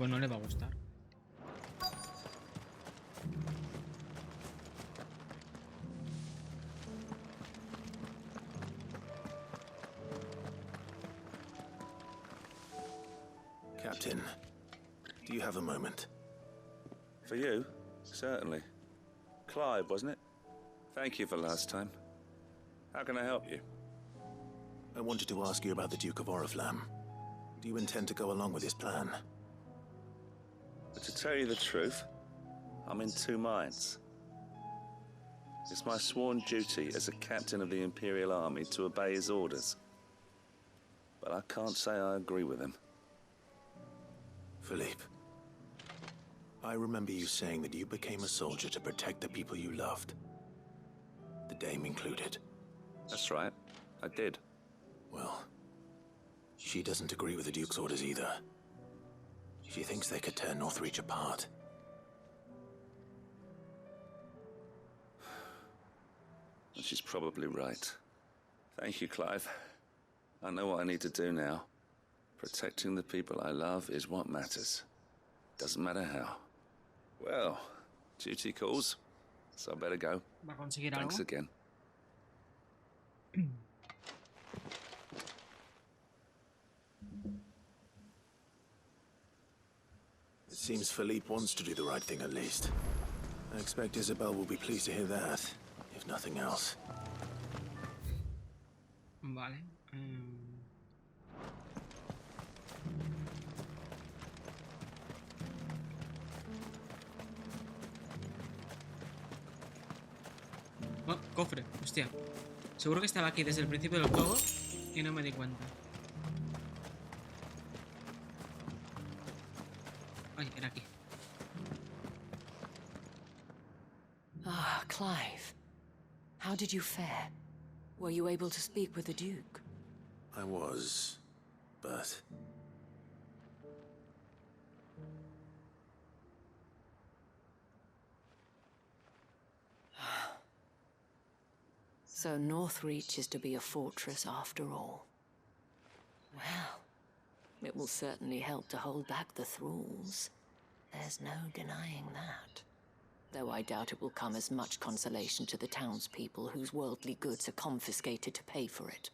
Pues no le va a gustar. Captain, do you have a moment? For you? Certainly. Clive, wasn't it? Thank you for last time. How can I help you? I wanted to ask you about the Duke of Oriflamme. Do you intend to go along with his plan? But to tell you the truth, I'm in two minds. It's my sworn duty as a captain of the Imperial Army to obey his orders. But I can't say I agree with him. Philippe, I remember you saying that you became a soldier to protect the people you loved. The Dame included. That's right, I did. Well, she doesn't agree with the Duke's orders either. She thinks they could tear Northreach apart. And she's probably right. Thank you, Clive. I know what I need to do now. Protecting the people I love is what matters. Doesn't matter how. Well, duty calls, so I better go. ¿Va a conseguir Thanks algo? again. It seems Philippe wants to do the right thing at least. I expect Isabel will be pleased to hear that, if nothing else. Vale. Oh, cofre, hostia. Seguro que estaba aquí desde el principio del juego y no me di cuenta. Ay, era aquí. Ah, Clive. How did you fare? Were you able to speak with the Duke? I was, but... So Northreach is to be a fortress after all. Well, it will certainly help to hold back the thralls. There's no denying that. Though I doubt it will come as much consolation to the townspeople whose worldly goods are confiscated to pay for it.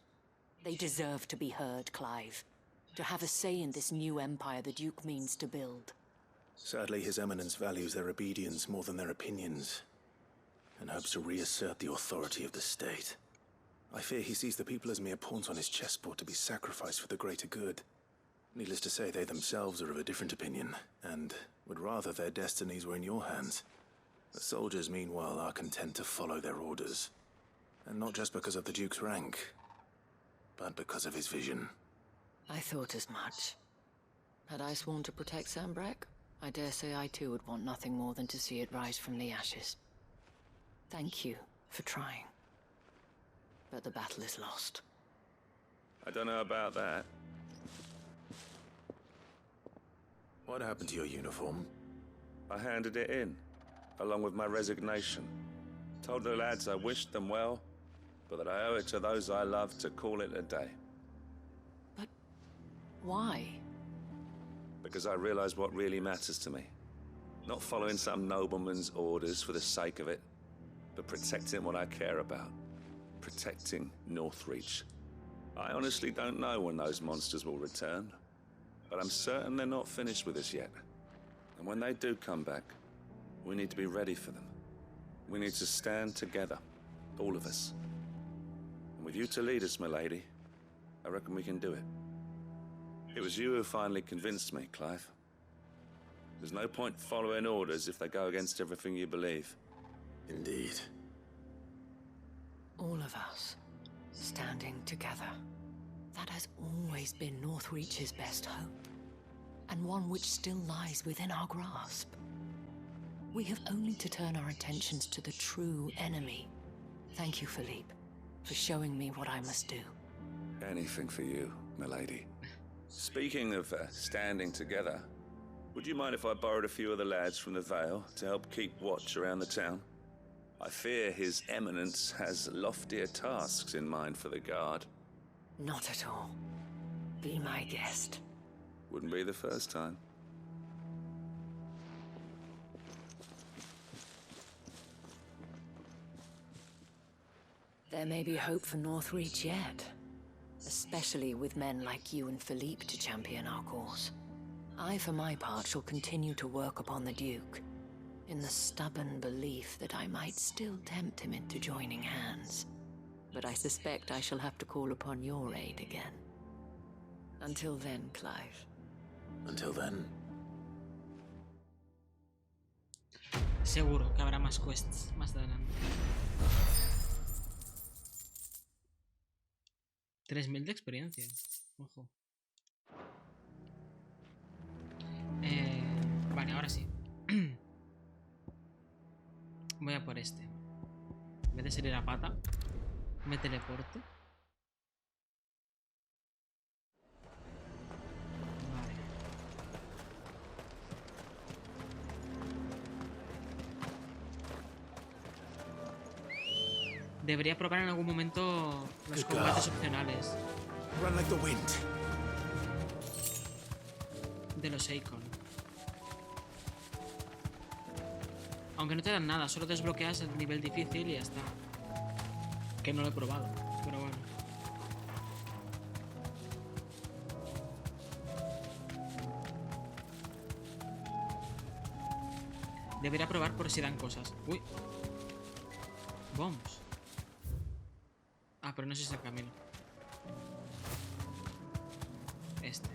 They deserve to be heard, Clive. To have a say in this new empire the Duke means to build. Sadly, His Eminence values their obedience more than their opinions, and hopes to reassert the authority of the state. I fear he sees the people as mere pawns on his chessboard to be sacrificed for the greater good. Needless to say, they themselves are of a different opinion, and would rather their destinies were in your hands. The soldiers, meanwhile, are content to follow their orders. And not just because of the Duke's rank, but because of his vision. I thought as much. Had I sworn to protect Sambrek, I dare say I too would want nothing more than to see it rise from the ashes. Thank you for trying. But the battle is lost. I don't know about that. What happened to your uniform? I handed it in, along with my resignation. Told the lads I wished them well, but that I owe it to those I love to call it a day. But why? Because I realize what really matters to me. Not following some nobleman's orders for the sake of it, but protecting what I care about. Protecting Northreach. I honestly don't know when those monsters will return, but I'm certain they're not finished with us yet. And when they do come back, we need to be ready for them. We need to stand together, all of us. And with you to lead us, milady, I reckon we can do it. It was you who finally convinced me, Clive. There's no point following orders if they go against everything you believe. Indeed. All of us, standing together. That has always been Northreach's best hope, and one which still lies within our grasp. We have only to turn our attentions to the true enemy. Thank you, Philippe, for showing me what I must do. Anything for you, milady. Speaking of standing together, would you mind if I borrowed a few of the lads from the Vale to help keep watch around the town? I fear His Eminence has loftier tasks in mind for the guard. Not at all. Be my guest. Wouldn't be the first time. There may be hope for Northreach yet, especially with men like you and Philippe to champion our cause. I, for my part, shall continue to work upon the Duke, in the stubborn belief that I might still tempt him into joining hands. But I suspect I shall have to call upon your aid again. Until then, Clive. Until then. Seguro que habrá más quests más adelante. 3000 de experiencia. Ojo. Vale, ahora sí. Voy a por este. En vez de salir a pata, me teleporto. Vale. Debería probar en algún momento los combates opcionales Run like the wind. de los Icon. Aunque no te dan nada, solo desbloqueas el nivel difícil y ya está. Que no lo he probado, pero bueno. Debería probar por si dan cosas. Uy. Bombs. Ah, pero no sé si es el camino. Este.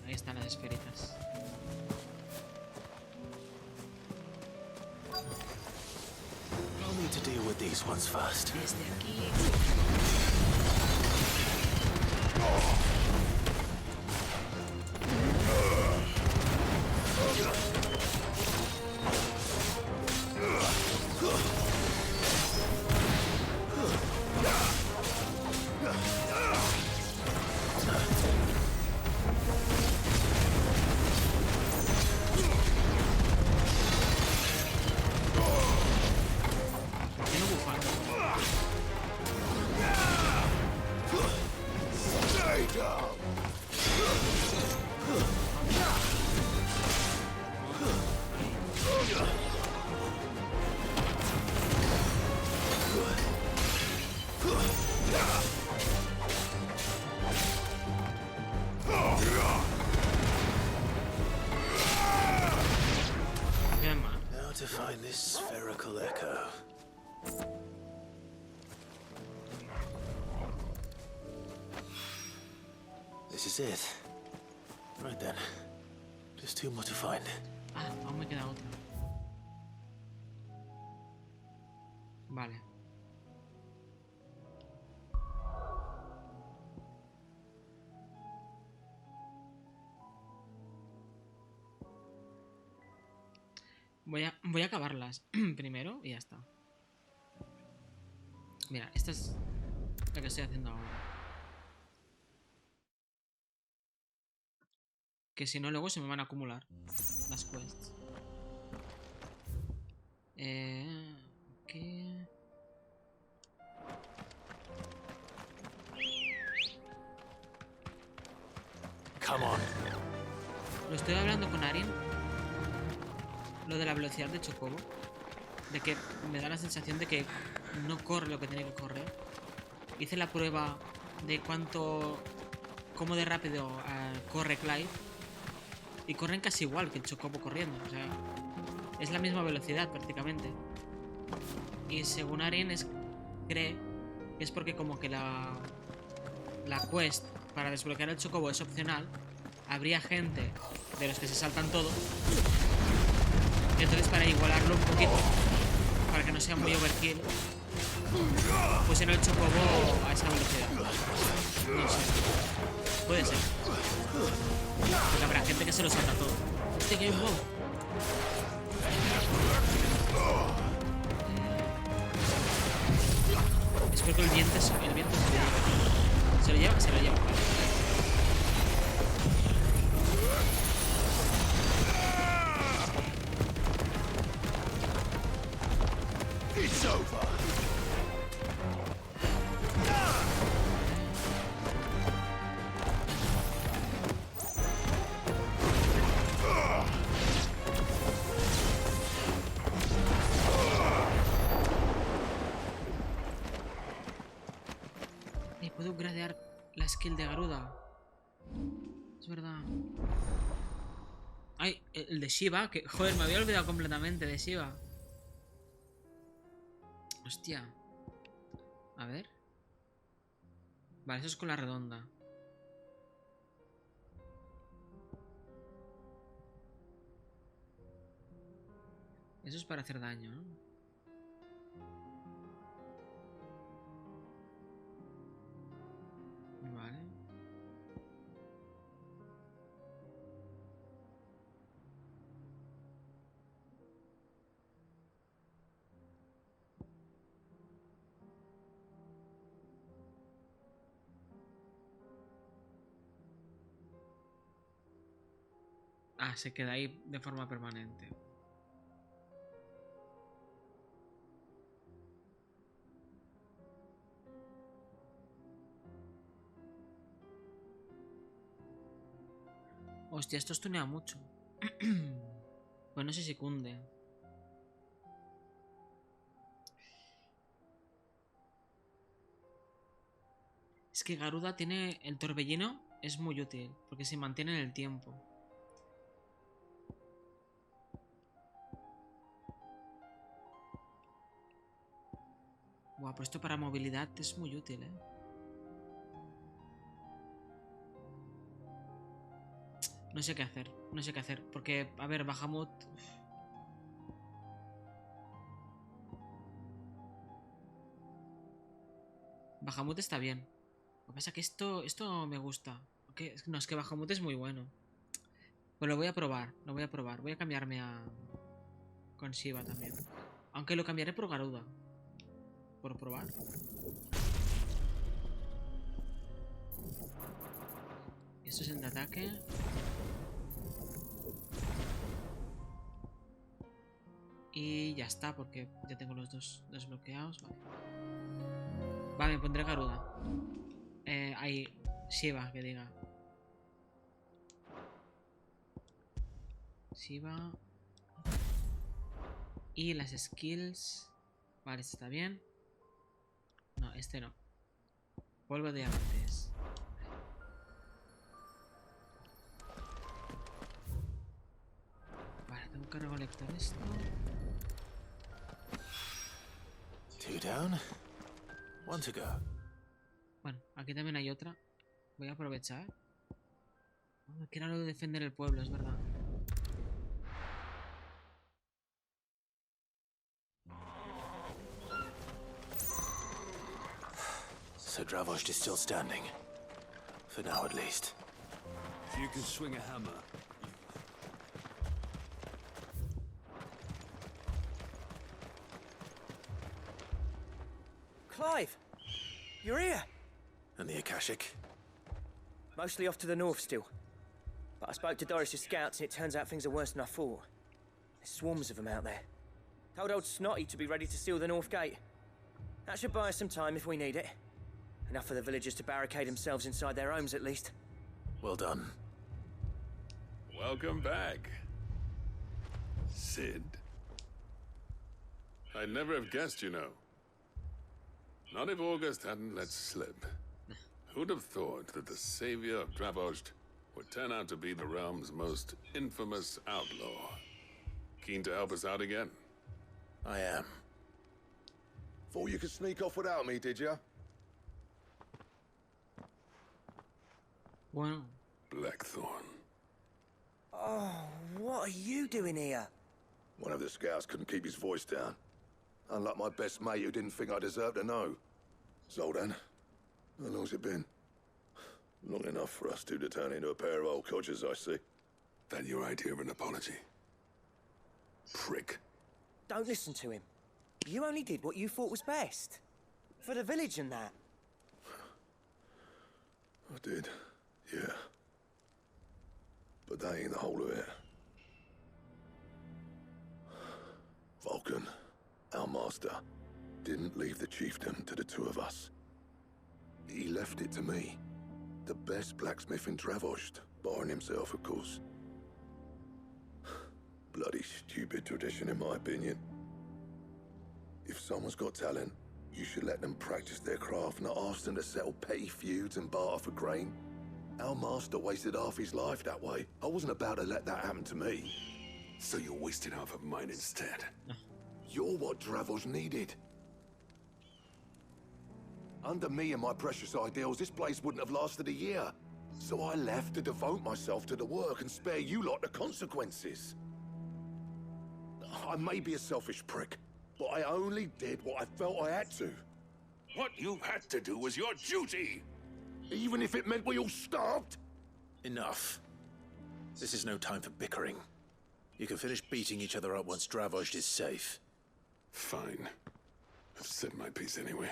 Ahí están las esferitas. I'll need to deal with these ones first. Desde aquí. ¿Por qué no bufar? Qué mal. Now to find this spherical echo. This is it. Right then. Just two more to find. Ah, aún me queda otra. Vale. Voy a acabarlas primero y ya está. Mira, esta es la que estoy haciendo ahora. Que si no, luego se me van a acumular las quests. ¿Qué? Come on. Lo estoy hablando con Arin. Lo de la velocidad de Chocobo. De que me da la sensación de que no corre lo que tiene que correr. Hice la prueba de cómo de rápido corre Clive. Y corren casi igual que el Chocobo corriendo. O sea, es la misma velocidad prácticamente. Y según Arin cree que es porque como que la quest para desbloquear el Chocobo es opcional. Habría gente de los que se saltan todo. Entonces para igualarlo un poquito, para que no sea muy overkill, pues en el Chocobo a esa velocidad. No sé. Puede ser. Porque habrá gente que se lo salta todo. Hostia, que hay un bow. Espero que el viento se lo lleve. ¿Se lo lleva? Se lo lleva. It's over. Garuda. Es verdad. Ay, el de Shiva, que... Joder, me había olvidado completamente de Shiva. Hostia. A ver. Vale, eso es con la redonda. Eso es para hacer daño, ¿no? Vale. Ah, se queda ahí de forma permanente. Hostia, esto estunea mucho. Pues no sé si cunde. Es que Garuda tiene... El torbellino es muy útil, porque se mantiene en el tiempo. Buah, pues esto para movilidad es muy útil, ¿eh? No sé qué hacer, no sé qué hacer. Porque, a ver, Bahamut... Bahamut está bien. Lo que pasa es que esto me gusta. No, es que Bahamut es muy bueno. Pues lo voy a probar, lo voy a probar. Voy a cambiarme a... Con Shiva también. Aunque lo cambiaré por Garuda. Por probar. Esto es el de ataque. Y ya está, porque ya tengo los dos desbloqueados. Vale. Vale, me pondré Garuda. Ahí, Shiva, que diga. Shiva. Y las skills. Vale, este está bien. No, este no. Polvo de diamantes. Vale, tengo que recolectar esto. 2 down, 1 to go. Bueno, aquí también hay otra. Voy a aprovechar. Que era lo de defender el pueblo, es verdad. So Dravost is still standing. For now, at least. If you can swing a hammer. Clive! You're here! And the Akashic? Mostly off to the north still. But I spoke to Doris's scouts and it turns out things are worse than I thought. There's swarms of them out there. Told old Snotty to be ready to seal the north gate. That should buy us some time if we need it. Enough for the villagers to barricade themselves inside their homes at least. Well done. Welcome back, Sid. I'd never have guessed, you know. Not if August hadn't let slip. Who'd have thought that the savior of Dravost would turn out to be the realm's most infamous outlaw? Keen to help us out again? I am. Thought you could sneak off without me, did ya? Bueno, Blackthorn. Oh, what are you doing here? One of the scouts couldn't keep his voice down. Unlike my best mate who didn't think I deserved to know. Zoldan, how long's it been? Long enough for us two to turn into a pair of old codgers, I see. That your idea of an apology? Prick. Don't listen to him. You only did what you thought was best. For the village and that. I did, yeah. But that ain't the whole of it. Vulcan, our master, didn't leave the chiefdom to the two of us. He left it to me. The best blacksmith in Dravost, barring himself, of course. Bloody stupid tradition, in my opinion. If someone's got talent, You should let them practice their craft, not ask them to settle petty feuds and barter for grain. Our master wasted half his life that way. I wasn't about to let that happen to me. So you wasted half of mine instead. You're what Dravos needed. Under me and my precious ideals, this place wouldn't have lasted a year. So I left to devote myself to the work and spare you lot the consequences. I may be a selfish prick, but I only did what I felt I had to. What you had to do was your duty! Even if it meant we all starved? Enough. This is no time for bickering. You can finish beating each other up once Dravos is safe. Fine. I've said my piece anyway.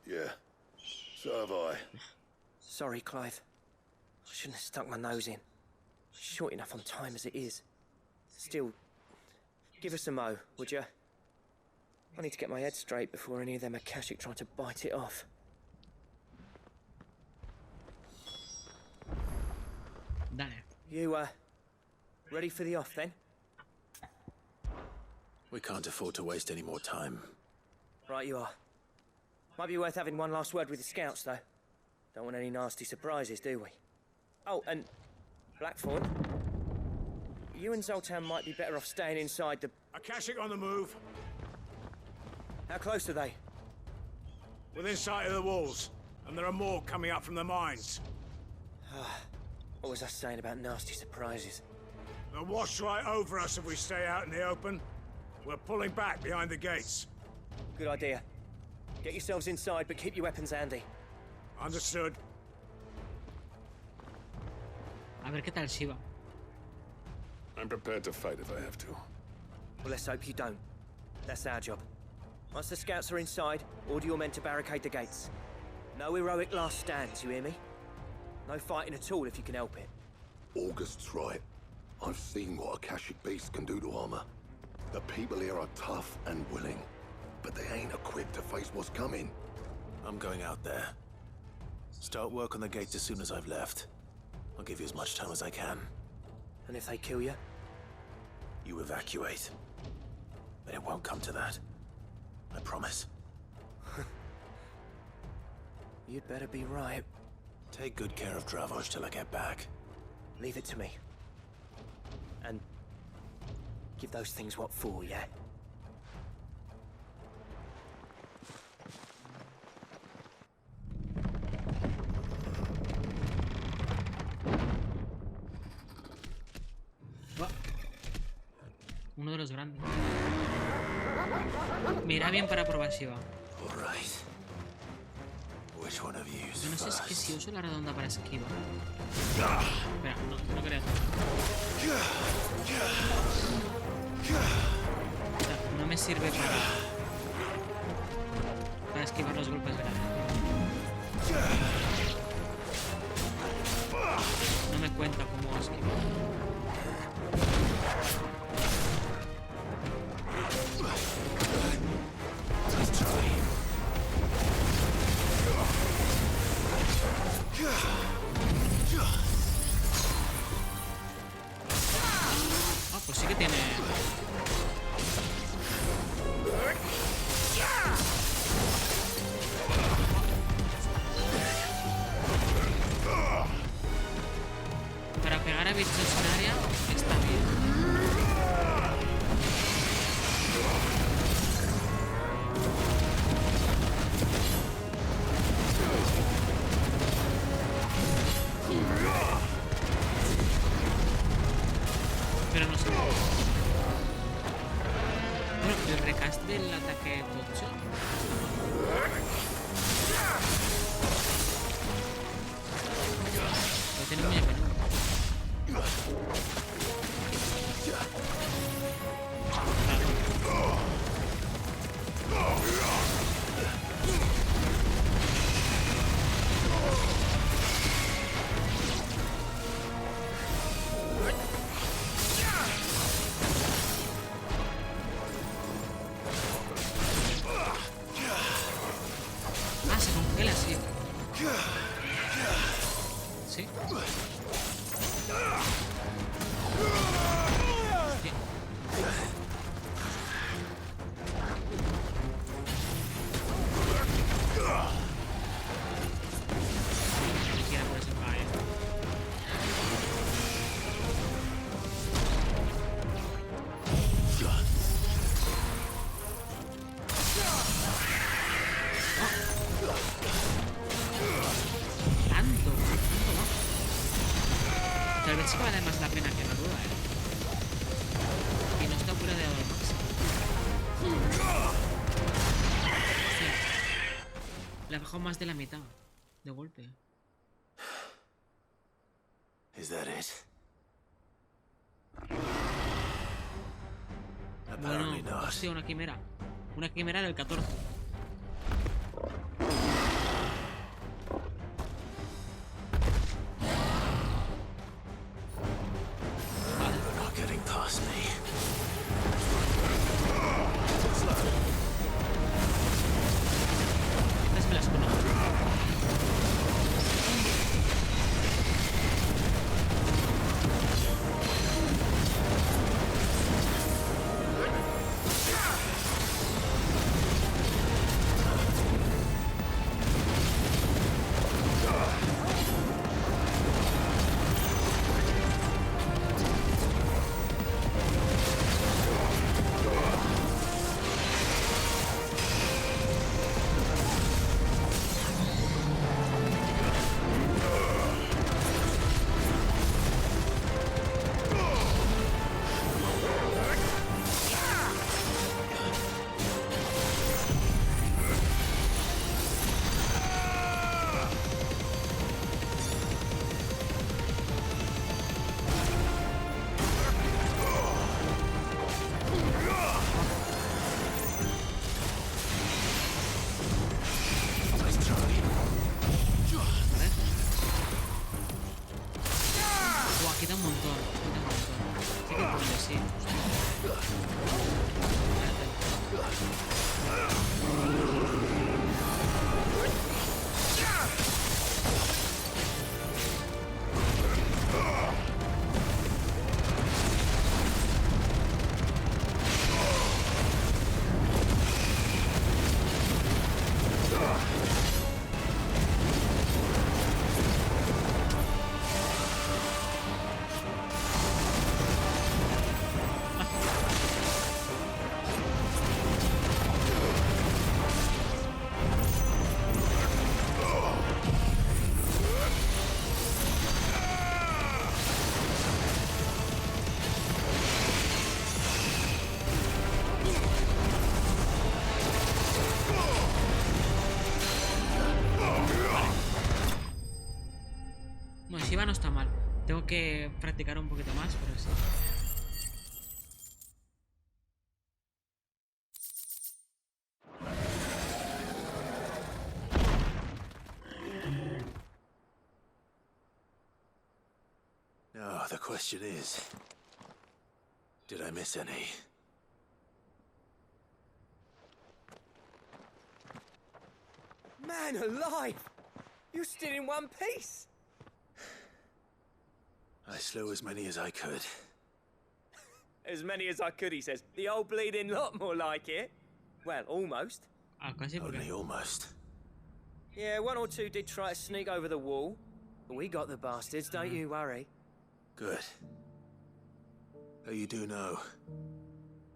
Yeah, so have I. Sorry, Clive. I shouldn't have stuck my nose in. Short enough on time as it is. Still, give us a mo, would you? I need to get my head straight before any of them Akashic try to bite it off. Dale. You, ready for the off then? We can't afford to waste any more time. Right you are. Might be worth having one last word with the scouts, though. Don't want any nasty surprises, do we? Oh, and Blackthorn, you and Zoltan might be better off staying inside the... Akashic on the move. How close are they? Within sight of the walls. And there are more coming up from the mines. What was I saying about nasty surprises? They'll wash right over us if we stay out in the open. We're pulling back behind the gates. Good idea. Get yourselves inside, but keep your weapons handy. Understood. A ver qué tal Shiva. I'm prepared to fight if I have to. Well, let's hope you don't. That's our job. Once the scouts are inside, order your men to barricade the gates. No heroic last stands, you hear me? No fighting at all if you can help it. August's right. I've seen what Akashic beasts can do to armor. The people here are tough and willing, but they ain't equipped to face what's coming. I'm going out there. Start work on the gates as soon as I've left. I'll give you as much time as I can. And if they kill you? You evacuate. But it won't come to that. I promise. You'd better be right. Take good care of Dravos till I get back. Leave it to me. And give those things what for, yeah? Uno de los grandes. Me irá bien para probar Shiva. All right. Which one of you? Yo no sé si uso la redonda para esquivar. Espera, no creo. No me sirve para esquivar los golpes grandes. No me cuenta cómo esquivar. Ah, pues sí que tiene... Para pegar a bichos en área está bien. Pero no sé. Bueno, el recast del ataque tocho. Lo tiene muy a menudo. Ah, se congela, sí. Sí. Hostia. Tal vez sí que vale más la pena que la duda, Y no está upgradeado al máximo. Hostia. Le ha bajado más de la mitad. De golpe. Is that it? Bueno, Apparently not. hostia, una quimera. Una quimera del 14. You're not getting past me. Estas me las conozco. Quita un montón, quita un montón. Sí que puede, sí. Bueno, Shiva no está mal. Tengo que practicar un poquito más, pero sí. Now, the question is, did I miss any? Man alive! You're still in one piece! I slew as many as I could. As many as I could, he says. The old bleeding lot, more like it. Well, almost. Ah, casi porque... Only almost. Yeah, one or two did try to sneak over the wall. But we got the bastards, don't you worry. Good. Though you do know,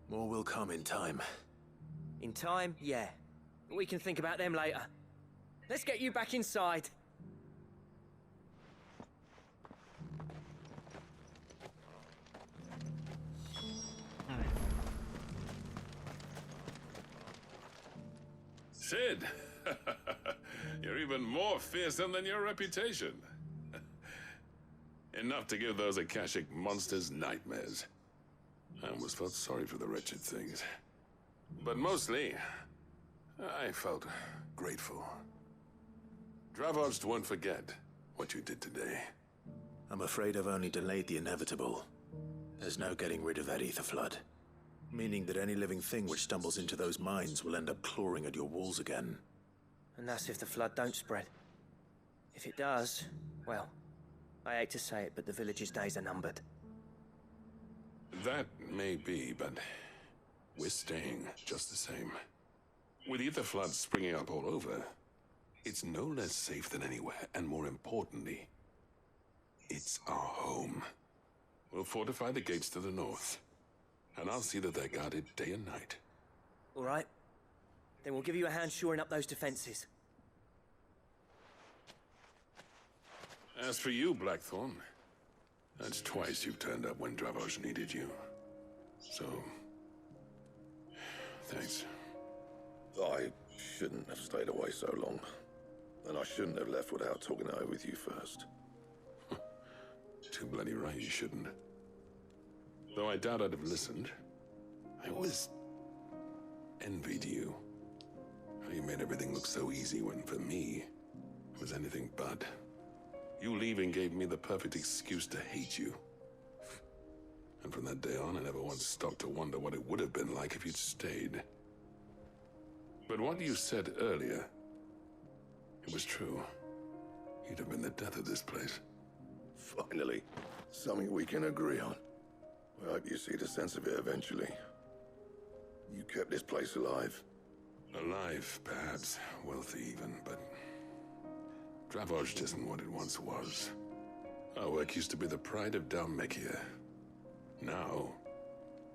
more will come in time. In time, yeah. But we can think about them later. Let's get you back inside. A ver. Sid! You're even more fearsome than your reputation. Enough to give those Akashic monsters nightmares. I almost felt sorry for the wretched things. But mostly, I felt grateful. Dravos won't forget what you did today. I'm afraid I've only delayed the inevitable. There's no getting rid of that ether flood. Meaning that any living thing which stumbles into those mines will end up clawing at your walls again. And that's if the flood don't spread. If it does, well, I hate to say it, but the village's days are numbered. That may be, but we're staying just the same. With ether floods springing up all over, it's no less safe than anywhere, and more importantly, it's our home. We'll fortify the gates to the north, and I'll see that they're guarded day and night. All right. Then we'll give you a hand shoring up those defenses. As for you, Blackthorn, That's twice you've turned up when Dravos needed you. So, thanks. I shouldn't have stayed away so long. And I shouldn't have left without talking it over with you first. Too bloody right you shouldn't. Though I doubt I'd have listened. I always envied you. How you made everything look so easy when, for me, it was anything but. You leaving gave me the perfect excuse to hate you. And from that day on, I never once stopped to wonder what it would have been like if you'd stayed. But what you said earlier, it was true. You'd have been the death of this place. Finally, something we can agree on. I hope you see the sense of it eventually. You kept this place alive. Alive, perhaps. Wealthy even, but... Dravos isn't what it once was. Our work used to be the pride of Dalmekia. Now,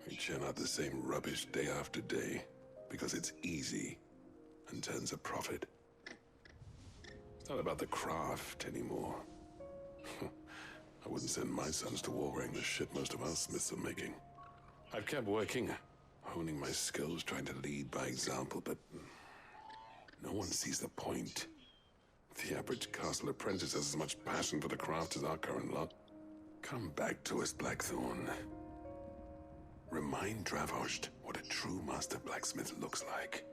we churn out the same rubbish day after day, because it's easy and turns a profit. It's not about the craft anymore. I wouldn't send my sons to war wearing the shit most of our smiths are making. I've kept working, honing my skills, trying to lead by example, but no one sees the point. The average castle apprentice has as much passion for the craft as our current lot. Come back to us, Blackthorn. Remind Dravos what a true master blacksmith looks like.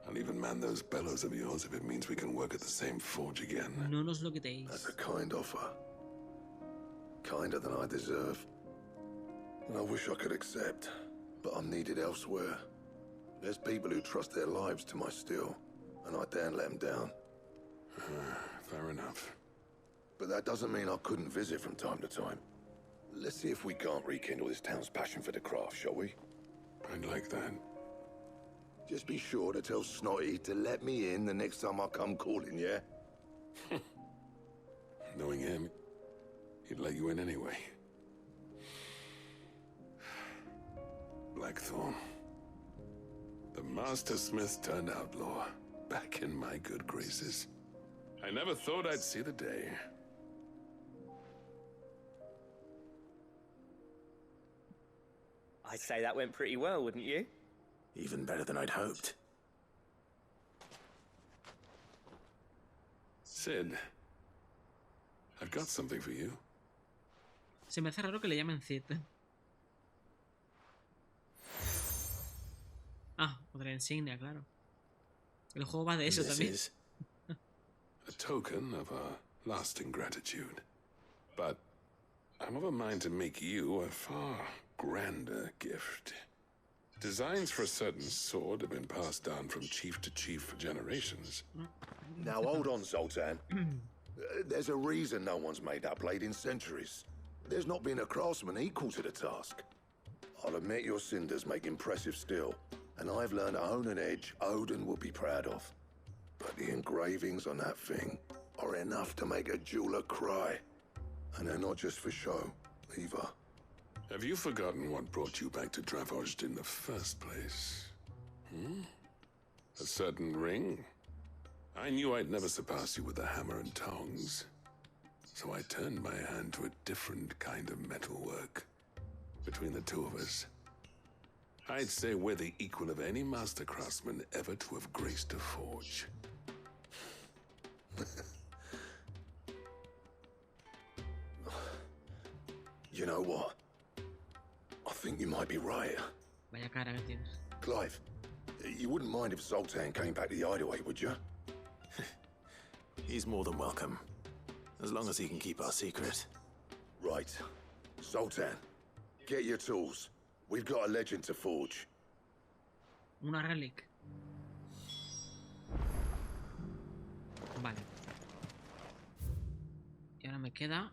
I'll even man those bellows of yours if it means we can work at the same forge again. No nos lo quitéis. That's a kind offer. Kinder than I deserve. And I wish I could accept, but I'm needed elsewhere. There's people who trust their lives to my steel, and I daren't let them down. Fair enough. But that doesn't mean I couldn't visit from time to time. Let's see if we can't rekindle this town's passion for the craft, shall we? I'd like that. Just be sure to tell Snotty to let me in the next time I come calling, yeah? Knowing him, he'd let you in anyway. Blackthorn. The Master Smith turned outlaw, back in my good graces. I never thought I'd see the day. I'd say that went pretty well, wouldn't you? Even better than I'd hoped. Sid, I've got something for you. Se me hace raro que le llamen Cid. Ah, otra insignia, claro. El juego va de eso This también. is A token of our lasting gratitude. But I'm of a mind to make you a far grander gift. Designs for a certain sword have been passed down from chief to chief for generations. Now hold on, Zoltan. There's a reason no one's made that blade in centuries. There's not been a craftsman equal to the task. I'll admit your cinders make impressive steel, and I've learned to hone an edge Odin will be proud of. But the engravings on that thing are enough to make a jeweler cry. And they're not just for show, either. Have you forgotten what brought you back to Dravos in the first place? A certain ring? I knew I'd never surpass you with the hammer and tongs. So I turned my hand to a different kind of metalwork. Between the two of us, I'd say we're the equal of any master craftsman ever to have graced a forge. You know what? I think you might be right. Vaya cara que tienes. Clive, you wouldn't mind if Zoltan came back to the Hideaway, would you? He's more than welcome. As long as he can keep our secret. Right. Zoltan, get your tools. We've got a legend to forge. Una relic. Vale. Y ahora me queda...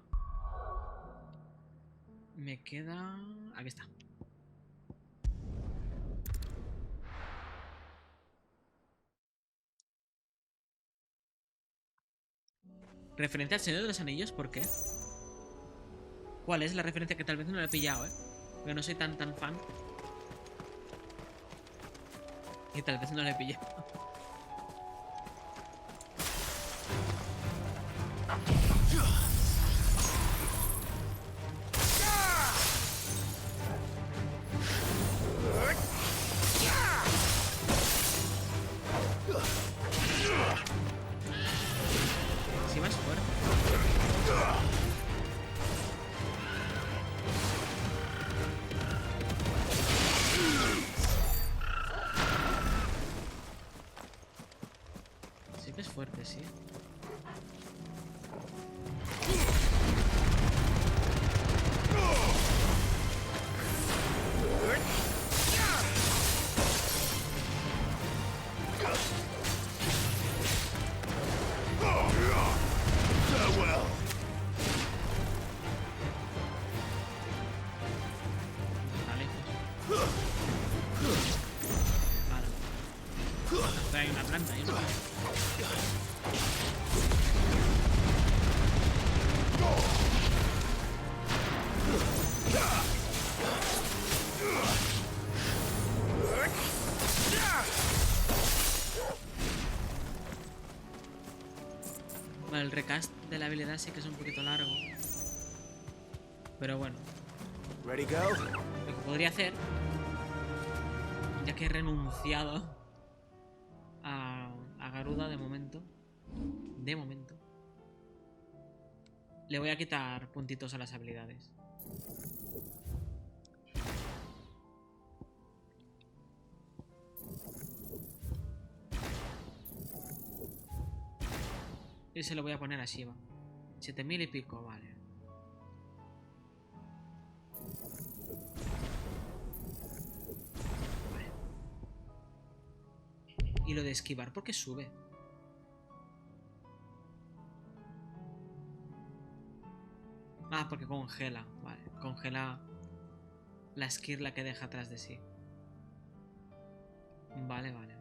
Aquí está. Referente al Señor de los Anillos, ¿por qué? ¿Cuál es la referencia que tal vez no la he pillado, Porque no soy tan fan. Y tal vez no la he pillado. Sí que es fuerte, sí. Está lejos. Vale. Pero hay una planta, hay una planta. Vale, el recast de la habilidad sí que es un poquito largo. Pero bueno. Ready, go? Lo que podría hacer, ya que he renunciado a Garuda de momento, le voy a quitar puntitos a las habilidades. Y se lo voy a poner a Shiva. 7000 y pico, vale. Vale. Y lo de esquivar, ¿por qué sube? Ah, porque congela. Vale, congela la esquirla que deja atrás de sí. Vale, vale.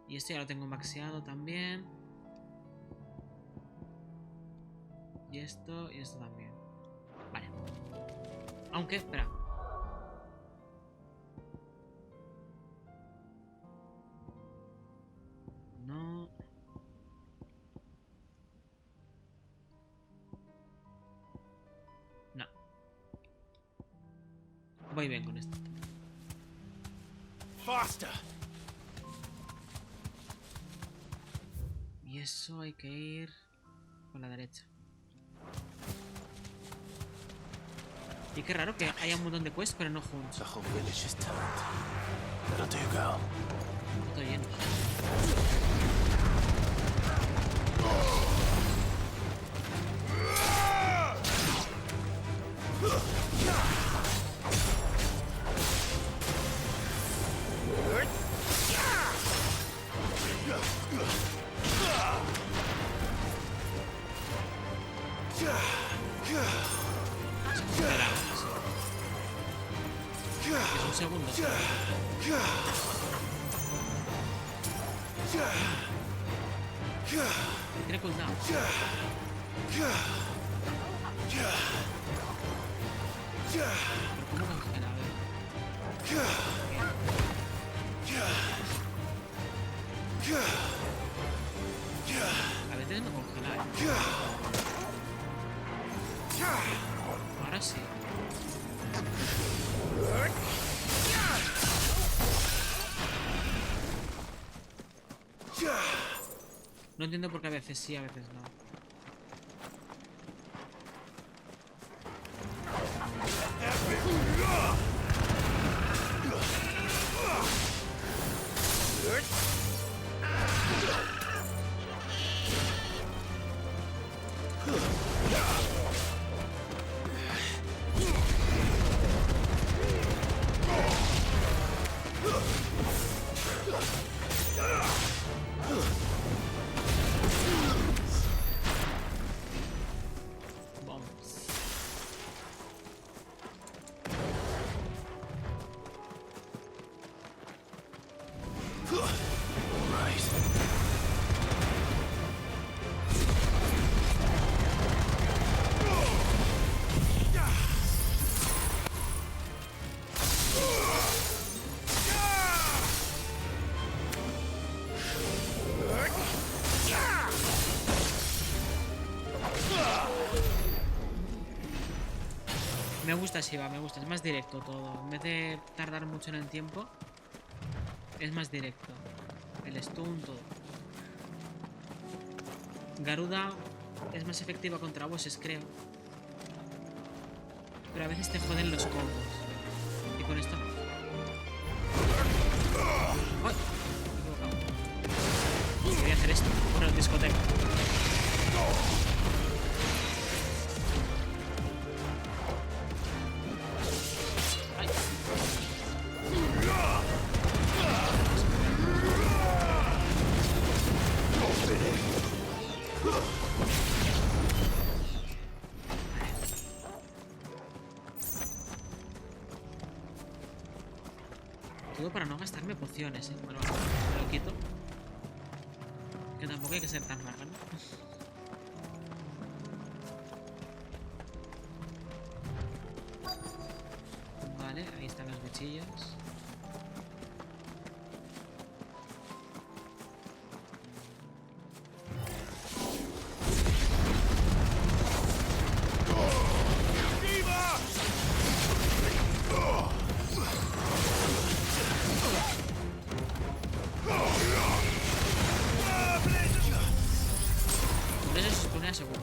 Y esto ya lo tengo maxeado también. Y esto también. Vale. Aunque, espera. No. No. Voy bien con esto. Faster! Y eso hay que ir con la derecha. Y qué raro que haya un montón de quests, pero no juntos. The whole village is turned. That'll do, girl. Estoy lleno. Es un segundo. Tiene cooldown. Pero ¿cómo congela? A ver. A veces no congela, Ahora sí. No entiendo por qué a veces sí, a veces no. Me gusta Shiva, me gusta. Es más directo todo. En vez de tardar mucho en el tiempo, es más directo. El stun, todo. Garuda es más efectiva contra bosses, creo. Pero a veces te joden los combos. Y con esto no. ¡Ay! Me he equivocado. Quería hacer esto. Por la discoteca. ¡Ay! Todo para no gastarme pociones, Bueno, me lo quito. Que tampoco hay que ser tan raro, ¿no? Vale, ahí están los bichillos. Con eso se supone seguro.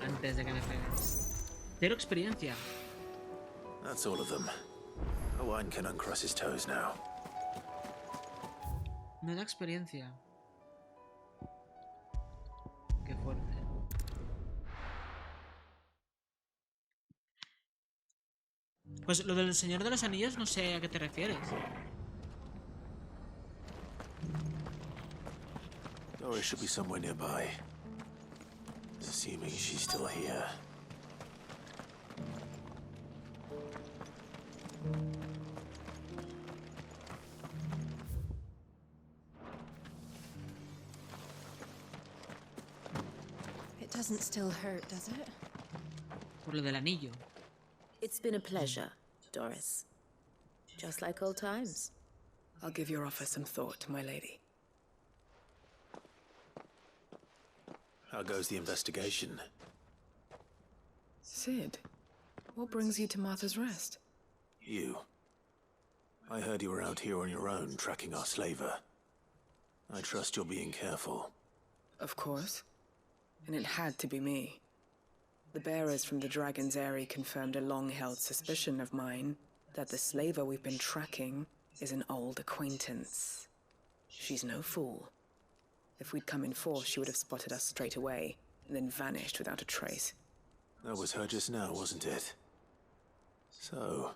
Antes de que me pegues. 0 experiencia. That's all of them. Owen can uncross his toes now. No da experiencia. Qué fuerte. Pues lo del Señor de los Anillos no sé a qué te refieres. Doris should be somewhere nearby. Assuming she's still here. It doesn't still hurt, does it? Por lo del anillo. It's been a pleasure, Doris. Just like old times. I'll give your offer some thought, my lady. How goes the investigation? Sid, what brings you to Martha's Rest? You. I heard you were out here on your own, tracking our slaver. I trust you're being careful. Of course. And it had to be me. The bearers from the Dragon's Eyrie confirmed a long-held suspicion of mine that the slaver we've been tracking is an old acquaintance. She's no fool. If we'd come in force, she would have spotted us straight away, and then vanished without a trace. That was her just now, wasn't it? So,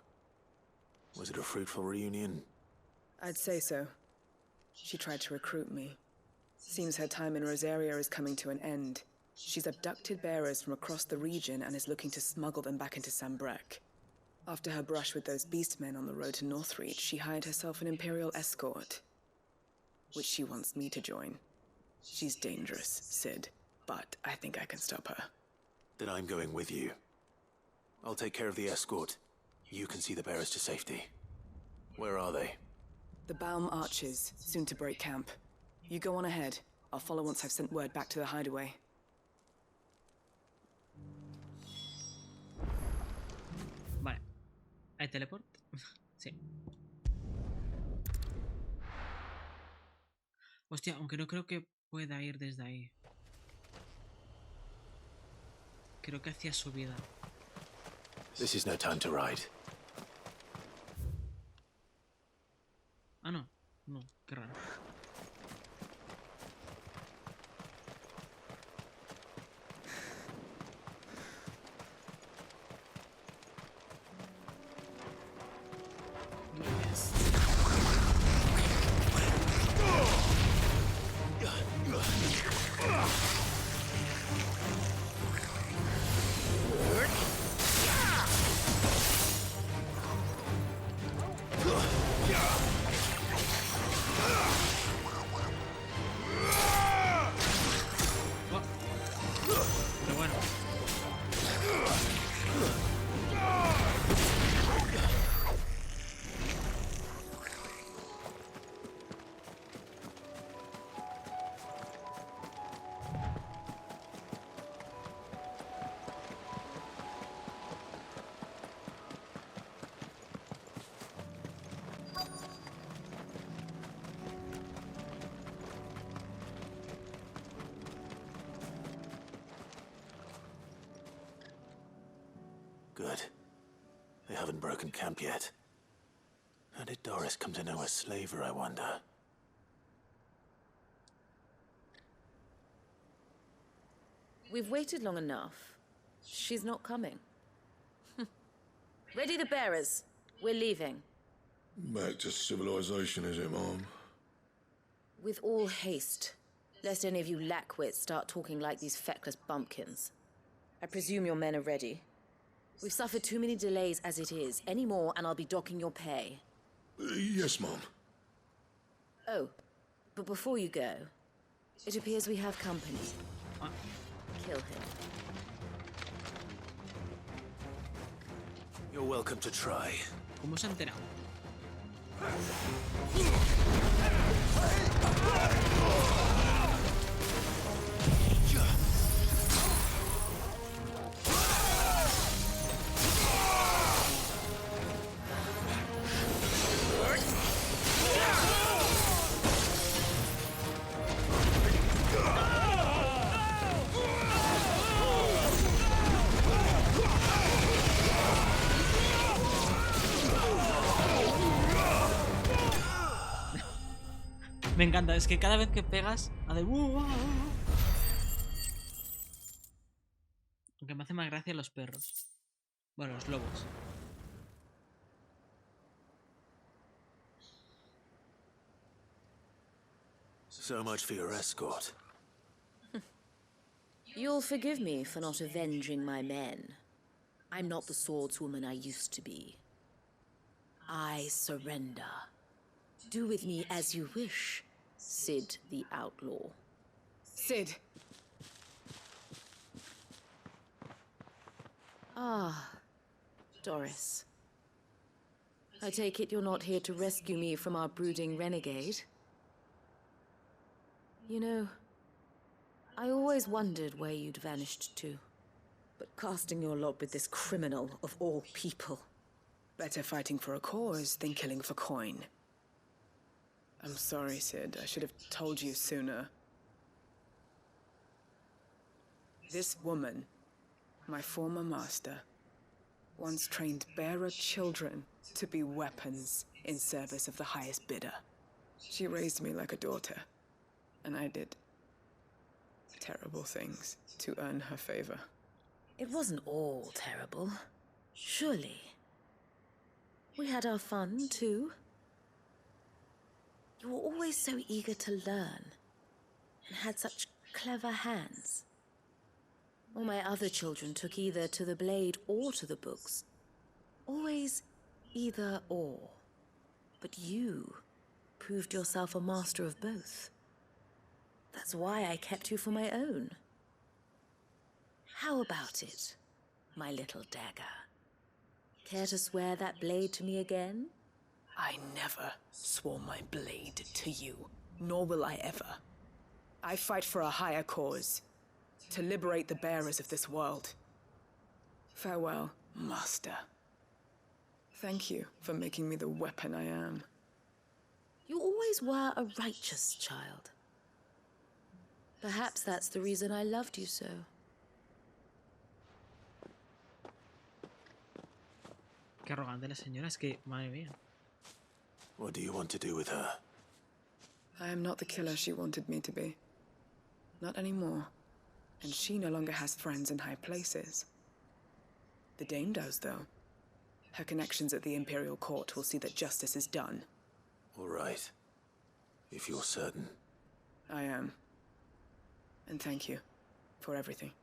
was it a fruitful reunion? I'd say so. She tried to recruit me. Seems her time in Rosaria is coming to an end. She's abducted bearers from across the region and is looking to smuggle them back into Sambrek. After her brush with those beastmen on the road to Northreach, she hired herself an Imperial escort, which she wants me to join. She's dangerous, Sid, but I think I can stop her. Then I'm going with you. I'll take care of the escort. You can see the bearers to safety. Where are they? The Baum Archers, soon to break camp. You go on ahead. I'll follow once I've sent word back to the hideaway. Vale. ¿Hay teleport? Sí. Hostia, aunque no creo que pueda ir desde ahí. Creo que hacia subida. This is no time to ride. Ah, no. No, qué raro. haven't broken camp yet. How did Doris come to know a slaver, I wonder? We've waited long enough. She's not coming. Ready the bearers. We're leaving. Back to civilization, is it, Mom? With all haste, lest any of you lackwits start talking like these feckless bumpkins. I presume your men are ready. We've suffered too many delays as it is. Any more, and I'll be docking your pay. Yes, Mom. Oh, but before you go, it appears we have company. Kill him. You're welcome to try. ¿Cómo se ha enterado? Me encanta, es que cada vez que pegas hace... Aunque me hace más gracia los perros. Bueno, los lobos. So much for your escort. You'll forgive me for not avenging my men. I'm not the swordswoman I used to be. I surrender. Do with me as you wish, Sid the Outlaw. Sid! Ah, Doris. I take it you're not here to rescue me from our brooding renegade? You know, I always wondered where you'd vanished to. But casting your lot with this criminal of all people... Better fighting for a cause than killing for coin. I'm sorry, Sid. I should have told you sooner. This woman, my former master, once trained bearer children to be weapons in service of the highest bidder. She raised me like a daughter, and I did terrible things to earn her favor. It wasn't all terrible, surely. We had our fun, too. You were always so eager to learn, and had such clever hands. All my other children took either to the blade or to the books. Always either or. But you proved yourself a master of both. That's why I kept you for my own. How about it, my little dagger? Care to swear that blade to me again? I never swore my blade to you, nor will I ever. I fight for a higher cause, to liberate the bearers of this world. Farewell, Master. Thank you for making me the weapon I am. You always were a righteous child. Perhaps that's the reason I loved you so. Qué arrogante la señora, es que, madre mía. What do you want to do with her? I am not the killer she wanted me to be. Not anymore. And she no longer has friends in high places. The Dame does, though. Her connections at the Imperial Court will see that justice is done. All right. If you're certain. I am. And thank you for everything.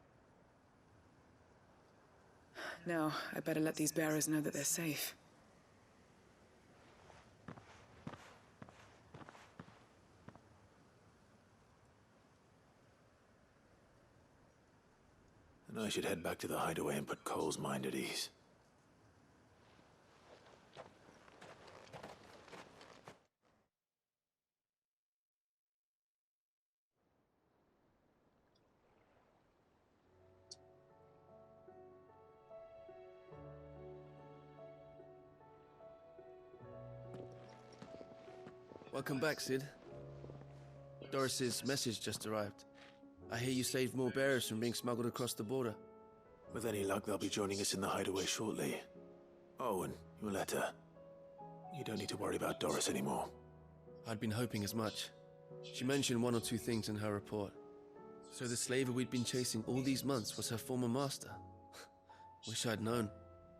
Now, I better let these bearers know that they're safe. And I should head back to the hideaway and put Cole's mind at ease. Welcome back, Sid. Doris's message just arrived. I hear you saved more bearers from being smuggled across the border. With any luck, they'll be joining us in the hideaway shortly. Oh, and your letter. You don't need to worry about Doris anymore. I'd been hoping as much. She mentioned one or two things in her report. So the slaver we'd been chasing all these months was her former master. Wish I'd known.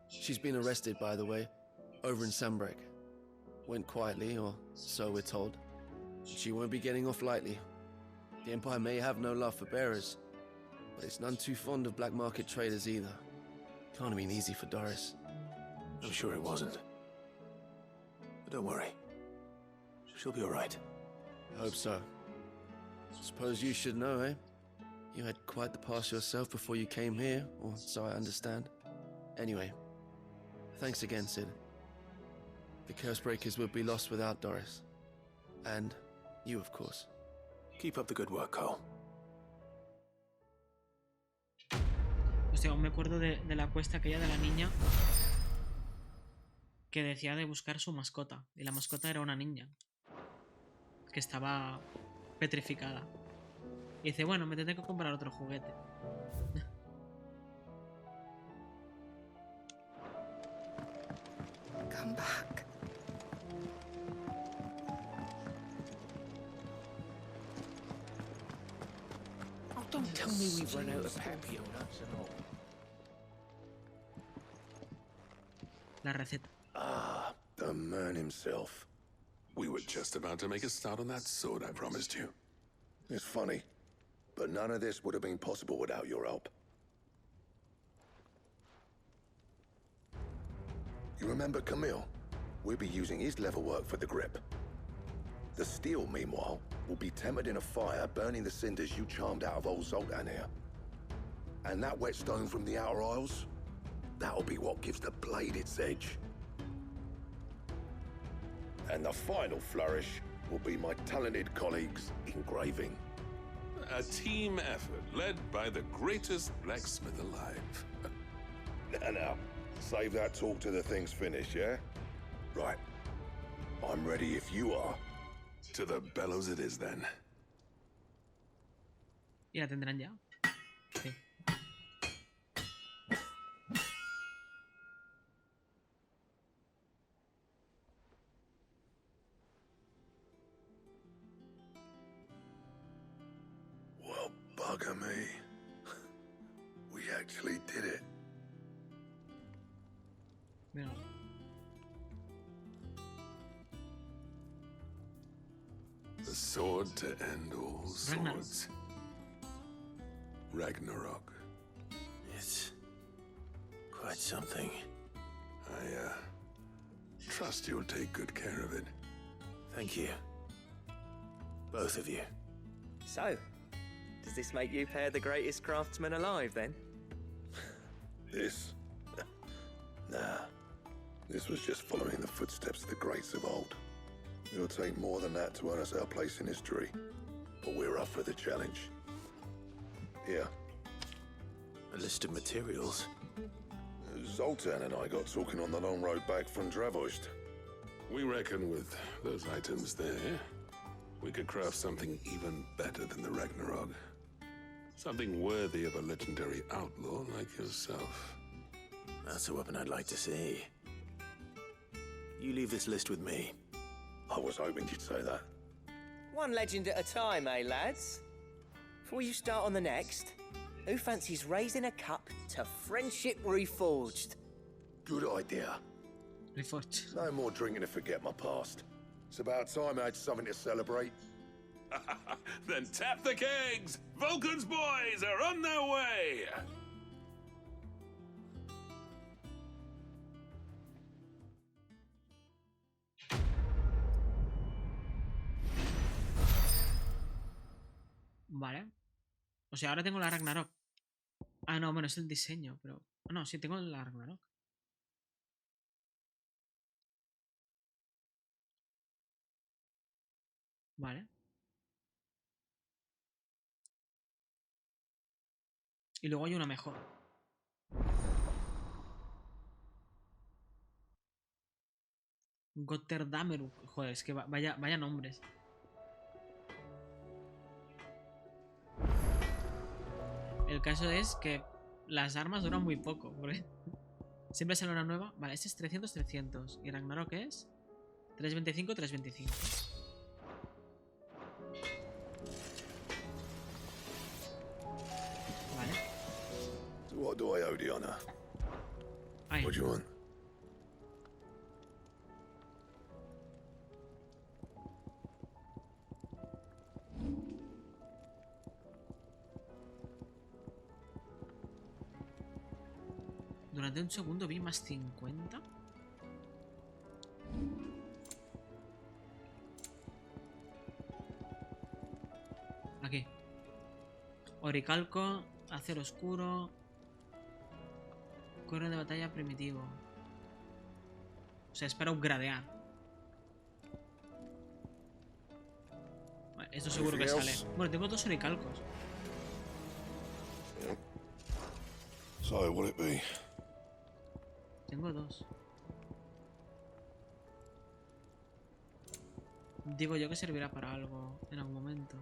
She's been arrested, by the way, over in Sambrek. Went quietly, or so we're told. She won't be getting off lightly. The Empire may have no love for bearers, but it's none too fond of black market traders either. Can't have been easy for Doris. I'm sure it wasn't. But don't worry. She'll be all right. I hope so. Suppose you should know, eh? You had quite the past yourself before you came here, or so I understand. Anyway, thanks again, Sid. The Cursebreakers would be lost without Doris. And you, of course. Keep up the good work, Cole. Hostia, aún me acuerdo de la cuesta aquella de la niña que decía de buscar su mascota. Y la mascota era una niña que estaba petrificada. Y dice, bueno, me tendré que comprar otro juguete. Come back. Oh, don't tell me we've run out of pepper. La receta. Ah, the man himself. We were just about to make a start on that sword I promised you. It's funny, but none of this would have been possible without your help. You remember Camille? We'll be using his leather work for the grip. The steel, meanwhile, will be tempered in a fire, burning the cinders you charmed out of old Zoltan here. And that whetstone from the Outer Isles? That'll be what gives the blade its edge. And the final flourish will be my talented colleagues' engraving. A team effort led by the greatest blacksmith alive. Now, save that talk till the thing's finished, yeah? Right. I'm ready if you are. To the bellows it is, then. ¿Y la tendrán ya? Sí. Well, bugger me. We actually did it. Mira. The sword to end all swords. Ragnarok. It's quite something. I trust you'll take good care of it. Thank you. Both of you. So, does this make you pair the greatest craftsman alive, then? This? Nah. This was just following the footsteps of the greats of old. It'll take more than that to earn us our place in history. But we're up for the challenge. Here. A list of materials. Zoltan and I got talking on the long road back from Dravost. We reckon with those items there, we could craft something even better than the Ragnarok. Something worthy of a legendary outlaw like yourself. That's a weapon I'd like to see. You leave this list with me. I was hoping you'd say that. One legend at a time, eh, lads? Before you start on the next, who fancies raising a cup to friendship reforged? Good idea. Reforged. No more drinking to forget my past. It's about time I had something to celebrate. Then tap the kegs! Vulcan's boys are on their way! Vale. O sea, ahora tengo la Ragnarok. Ah, no, bueno, es el diseño, pero... No, sí, tengo la Ragnarok. Vale. Y luego hay una mejor. Gotterdameru. Joder, es que vaya nombres. El caso es que las armas duran muy poco, porque Siempre sale una nueva. Vale, este es 300, 300. ¿Y Ragnarok es? 325, 325. Vale. So what do I owe the honor? Ahí. What do you want? Durante un segundo vi más 50. Aquí. Oricalco, acero oscuro. Cuero de batalla primitivo. O sea, es para upgradear. Vale, esto seguro que sale. Bueno, tengo 2 oricalcos. So, will it be? Tengo 2. Digo yo que servirá para algo en algún momento.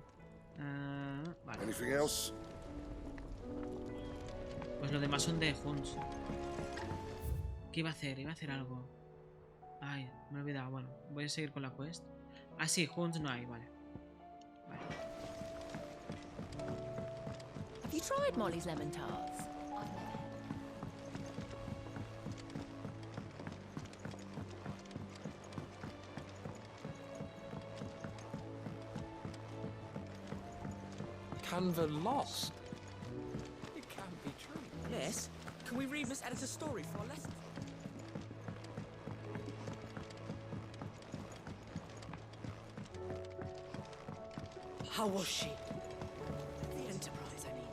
Vale. Anything else? Pues lo demás son de Hunts. ¿Qué iba a hacer? Iba a hacer algo. Ay, me he olvidado. Bueno, voy a seguir con la quest. Ah, sí, Hunts no hay, vale. Vale. Have you tried Molly's lemon tarts? Canva lost. It can't be true. Yes? Can we read Miss Editor's story for our lesson? How was she? The Enterprise, I mean.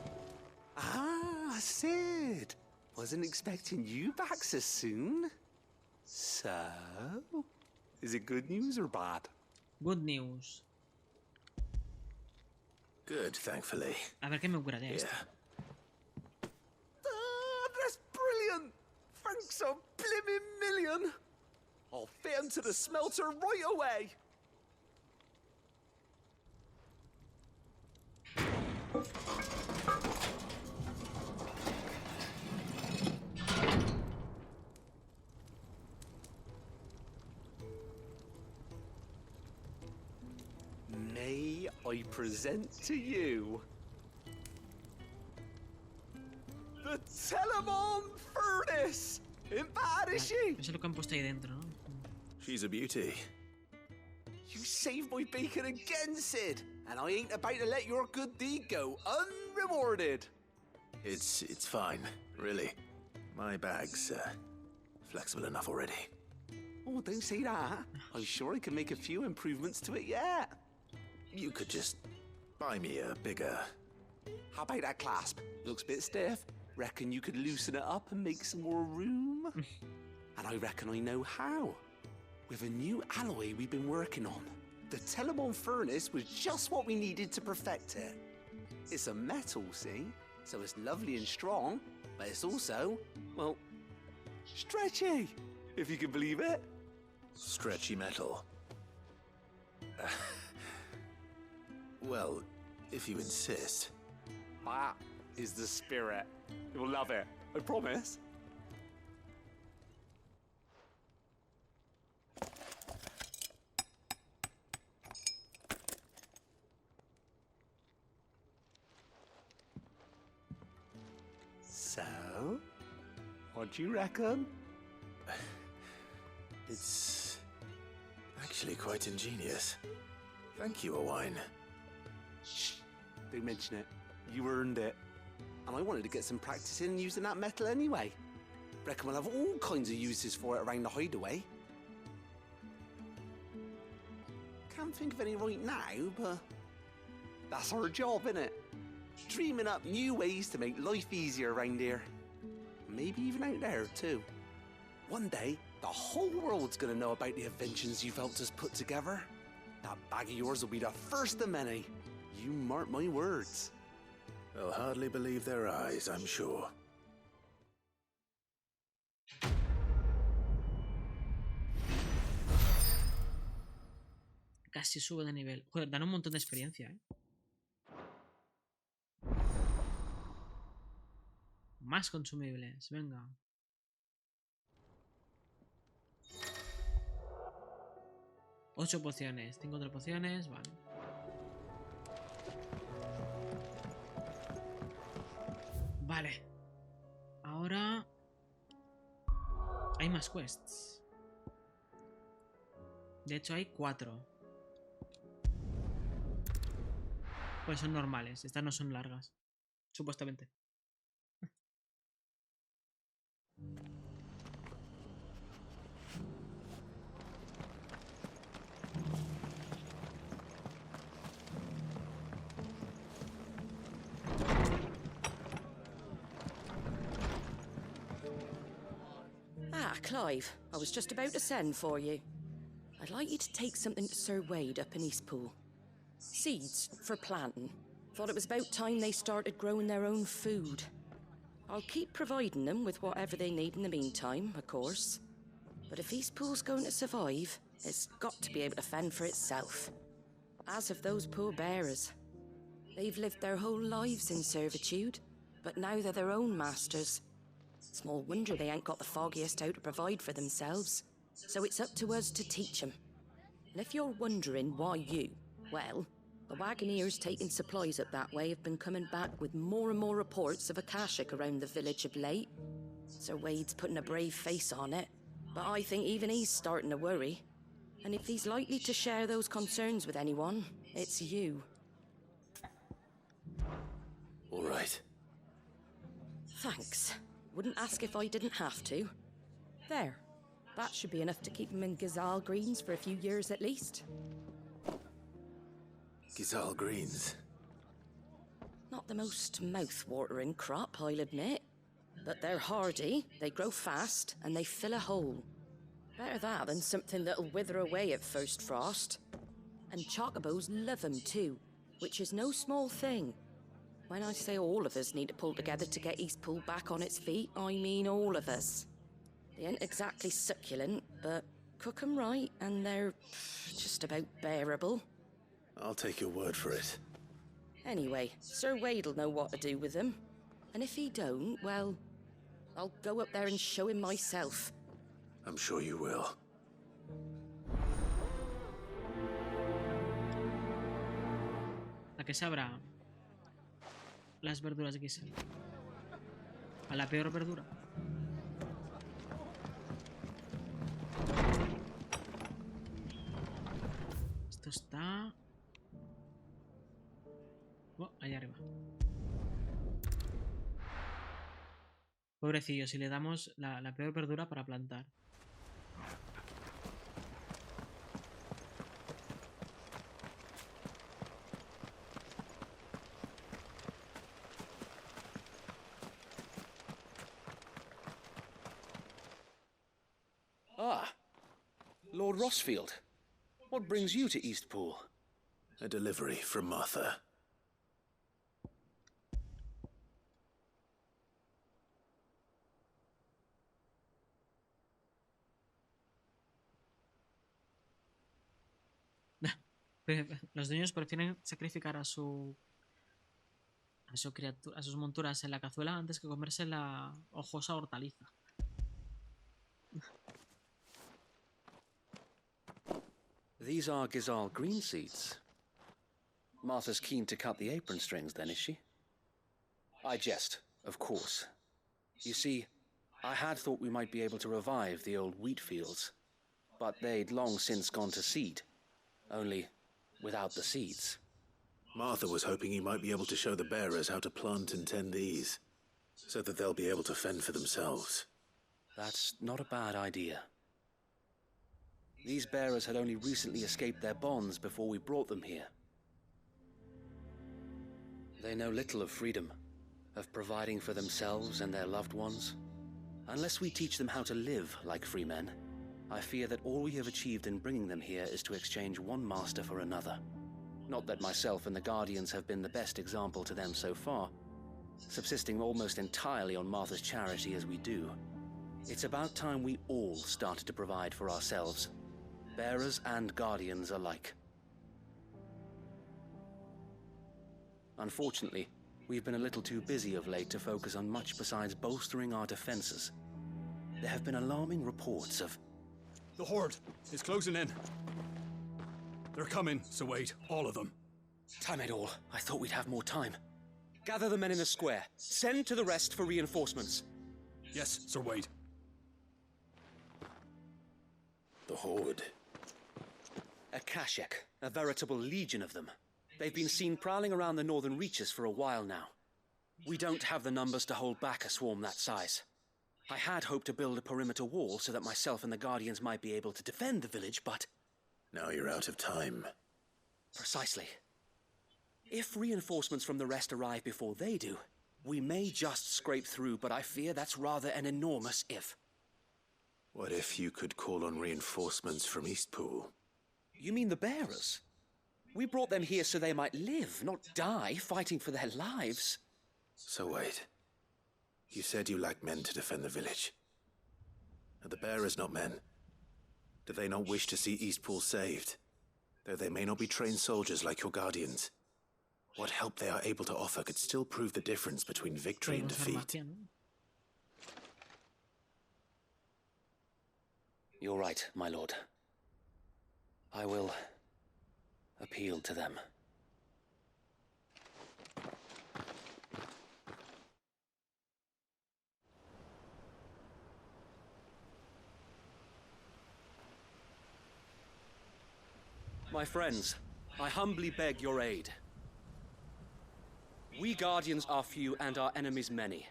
Ah, Sid. Wasn't expecting you back so soon. So, is it good news or bad? Good news. Good, thankfully. A ver qué me upgradea esto. Ah, that's brilliant. Thanks a blimmin' million. I'll fit him to the smelter right away. May I present to you the Telemon Furnace? Ain't bad, is she? Eso es lo que han puesto ahí dentro, ¿no? She's a beauty. You saved my bacon again, Sid, and I ain't about to let your good deed go unrewarded. It's fine, really. My bag's flexible enough already. Oh, don't say that. I'm sure I can make a few improvements to it yet. You could just buy me a bigger... How about that clasp? Looks a bit stiff. Reckon you could loosen it up and make some more room? And I reckon I know how. With a new alloy we've been working on. The Telemon Furnace was just what we needed to perfect it. It's a metal, see? So it's lovely and strong, but it's also, well, stretchy, if you can believe it. Stretchy metal. Well, if you insist. That is the spirit. You'll love it, I promise. So, what do you reckon? It's actually quite ingenious. Thank you, Owain. Shh, don't mention it. You earned it. And I wanted to get some practice in using that metal anyway. Reckon we'll have all kinds of uses for it around the hideaway. Can't think of any right now, but that's our job, innit? Dreaming up new ways to make life easier around here. Maybe even out there, too. One day, the whole world's gonna know about the inventions you've helped us put together. That bag of yours will be the first of many. You mark my words. They'll hardly believe their eyes, I'm sure. Casi subo de nivel. Joder, dan un montón de experiencia, ¿eh? Más consumibles, venga. 8 pociones, 5 otras pociones, vale. Vale. Ahora... hay más quests. De hecho hay 4. Pues son normales, estas no son largas. Supuestamente. Ah, Clive, I was just about to send for you. I'd like you to take something to Sir Wade up in Eastpool. Seeds for planting. Thought it was about time they started growing their own food. I'll keep providing them with whatever they need in the meantime, of course. But if Eastpool's going to survive, it's got to be able to fend for itself. As of those poor bearers. They've lived their whole lives in servitude, but now they're their own masters. Small wonder they ain't got the foggiest how to provide for themselves. So it's up to us to teach them. And if you're wondering why you, well, the wagoneers taking supplies up that way have been coming back with more and more reports of Akashic around the village of late. Sir Wade's putting a brave face on it, but I think even he's starting to worry. And if he's likely to share those concerns with anyone, it's you. All right. Thanks. Wouldn't ask if I didn't have to. There. That should be enough to keep him in Gazal Greens for a few years at least. Gazal Greens. Not the most mouth-watering crop, I'll admit. But they're hardy, they grow fast, and they fill a hole. Better that than something that'll wither away at first frost. And chocobos love 'em too, which is no small thing. When I say all of us need to pull together to get Eastpool back on its feet, I mean all of us. They ain't exactly succulent, but cook 'em right and they're just about bearable. I'll take your word for it. Anyway, Sir Wade'll know what to do with them. And if he don't, well, I'll go up there and show him myself. I'm sure you will. ¿A qué sabrá las verduras de Giselle? A la peor verdura. Esto está... oh, allá arriba. Pobrecillo, si le damos la peor verdura para plantar. Ah, Lord Rossfield. What brings you to Eastpool? A delivery from Martha. Los dueños prefieren sacrificar a sus monturas en la cazuela antes que comerse la hojosa hortaliza. These are Gazal green seeds. Martha's keen to cut the apron strings then, is she? I jest, of course. You see, I had thought we might be able to revive the old wheat fields, but they'd long since gone to seed, only without the seeds. Martha was hoping you might be able to show the bearers how to plant and tend these, so that they'll be able to fend for themselves. That's not a bad idea. These bearers had only recently escaped their bonds before we brought them here. They know little of freedom, of providing for themselves and their loved ones. Unless we teach them how to live like free men, I fear that all we have achieved in bringing them here is to exchange one master for another. Not that myself and the Guardians have been the best example to them so far, subsisting almost entirely on Martha's charity as we do. It's about time we all started to provide for ourselves, bearers and Guardians alike. Unfortunately, we've been a little too busy of late to focus on much besides bolstering our defenses. There have been alarming reports of... The Horde is closing in. They're coming, Sir Wade. All of them. Time it all. I thought we'd have more time. Gather the men in the square. Send to the rest for reinforcements. Yes, Sir Wade. The Horde. A Kashek, a veritable legion of them. They've been seen prowling around the northern reaches for a while now. We don't have the numbers to hold back a swarm that size. I had hoped to build a perimeter wall so that myself and the Guardians might be able to defend the village, but... Now you're out of time. Precisely. If reinforcements from the rest arrive before they do, we may just scrape through, but I fear that's rather an enormous if. What if you could call on reinforcements from Eastpool? You mean the bearers? We brought them here so they might live, not die, fighting for their lives. So wait. You said you lacked men to defend the village. Are the bearers not men? Do they not wish to see Eastpool saved? Though they may not be trained soldiers like your guardians. What help they are able to offer could still prove the difference between victory and defeat. You're right, my lord. I will appeal to them. My friends, I humbly beg your aid. We Guardians are few and our enemies many.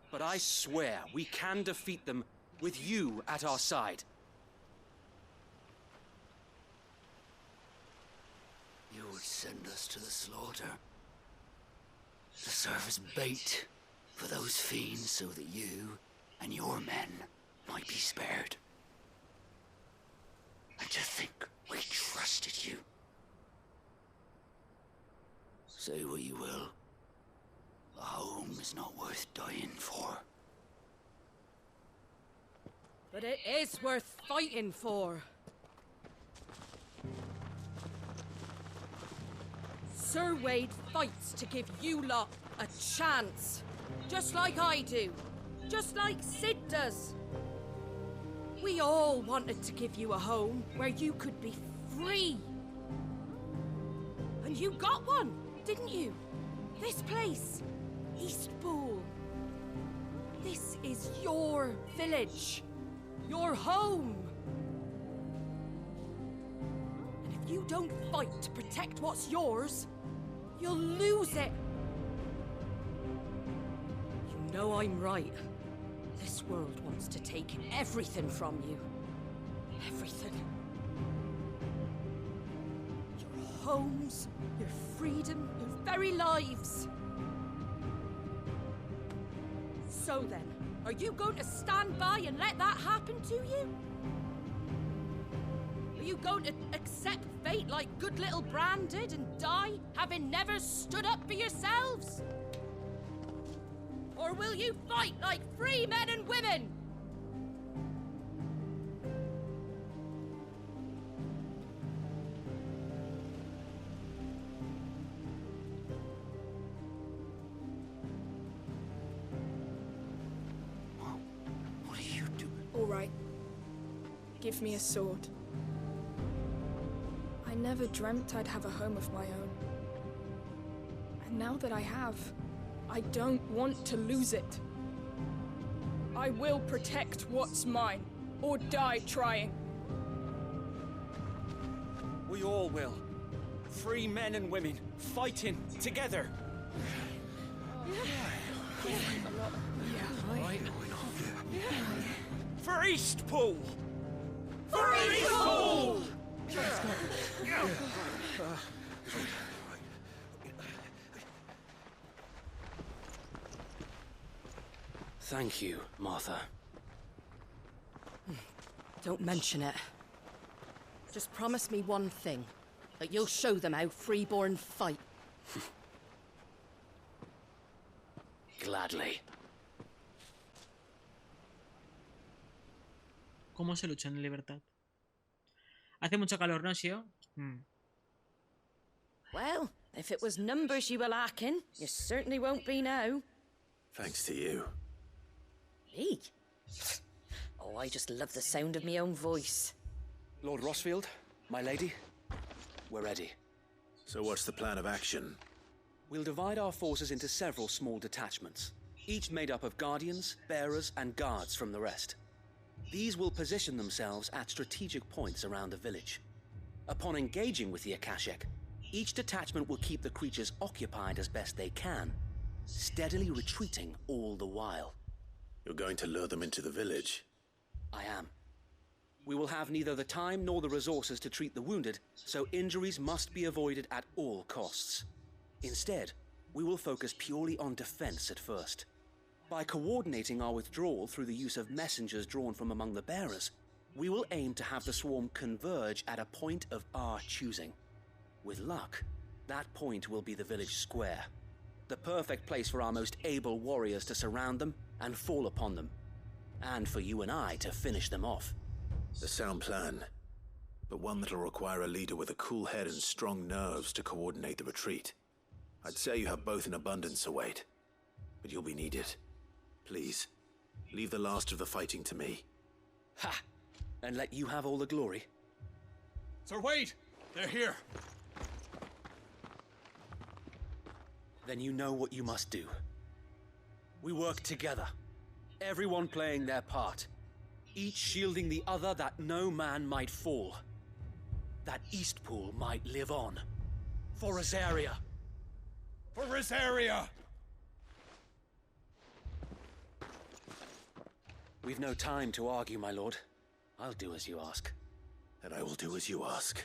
But I swear we can defeat them with you at our side. You would send us to the slaughter. To serve as bait for those fiends so that you and your men might be spared. And to think we trusted you. Say what you will. A home is not worth dying for. But it is worth fighting for. Sir Wade fights to give you lot a chance. Just like I do. Just like Sid does. We all wanted to give you a home where you could be free. And you got one, didn't you? This place, Eastpool. This is your village. Your home. And if you don't fight to protect what's yours, you'll lose it. You know I'm right. This world wants to take everything from you. Everything. Your homes, your freedom, your very lives. So then, are you going to stand by and let that happen to you? Are you going to accept fate like good little Bran did and die, having never stood up for yourselves? Or will you fight like free men and women? What do you do? All right. Give me a sword. I never dreamt I'd have a home of my own. And now that I have, I don't want to lose it. I will protect what's mine, or die trying. We all will. Free men and women, fighting together. For Eastpool! For Eastpool! Thank you, Martha. Don't mention it. Just promise me one thing. That you'll show them how freeborn fight. Gladly. ¿Cómo se lucha en libertad? Hace mucho calor, ¿no, Shio? Well, if it was numbers you were lacking, you certainly won't be now. Thanks to you. Me? Oh, I just love the sound of my own voice. Lord Rossfield, my lady, we're ready. So what's the plan of action? We'll divide our forces into several small detachments, each made up of guardians, bearers, and guards from the rest. These will position themselves at strategic points around the village. Upon engaging with the Akashic, each detachment will keep the creatures occupied as best they can, steadily retreating all the while. You're going to lure them into the village? I am. We will have neither the time nor the resources to treat the wounded, so injuries must be avoided at all costs. Instead, we will focus purely on defense at first. By coordinating our withdrawal through the use of messengers drawn from among the bearers, we will aim to have the swarm converge at a point of our choosing. With luck, that point will be the village square, the perfect place for our most able warriors to surround them and fall upon them, and for you and I to finish them off. A sound plan, but one that'll require a leader with a cool head and strong nerves to coordinate the retreat. I'd say you have both in abundance, Sir Wade, but you'll be needed. Please, leave the last of the fighting to me. Ha! And let you have all the glory? Sir Wade! They're here! Then you know what you must do. We work together, everyone playing their part, each shielding the other that no man might fall, that Eastpool might live on. For Rosaria! For Rosaria! We've no time to argue, my lord. I'll do as you ask. And I will do as you ask.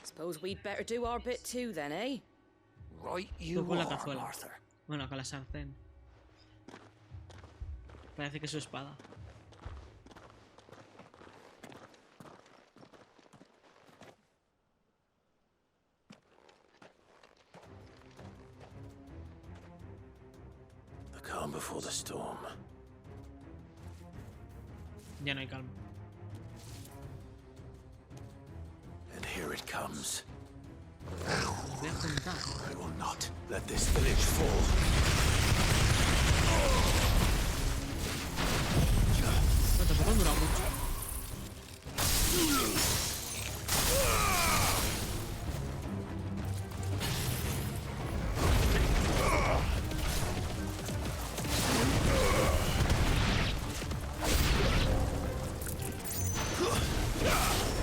Suppose we'd better do our bit too then, eh? Right Tú you con la are, cazuela. Arthur. Bueno, con la sartén. Parece que es su espada. The calm before the storm. Ya no hay calma. And here it comes. Voy a juntar. I will not let this village fall. No, tampoco han durado mucho.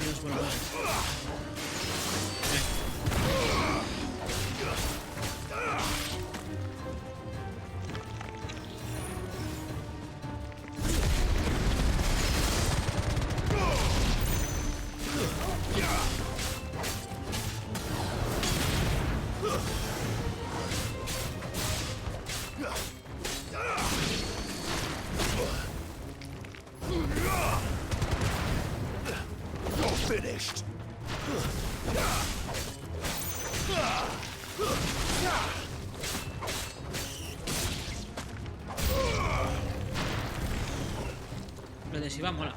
Dios, bueno, You're finished. Lo de Shiva mola.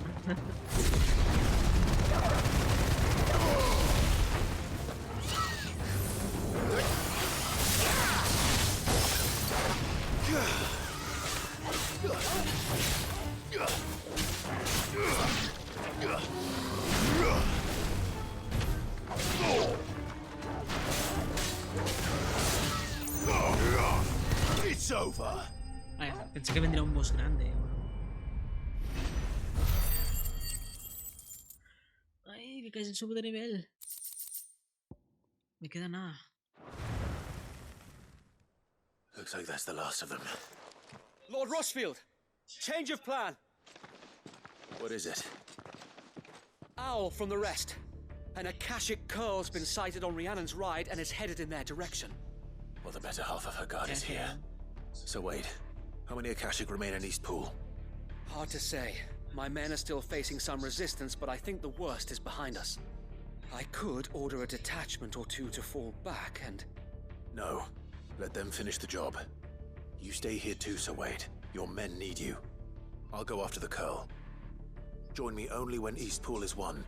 It's over. Ay, pensé que vendría un boss grande. Ay, que casi subo de nivel. Me queda nada. Looks like that's the last of them. Lord Rushfield! Change of plan! What is it? Owl from the rest. An Akashic curl's been sighted on Rhiannon's ride and is headed in their direction. Well, the better half of her guard is here. So wait, how many Akashic remain in Eastpool? Hard to say. My men are still facing some resistance, but I think the worst is behind us. I could order a detachment or two to fall back and... No. Let them finish the job. You stay here too, Sir Wade. Your men need you. I'll go after the Curl. Join me only when Eastpool is won.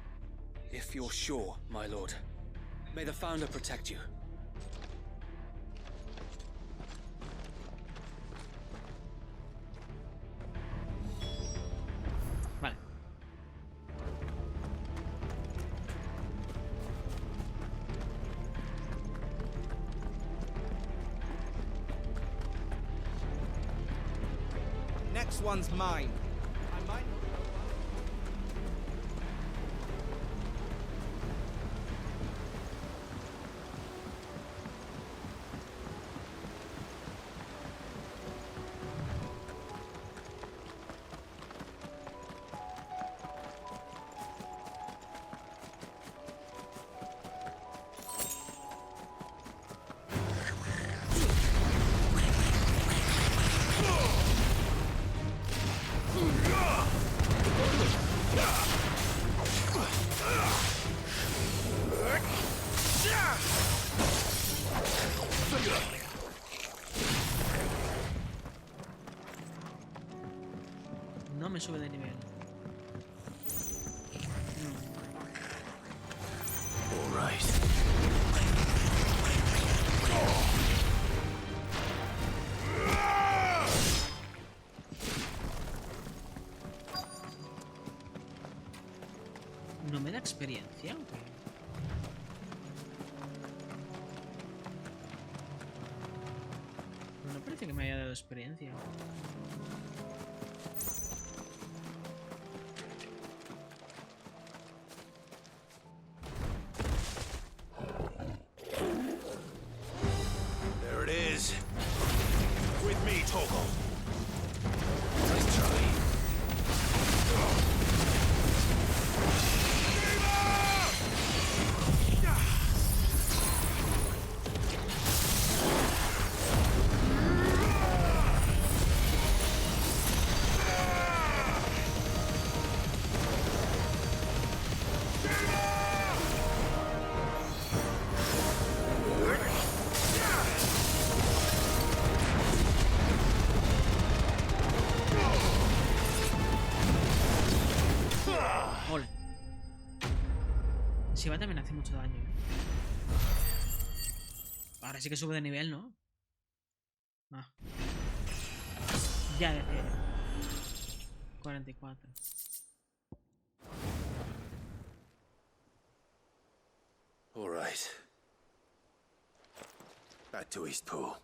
If you're sure, my lord. May the Founder protect you. Vale. next one's mine. I might not know why. No me sube de nivel. All right. ¿No me da experiencia? ¿O qué? No parece que me haya dado experiencia. There it is. With me, Toggle. Nice try. Hola. Si va también hace mucho daño, ¿eh? Ahora sí que sube de nivel, ¿no? Ah. Ya decía yo. 44. All right. Back to Eastpool.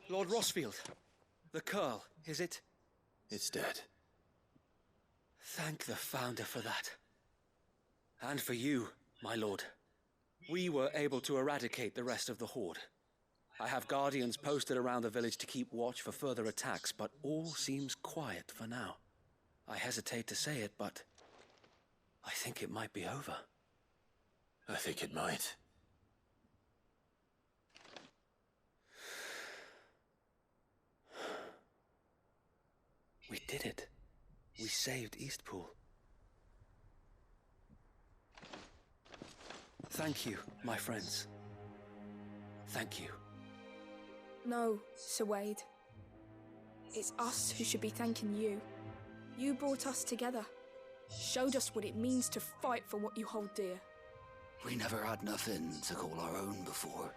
Lord Rossfield, the Curl, is it? It's dead. Thank the Founder for that. And for you, my lord. We were able to eradicate the rest of the Horde. I have guardians posted around the village to keep watch for further attacks, but all seems quiet for now. I hesitate to say it, but I think it might be over. I think it might. We did it. We saved Eastpool. Thank you, my friends. Thank you. No, Sir Wade. It's us who should be thanking you. You brought us together. Showed us what it means to fight for what you hold dear. We never had nothing to call our own before.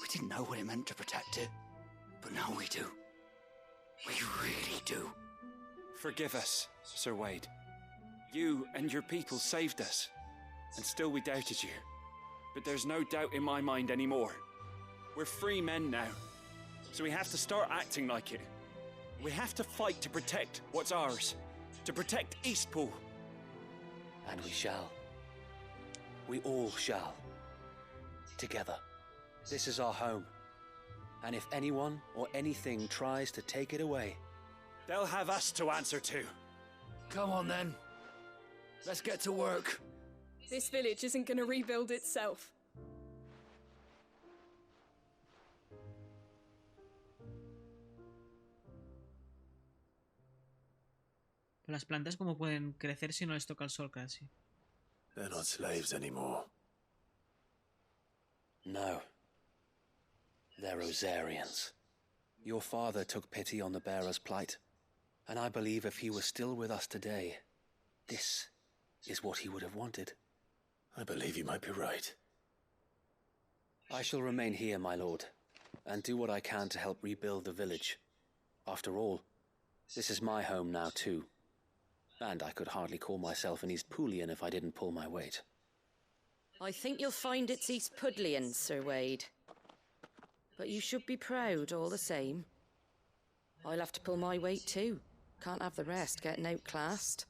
We didn't know what it meant to protect it, but now we do. We really do. Forgive us, Sir Wade. You and your people saved us, and still we doubted you. But there's no doubt in my mind anymore. We're free men now, so we have to start acting like it. We have to fight to protect what's ours, to protect Eastpool. And we shall. We all shall. Together. This is our home. And if anyone or anything tries to take it away, they'll have us to answer to. Come on then. Let's get to work. This village isn't gonna rebuild itself. Las plantas cómo pueden crecer si no les toca el sol casi. They're not slaves anymore. no. They're Rosarians. Your father took pity on the bearer's plight, and I believe if he were still with us today, this is what he would have wanted. I believe you might be right. I shall remain here, my lord, and do what I can to help rebuild the village. After all, this is my home now too. And I could hardly call myself an East Pulian if I didn't pull my weight. I think you'll find it's East Pudlian, Sir Wade. But you should be proud all the same. I'll have to pull my weight too. Can't have the rest getting outclassed.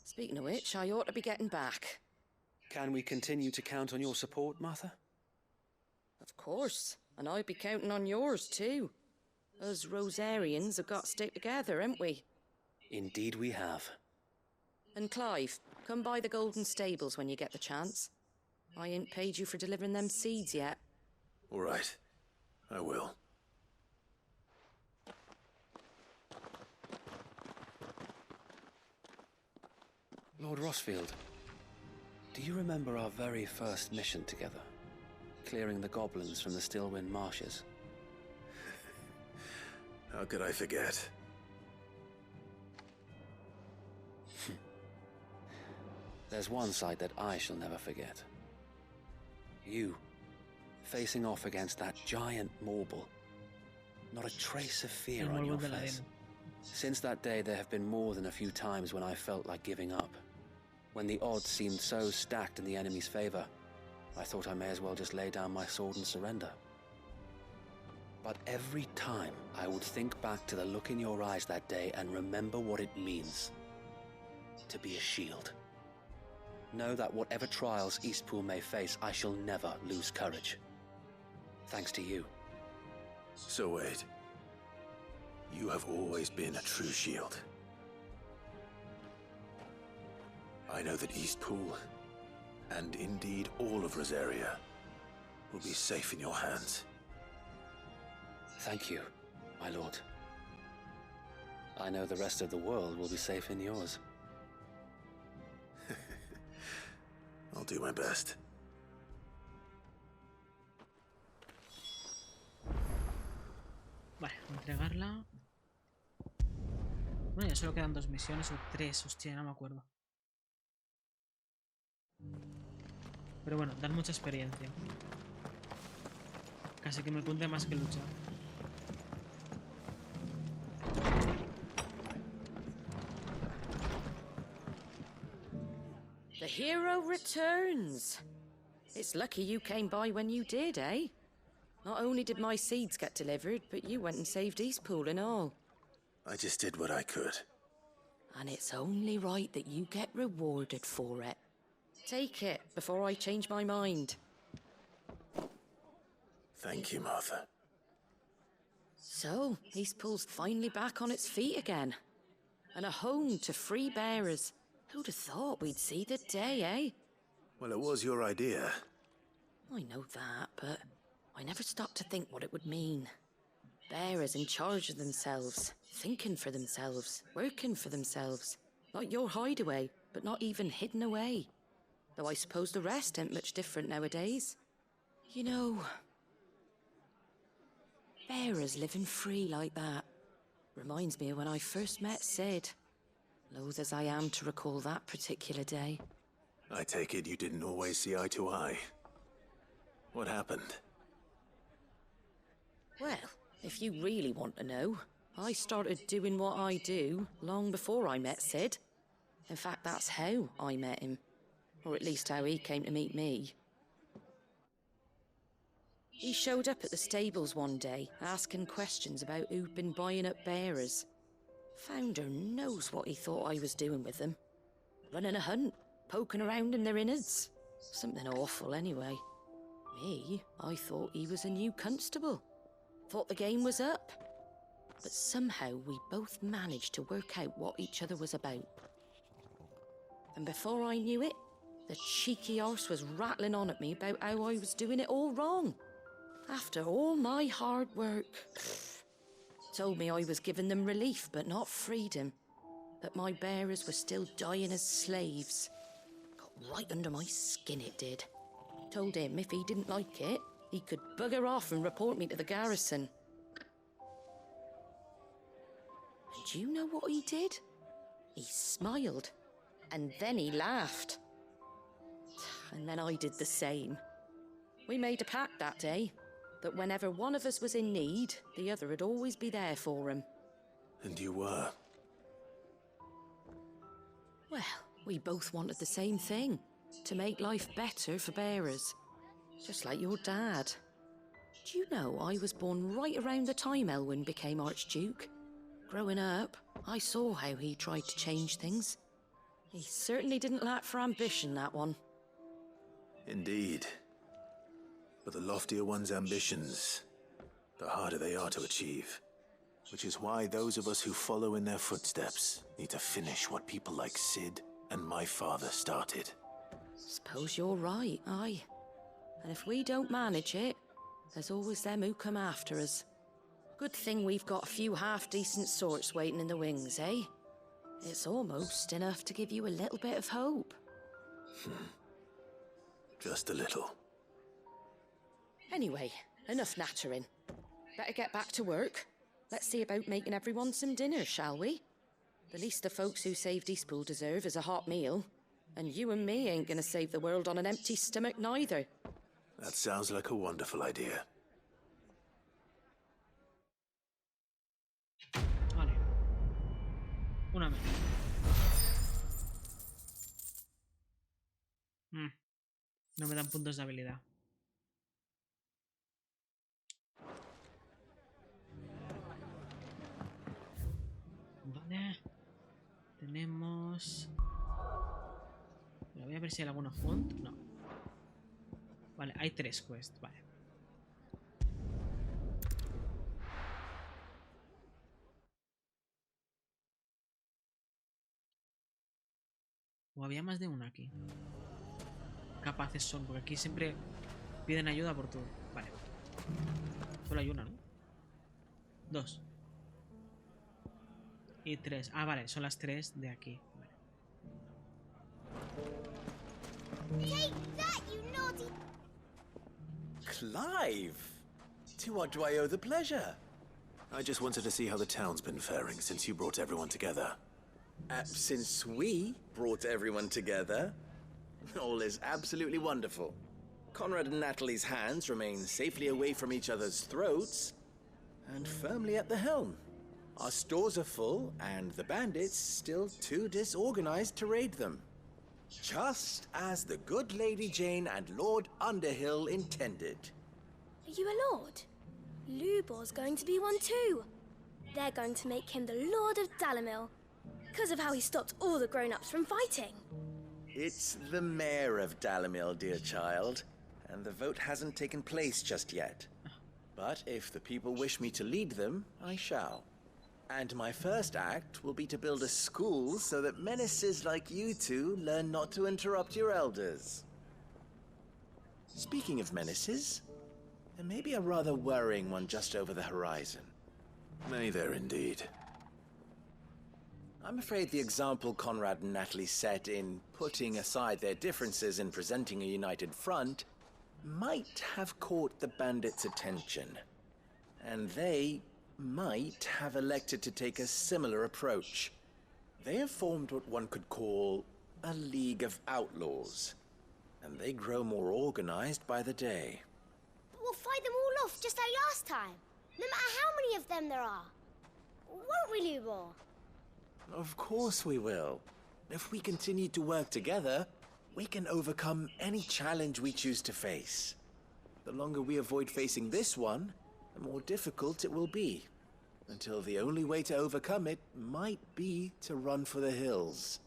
Speaking of which, I ought to be getting back. Can we continue to count on your support, Martha? Of course, and I'll be counting on yours too. Us Rosarians have got to stick together, haven't we? Indeed we have. And Clive, come by the Golden Stables when you get the chance. I ain't paid you for delivering them seeds yet. All right. I will. Lord Rossfield, do you remember our very first mission together? Clearing the goblins from the Stillwind marshes? How could I forget? There's one sight that I shall never forget. You, facing off against that giant Morble. Not a trace of fear on your face. Since that day, there have been more than a few times when I felt like giving up. When the odds seemed so stacked in the enemy's favor, I thought I may as well just lay down my sword and surrender. But every time, I would think back to the look in your eyes that day and remember what it means to be a shield. Know that whatever trials Eastpool may face, I shall never lose courage. Thanks to you. So Wade, you have always been a true shield. I know that Eastpool, and indeed all of Rosaria, will be safe in your hands. Thank you, my lord. I know the rest of the world will be safe in yours. I'll do my best. Vale, entregarla. Bueno, ya solo quedan 2 misiones o 3, hostia, no me acuerdo. Pero bueno, dan mucha experiencia. Casi que me cunde más que luchar. The hero returns. It's lucky you came by when you did, eh? Not only did my seeds get delivered, but you went and saved Eastpool and all. I just did what I could. And it's only right that you get rewarded for it. Take it before I change my mind. Thank you, Martha. So, Eastpool's finally back on its feet again. And a home to free bearers. Who'd have thought we'd see the day, eh? Well, it was your idea. I know that, but I never stopped to think what it would mean. Bearers in charge of themselves, thinking for themselves, working for themselves. Not your hideaway, but not even hidden away. Though I suppose the rest ain't much different nowadays. You know, bearers living free like that reminds me of when I first met Sid. Loath as I am to recall that particular day. I take it you didn't always see eye to eye. What happened? Well, if you really want to know, I started doing what I do long before I met Sid. In fact, that's how I met him. Or at least how he came to meet me. He showed up at the stables one day, asking questions about who'd been buying up bearers. Founder knows what he thought I was doing with them. Running a hunt, poking around in their innards. Something awful anyway. Me, I thought he was a new constable. Thought the game was up. But somehow we both managed to work out what each other was about. And before I knew it, the cheeky arse was rattling on at me about how I was doing it all wrong. After all my hard work. Told me I was giving them relief, but not freedom. That my bearers were still dying as slaves. Got right under my skin, it did. Told him if he didn't like it, he could bugger off and report me to the garrison. And do you know what he did? He smiled. And then he laughed. And then I did the same. We made a pact that day, that whenever one of us was in need, the other would always be there for him. And you were? Well, we both wanted the same thing, to make life better for bearers. Just like your dad. Do you know I was born right around the time Elwyn became Archduke? Growing up, I saw how he tried to change things. He certainly didn't lack for ambition, that one. Indeed. But the loftier one's ambitions, the harder they are to achieve. Which is why those of us who follow in their footsteps need to finish what people like Sid and my father started. Suppose you're right, aye. And if we don't manage it, there's always them who come after us. Good thing we've got a few half-decent sorts waiting in the wings, eh? It's almost enough to give you a little bit of hope. Just a little. Anyway, enough nattering. Better get back to work. Let's see about making everyone some dinner, shall we? The least the folks who saved Eastpool deserve is a hot meal. And you and me ain't gonna save the world on an empty stomach neither. That sounds like a wonderful idea. Vale. Una menos. No me dan puntos de habilidad. Vale. Tenemos... Voy a ver si hay alguna font. No. Vale, hay 3 quests. Vale. O había más de una aquí. Capaces son, porque aquí siempre piden ayuda por todo. Vale. Solo hay una, ¿no? 2. Y 3. Ah, vale, son las 3 de aquí. Vale. Take that, you naughty... Clive! To what do I owe the pleasure? I just wanted to see how the town's been faring since you brought everyone together. Since we brought everyone together, all is absolutely wonderful. Conrad and Natalie's hands remain safely away from each other's throats and firmly at the helm. Our stores are full, and the bandits still too disorganized to raid them. Just as the good Lady Jane and Lord Underhill intended. Are you a lord? Lubor's going to be one too. They're going to make him the Lord of Dalimil, because of how he stopped all the grown-ups from fighting. It's the mayor of Dalimil, dear child, and the vote hasn't taken place just yet. But if the people wish me to lead them, I shall. And my first act will be to build a school so that menaces like you two learn not to interrupt your elders. Speaking of menaces, there may be a rather worrying one just over the horizon. May there indeed. I'm afraid the example Conrad and Natalie set in putting aside their differences and presenting a united front might have caught the bandits' attention. And they might have elected to take a similar approach. They have formed what one could call a League of Outlaws, and they grow more organized by the day. But we'll fight them all off just like last time, no matter how many of them there are. Won't we, Lubor? Of course we will. If we continue to work together, we can overcome any challenge we choose to face. The longer we avoid facing this one, the more difficult it will be. Until the only way to overcome it might be to run for the hills.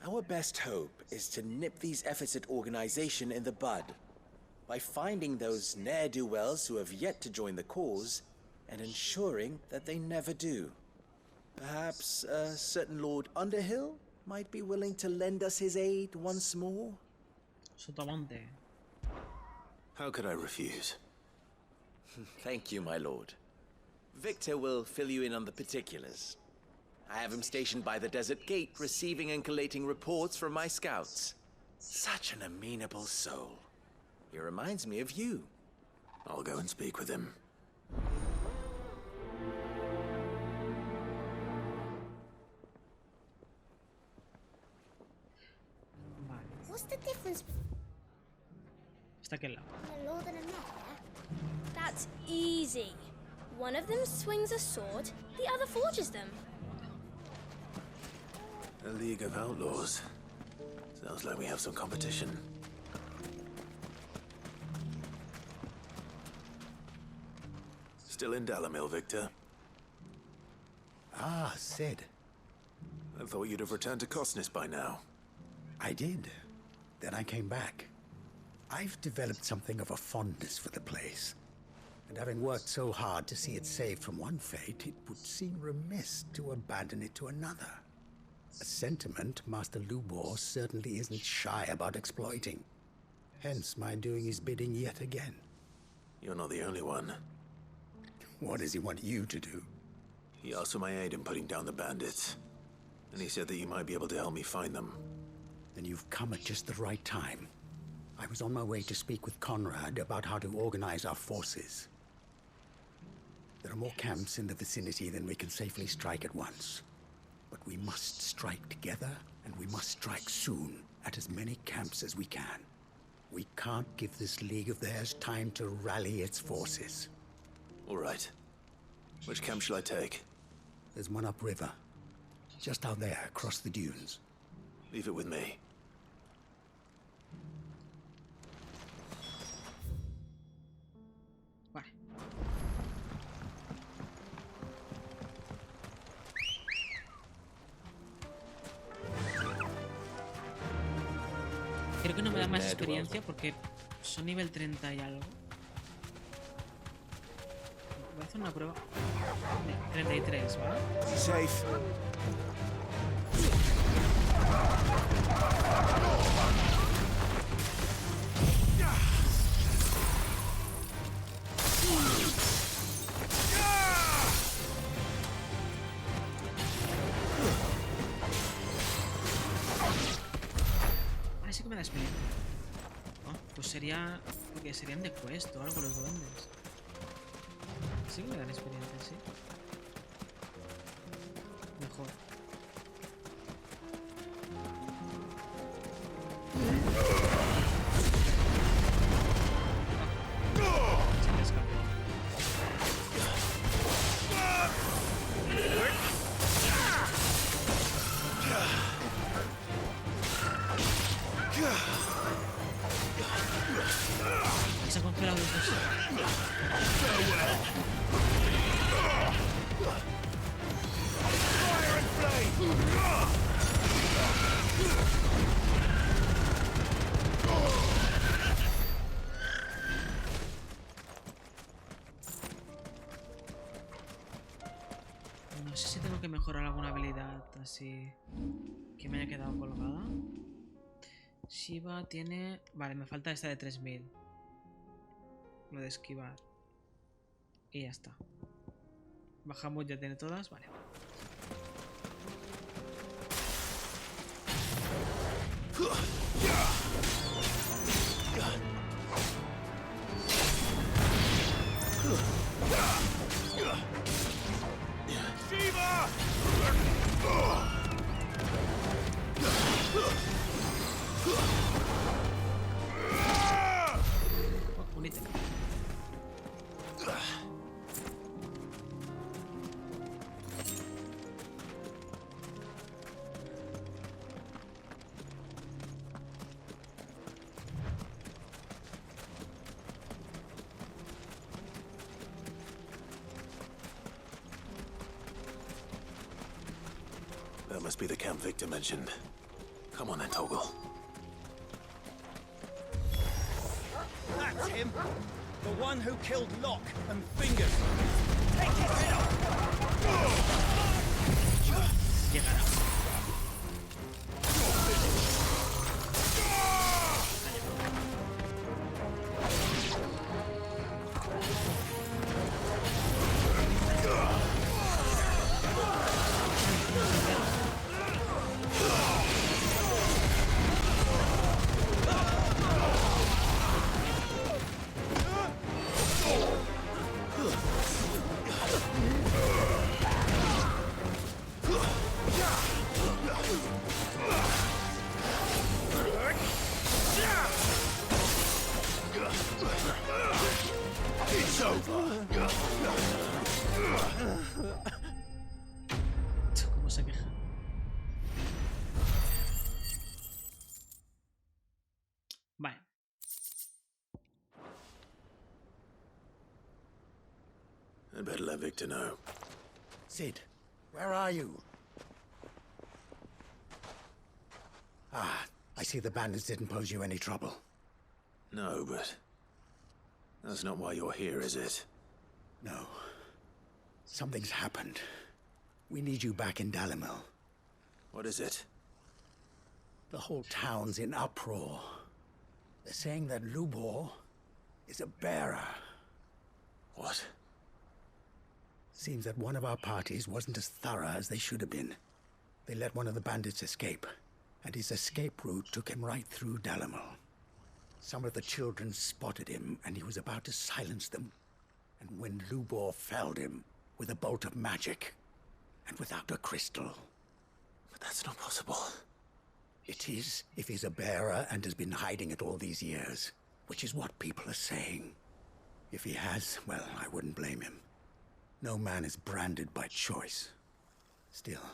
Our best hope is to nip these efforts at organization in the bud, by finding those ne'er-do-wells who have yet to join the cause, and ensuring that they never do. Perhaps a certain Lord Underhill might be willing to lend us his aid once more? Sotomonte. How could I refuse? Thank you, my lord. Victor will fill you in on the particulars. I have him stationed by the desert gate, receiving and collating reports from my scouts. Such an amenable soul. He reminds me of you. I'll go and speak with him. What's the difference? Está aquí al lado. A lord and a mayor? That's easy. One of them swings a sword, the other forges them. A League of Outlaws. Sounds like we have some competition. Still in Dalamil, Victor? Ah, Sid. I thought you'd have returned to Cosnis by now. I did. Then I came back. I've developed something of a fondness for the place. And having worked so hard to see it saved from one fate, it would seem remiss to abandon it to another. A sentiment Master Lubor certainly isn't shy about exploiting. Hence my doing his bidding yet again. You're not the only one. What does he want you to do? He asked for my aid in putting down the bandits. And he said that you might be able to help me find them. Then you've come at just the right time. I was on my way to speak with Conrad about how to organize our forces. There are more camps in the vicinity than we can safely strike at once. But we must strike together, and we must strike soon at as many camps as we can. We can't give this league of theirs time to rally its forces. All right. Which camp shall I take? There's one upriver. Just out there, across the dunes. Leave it with me. Vale. Creo que no me da más experiencia porque son nivel 30 y algo. Voy a hacer una prueba. 33, ¿vale? Safe. Sí que me da experiencia. Oh, pues sería... Porque serían de quest o algo con los duendes. Sí que me dan experiencia, sí. Mejor. Se me escapó. Se han congelado los dos. No sé si tengo que mejorar alguna habilidad así que me haya quedado colgada. Shiva tiene... Vale, me falta esta de 3000. Lo de esquivar. Y ya está. Bajamos, ya tiene todas. Vale. Shiva! Unite. That must be the camp Victor mentioned. Come on then, Toggle. That's him! The one who killed Locke and Fingers! Take his head off! Llegará. I'd better let Victor know. Sid, where are you? Ah, I see the bandits didn't pose you any trouble. No, but that's not why you're here, is it? No. Something's happened. We need you back in Dalimil. What is it? The whole town's in uproar. They're saying that Lubor is a bearer. What? Seems that one of our parties wasn't as thorough as they should have been. They let one of the bandits escape, and his escape route took him right through Dalimil. Some of the children spotted him, and he was about to silence them. And when Lubor felled him with a bolt of magic, and without a crystal. But that's not possible. It is, if he's a bearer and has been hiding it all these years, which is what people are saying. If he has, well, I wouldn't blame him. No man is branded by choice. Still,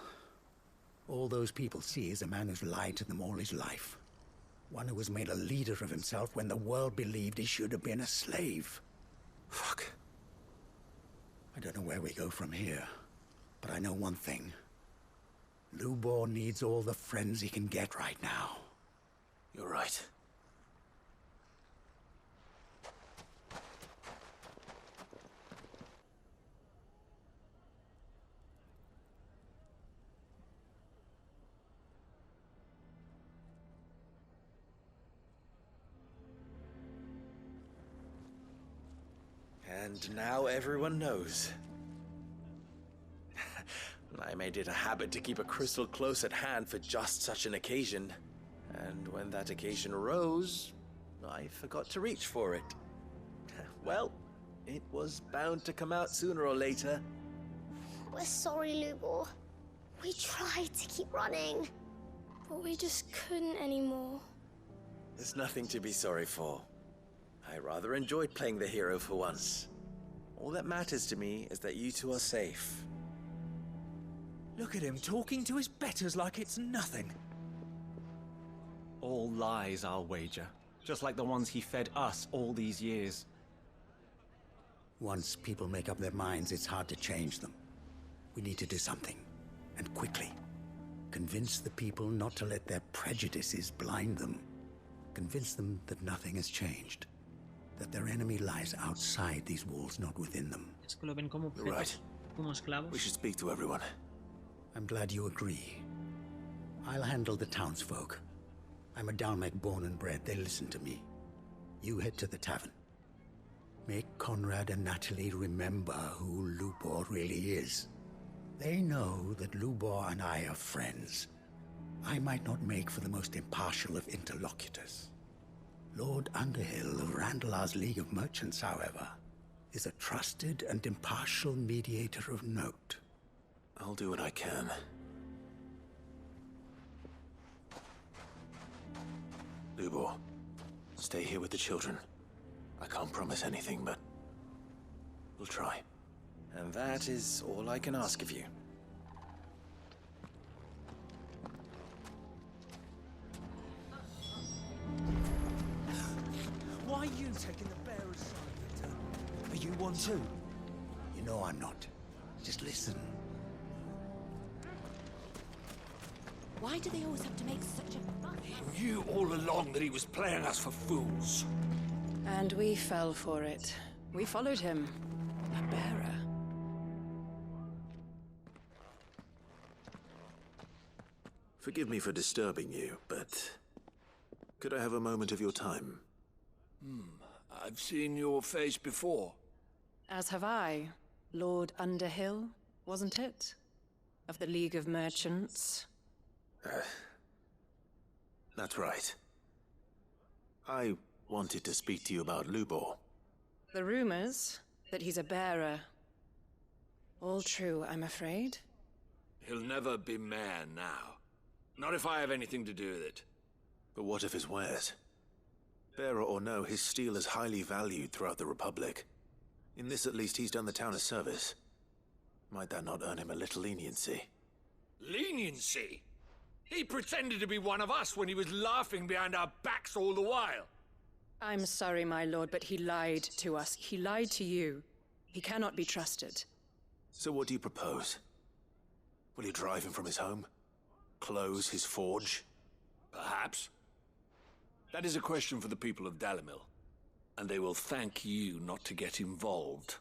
all those people see is a man who's lied to them all his life. One who was made a leader of himself when the world believed he should have been a slave. Fuck. I don't know where we go from here, but I know one thing. Lubor needs all the friends he can get right now. You're right. And now everyone knows. I made it a habit to keep a crystal close at hand for just such an occasion. And when that occasion arose, I forgot to reach for it. Well, it was bound to come out sooner or later. We're sorry, Lubor. We tried to keep running, but we just couldn't anymore. There's nothing to be sorry for. I rather enjoyed playing the hero for once. All that matters to me is that you two are safe. Look at him talking to his betters like it's nothing. All lies, I'll wager. Just like the ones he fed us all these years. Once people make up their minds, it's hard to change them. We need to do something, and quickly. Convince the people not to let their prejudices blind them. Convince them that nothing has changed. That their enemy lies outside these walls, not within them. Es que lo ven como You're right. como esclavos. We should speak to everyone. I'm glad you agree. I'll handle the townsfolk. I'm a Dalmec born and bred. They listen to me. You head to the tavern. Make Conrad and Natalie remember who Lubor really is. They know that Lubor and I are friends. I might not make for the most impartial of interlocutors. Lord Underhill of Randalar's League of Merchants, however, is a trusted and impartial mediator of note. I'll do what I can. Lubor, stay here with the children. I can't promise anything, but we'll try. And that is all I can ask of you. Why are you taking the bearer's side, Victor? Are you one too? You know I'm not. Just listen. Why do they always have to make such a fuss? He knew all along that he was playing us for fools. And we fell for it. We followed him. A bearer. Forgive me for disturbing you, but could I have a moment of your time? I've seen your face before. As have I. Lord Underhill, wasn't it? Of the League of Merchants. That's right. I wanted to speak to you about Lubor. The rumors that he's a bearer. All true, I'm afraid. He'll never be mayor now. Not if I have anything to do with it. But what of his wares? Bearer or no, his steel is highly valued throughout the Republic. In this, at least, he's done the town a service. Might that not earn him a little leniency? Leniency? He pretended to be one of us when he was laughing behind our backs all the while. I'm sorry, my lord, but he lied to us. He lied to you. He cannot be trusted. So what do you propose? Will you drive him from his home? Close his forge? Perhaps. That is a question for the people of Dalimil, and they will thank you not to get involved.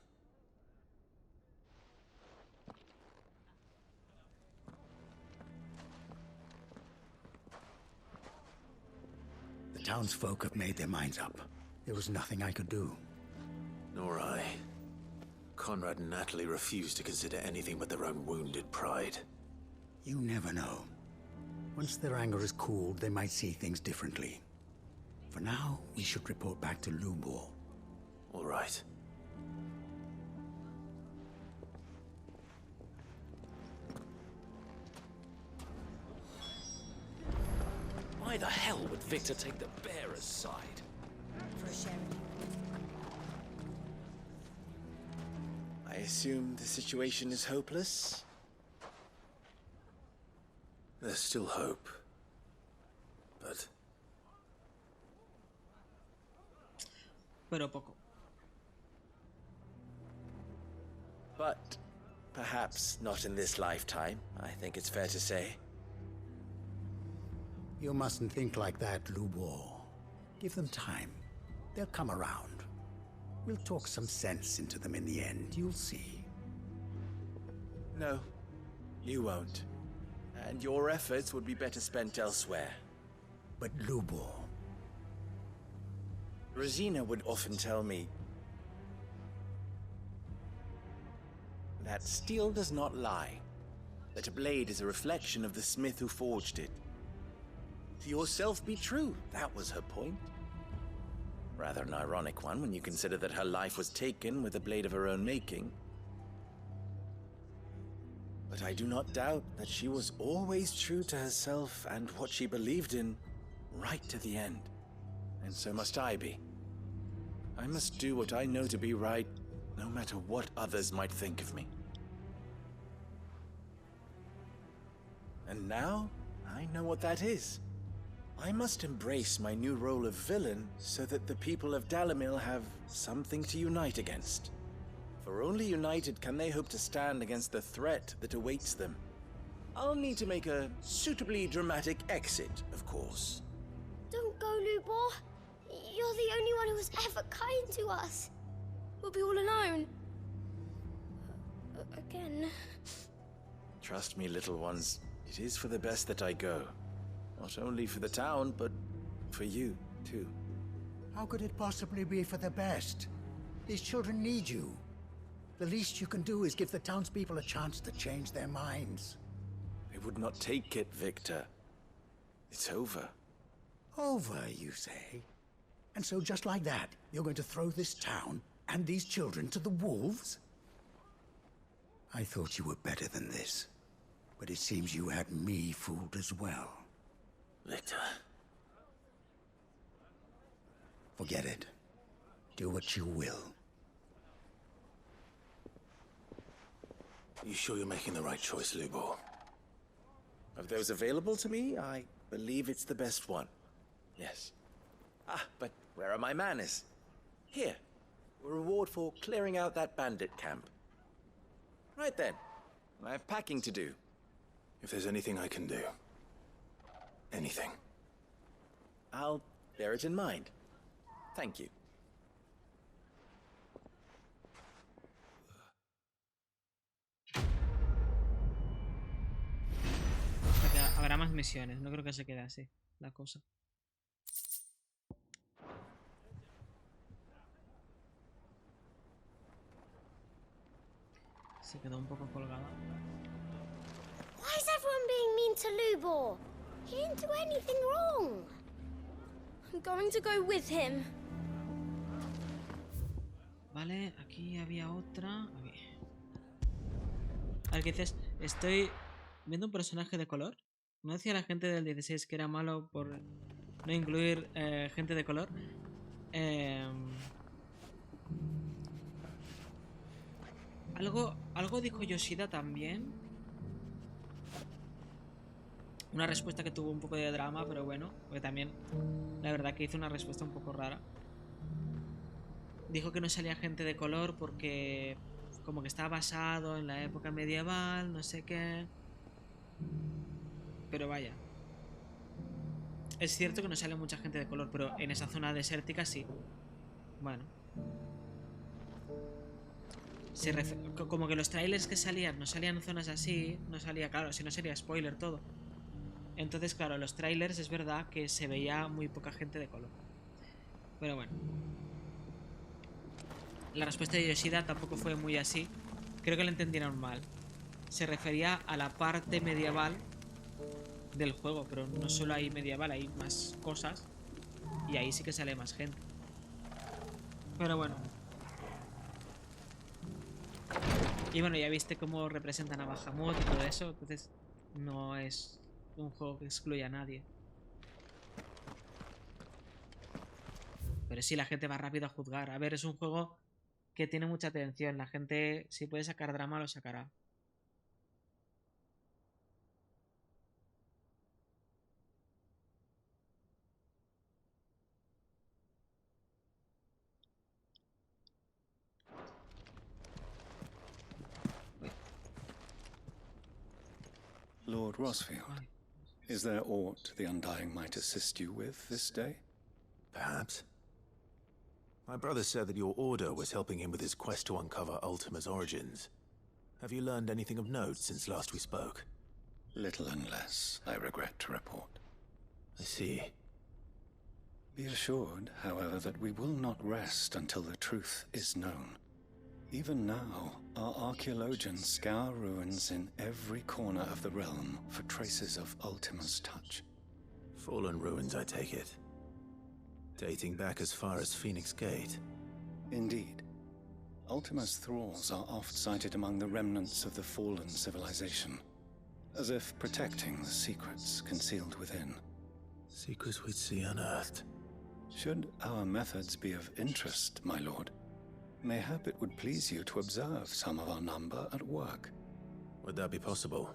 The townsfolk have made their minds up. There was nothing I could do. Nor I. Conrad and Natalie refused to consider anything but their own wounded pride. You never know. Once their anger is cooled, they might see things differently. For now, we should report back to Lubor. All right. Why the hell would Victor take the bearer's side? For sharing. I assume the situation is hopeless? There's still hope. But... Pero poco. But perhaps not in this lifetime, I think it's fair to say. You mustn't think like that, Lubor. Give them time. They'll come around. We'll talk some sense into them in the end, you'll see. No, you won't. And your efforts would be better spent elsewhere. But Lubor... Rosina would often tell me that steel does not lie, that a blade is a reflection of the smith who forged it. To yourself be true, that was her point. Rather an ironic one when you consider that her life was taken with a blade of her own making. But I do not doubt that she was always true to herself and what she believed in, right to the end. And so must I be. I must do what I know to be right, no matter what others might think of me. And now, I know what that is. I must embrace my new role of villain so that the people of Dalimil have something to unite against. For only united can they hope to stand against the threat that awaits them. I'll need to make a suitably dramatic exit, of course. Don't go, Lubor. You're the only one who was ever kind to us. We'll be all alone. Again. Trust me, little ones. It is for the best that I go. Not only for the town, but for you, too. How could it possibly be for the best? These children need you. The least you can do is give the townspeople a chance to change their minds. They would not take it, Victor. It's over. Over, you say? And so just like that, you're going to throw this town and these children to the wolves? I thought you were better than this. But it seems you had me fooled as well. Victor. Forget it. Do what you will. You sure you're making the right choice, Lubor? Of those available to me, I believe it's the best one. Yes. Ah, but where are my manners? Here. A reward for clearing out that bandit camp. Right then. I have packing to do. If there's anything I can do. Anything. I'll bear it in mind. Thank you. Habrá más misiones, no creo que se quede así la cosa. Se quedó un poco colgada. Why is everyone being mean to Lubor? He didn't do anything wrong. I'm going to go with him. Vale, aquí había otra. A ver, ¿qué dices? Estoy viendo un personaje de color. ¿No decía la gente del 16 que era malo por no incluir gente de color? Algo dijo Yoshida también. Una respuesta que tuvo un poco de drama, pero bueno, porque también la verdad que hizo una respuesta un poco rara. dijo que no salía gente de color porque como que estaba basado en la época medieval, no sé qué. Pero vaya. Es cierto que no sale mucha gente de color, pero en esa zona desértica sí. Bueno. Como que los trailers que salían no salían en zonas así, no salía, claro, si no sería spoiler todo. Entonces, claro, los trailers es verdad que se veía muy poca gente de color. Pero bueno. La respuesta de Yoshida tampoco fue muy así. Creo que la entendieron mal. Se refería a la parte medieval del juego, pero no solo hay medieval, hay más cosas. Y ahí sí que sale más gente. Pero bueno. Y bueno, ya viste cómo representan a Bahamut y todo eso. Entonces no es un juego que excluya a nadie. Pero sí, la gente va rápido a juzgar. A ver, es un juego que tiene mucha atención. La gente, si puede sacar drama, lo sacará. Lord Rosfield, is there aught the Undying might assist you with this day? Perhaps. My brother said that your order was helping him with his quest to uncover Ultima's origins. Have you learned anything of note since last we spoke? Little and less, I regret to report. I see. Be assured, however, that we will not rest until the truth is known. Even now, our archaeologians scour ruins in every corner of the realm for traces of Ultima's touch. Fallen ruins, I take it. Dating back as far as Phoenix Gate. Indeed. Ultima's thralls are oft sighted among the remnants of the fallen civilization, as if protecting the secrets concealed within. Secrets we'd see unearthed. Should our methods be of interest, my lord, mayhap it would please you to observe some of our number at work. Would that be possible?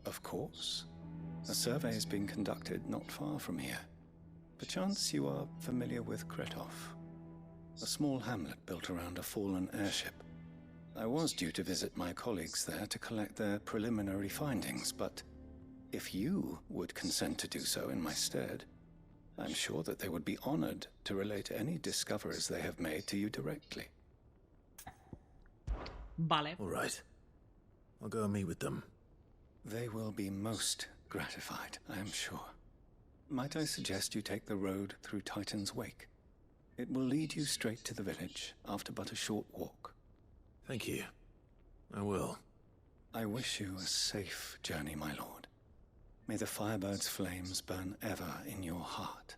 Of course. A survey is being conducted not far from here. Perchance you are familiar with Kretov, a small hamlet built around a fallen airship. I was due to visit my colleagues there to collect their preliminary findings, but if you would consent to do so in my stead, I'm sure that they would be honored to relate any discoveries they have made to you directly. Vale. All right. I'll go and meet with them. They will be most gratified, I am sure. Might I suggest you take the road through Titan's Wake? It will lead you straight to the village after but a short walk. Thank you. I will. I wish you a safe journey, my lord. May the Firebird's flames burn ever in your heart.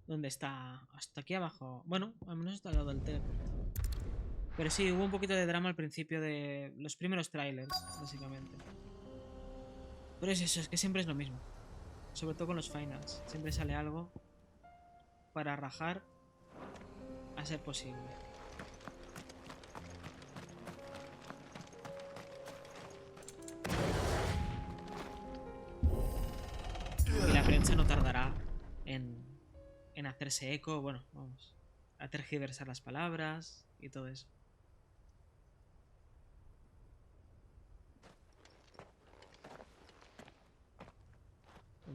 ¿Dónde está? Hasta aquí abajo. Bueno, al menos está al lado del teleport. Pero sí, hubo un poquito de drama al principio de los primeros trailers, básicamente. Pero es eso, es que siempre es lo mismo. Sobre todo con los finals. Siempre sale algo para rajar a ser posible. Y la prensa no tardará en hacerse eco, bueno, vamos, a tergiversar las palabras y todo eso.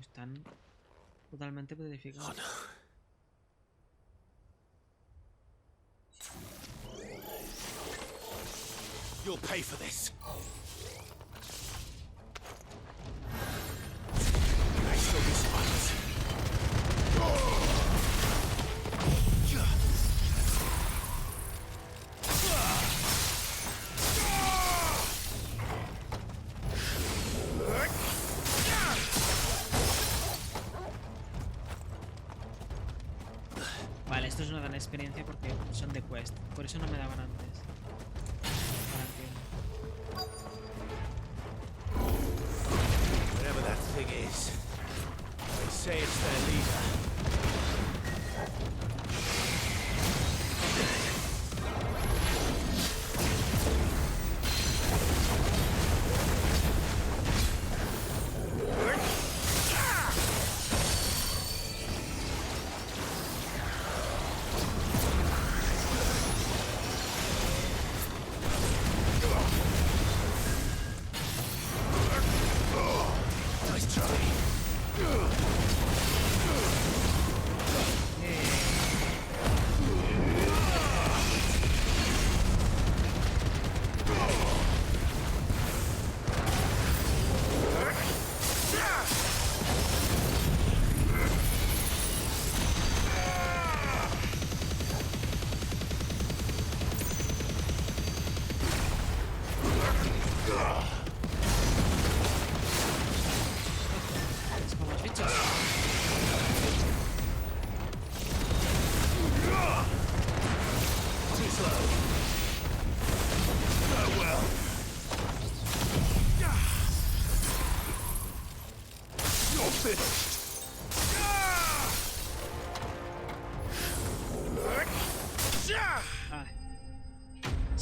Están totalmente petrificados. Oh, no. You'll pay for this. I saw these spiders. Vale, esto es una gran experiencia porque son de quest. Por eso no me daban antes. Whatever that thing is, they say it's their leader.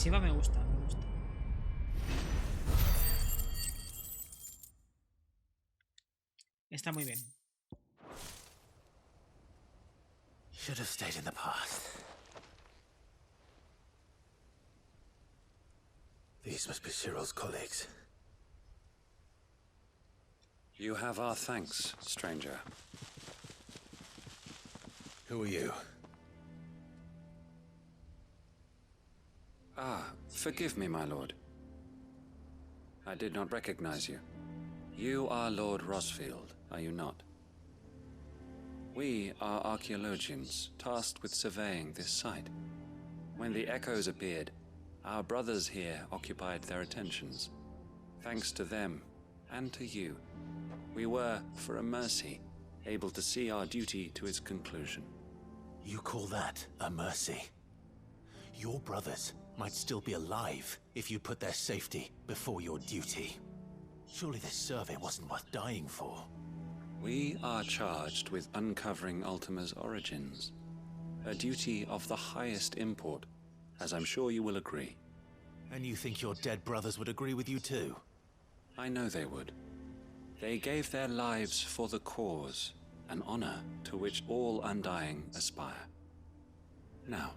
defensiva me gusta, me gusta. Está muy bien. Should have stayed in the past. These must be Cyril's colleagues. You have our thanks, stranger. Who are you? Ah, forgive me, my lord. I did not recognize you. You are Lord Rosfield, are you not? We are archaeologians, tasked with surveying this site. When the echoes appeared, our brothers here occupied their attentions. Thanks to them, and to you, we were, for a mercy, able to see our duty to its conclusion. You call that a mercy? Your brothers might still be alive if you put their safety before your duty. Surely this survey wasn't worth dying for. We are charged with uncovering Ultima's origins. A duty of the highest import, as I'm sure you will agree. And you think your dead brothers would agree with you too? I know they would. They gave their lives for the cause, an honor to which all Undying aspire. Now,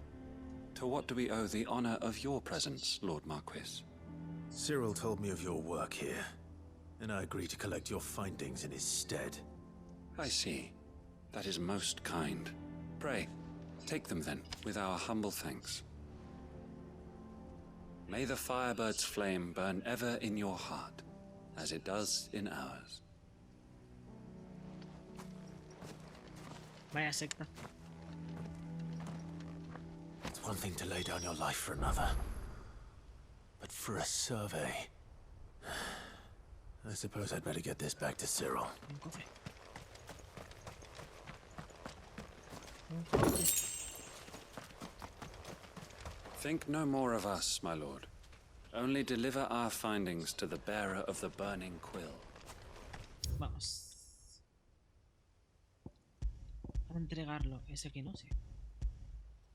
to what do we owe the honor of your presence, Lord Marquis? Cyril told me of your work here, and I agreed to collect your findings in his stead. I see. That is most kind. Pray, take them then, with our humble thanks. May the Firebird's flame burn ever in your heart, as it does in ours. Vaya secta. It's one thing to lay down your life for another, but for a survey... I suppose I'd better get this back to Cyril. Think no more of us, my lord. Only deliver our findings to the bearer of the burning quill. Vamos. A entregarlo. Ese aquí no, sí.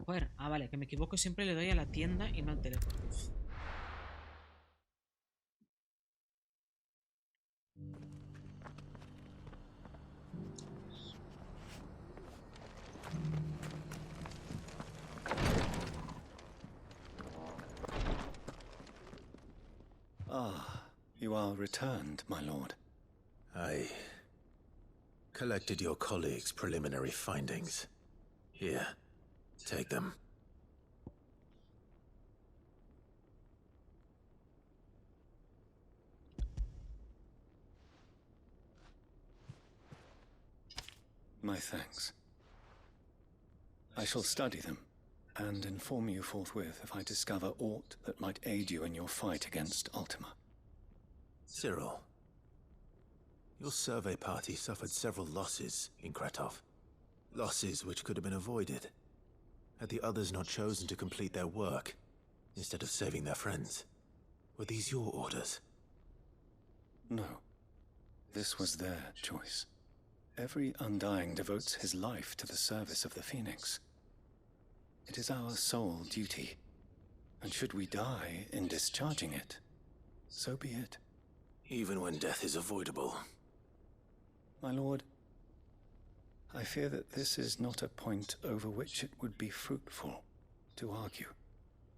Joder, vale, que me equivoco. Siempre le doy a la tienda y no al teléfono. Ah, you are returned, my lord. I collected your colleagues' preliminary findings. Here, take them. My thanks. I shall study them, and inform you forthwith if I discover aught that might aid you in your fight against Ultima. Cyril, your survey party suffered several losses in Kretov. Losses which could have been avoided, had the others not chosen to complete their work, instead of saving their friends. Were these your orders? No. This was their choice. Every Undying devotes his life to the service of the Phoenix. It is our sole duty, and should we die in discharging it, so be it. Even when death is avoidable. My lord, I fear that this is not a point over which it would be fruitful to argue.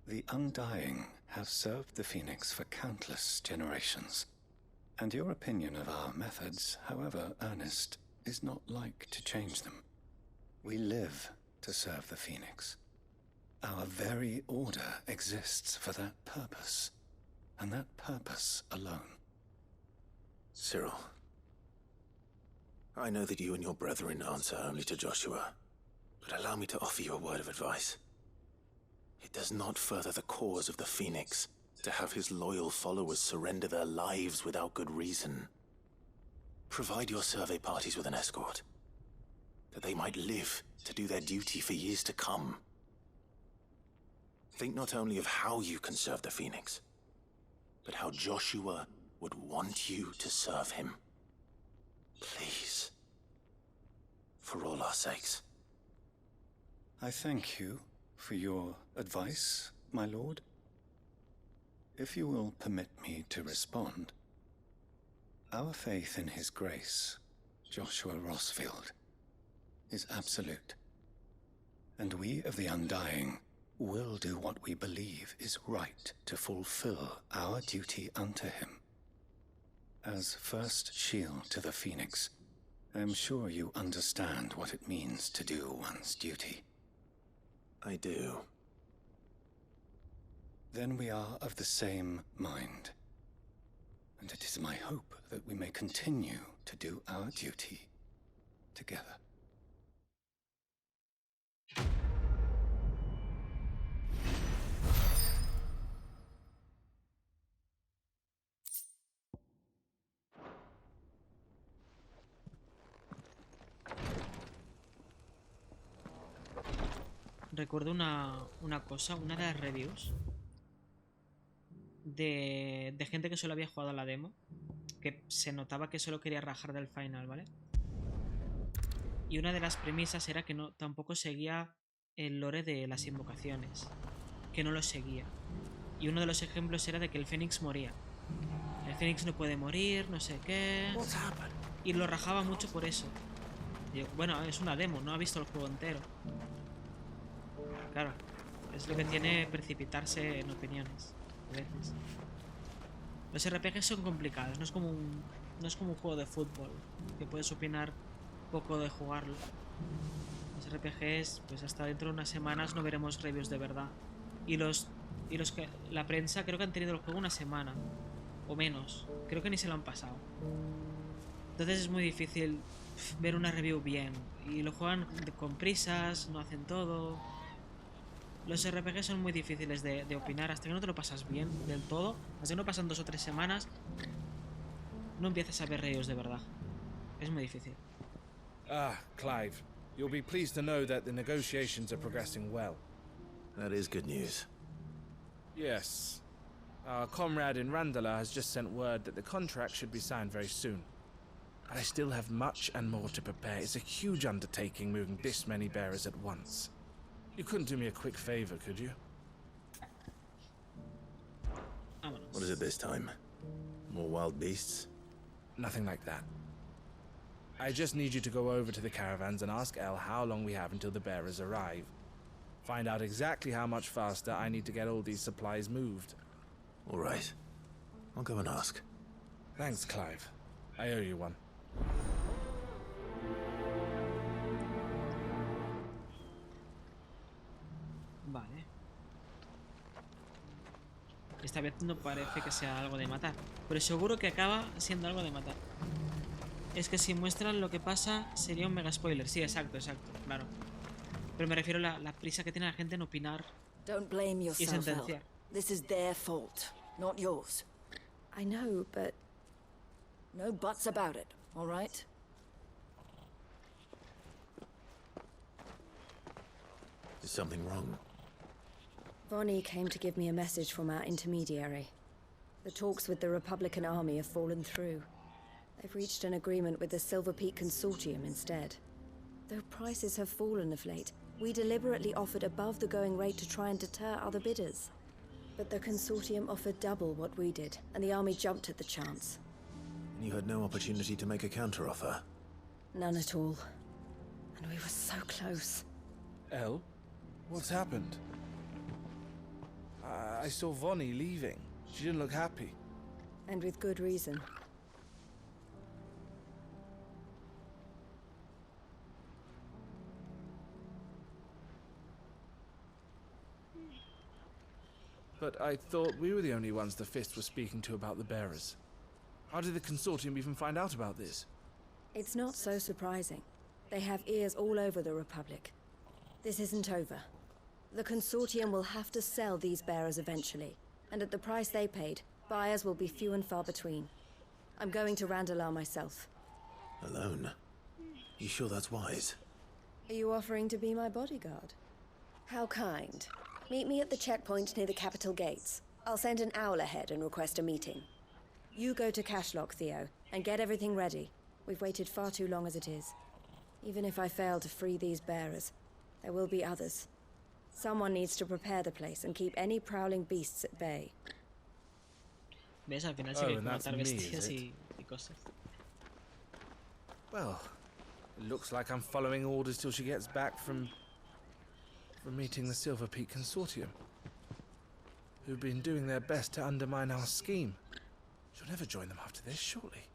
The Undying have served the Phoenix for countless generations, and your opinion of our methods, however earnest, is not like to change them. We live to serve the Phoenix. Our very order exists for that purpose, and that purpose alone. Cyril, I know that you and your brethren answer only to Joshua, but allow me to offer you a word of advice. It does not further the cause of the Phoenix to have his loyal followers surrender their lives without good reason. Provide your survey parties with an escort, that they might live to do their duty for years to come. Think not only of how you can serve the Phoenix, but how Joshua would want you to serve him. Please. For all our sakes. I thank you for your advice, my lord. If you will permit me to respond, our faith in His grace, Joshua Rossfield, is absolute. And we of the Undying will do what we believe is right to fulfill our duty unto Him. As first shield to the Phoenix, I am sure you understand what it means to do one's duty. I do. Then we are of the same mind. And it is my hope that we may continue to do our duty together. Recuerdo una cosa, una de las reviews de gente que solo había jugado a la demo, que se notaba que solo quería rajar del final, ¿vale? Y una de las premisas era que tampoco seguía el lore de las invocaciones, que no lo seguía. Y uno de los ejemplos era de que el Fénix moría. El Fénix no puede morir, no sé qué. Y lo rajaba mucho por eso. Y yo, bueno, es una demo, no ha visto el juego entero. Claro, es lo que tiene precipitarse en opiniones a veces. Los RPGs son complicados, no es como un juego de fútbol que puedes opinar poco de jugarlo. Los RPGs, pues hasta dentro de unas semanas no veremos reviews de verdad. Y los que la prensa creo que han tenido el juego una semana o menos, creo que ni se lo han pasado. Entonces es muy difícil ver una review bien. Y lo juegan con prisas, no hacen todo. Los RPG son muy difíciles de opinar hasta que no te lo pasas bien del todo. Hasta que no pasan 2 o 3 semanas, no empiezas a ver reviews de verdad. Es muy difícil. Ah, Clive. You'll be pleased to know that the negotiations are progressing well. That is good news. Yes. Our comrade in Randala has just sent word that the contract should be signed very soon. But I still have much and more to prepare. It's a huge undertaking moving this many bearers at once. You couldn't do me a quick favor, could you? What is it this time? More wild beasts? Nothing like that. I just need you to go over to the caravans and ask El how long we have until the bearers arrive. Find out exactly how much faster I need to get all these supplies moved. All right. I'll go and ask. Thanks, Clive. I owe you one. Vale. Esta vez no parece que sea algo de matar, pero seguro que acaba siendo algo de matar. Es que si muestran lo que pasa sería un mega spoiler. Sí, exacto, claro. Pero me refiero a la prisa que tiene la gente en opinar y sentenciar. This is their fault, not yours. I know, but no buts about it, all right? Is something wrong? Vonnie came to give me a message from our intermediary. The talks with the Republican army have fallen through. They've reached an agreement with the Silver Peak Consortium instead. Though prices have fallen of late, we deliberately offered above the going rate to try and deter other bidders. But the Consortium offered double what we did, and the army jumped at the chance. And you had no opportunity to make a counteroffer? None at all. And we were so close. El? What's happened? I saw Vonnie leaving. She didn't look happy. And with good reason. But I thought we were the only ones the Fist was speaking to about the bearers. How did the Consortium even find out about this? It's not so surprising. They have ears all over the Republic. This isn't over. The Consortium will have to sell these bearers eventually, and at the price they paid, buyers will be few and far between. I'm going to Randalar myself. Alone? You sure that's wise? Are you offering to be my bodyguard? How kind. Meet me at the checkpoint near the capital gates. I'll send an owl ahead and request a meeting. You go to Cashlock, Theo, and get everything ready. We've waited far too long as it is. Even if I fail to free these bearers, there will be others. Someone needs to prepare the place and keep any prowling beasts at bay. ¿Ves? Al final sí que hay que and that's matar me, is bestias it? y cosas. Well, it looks like I'm following orders till she gets back from meeting the Silver Peak Consortium, who've been doing their best to undermine our scheme. She'll never join them after this, surely.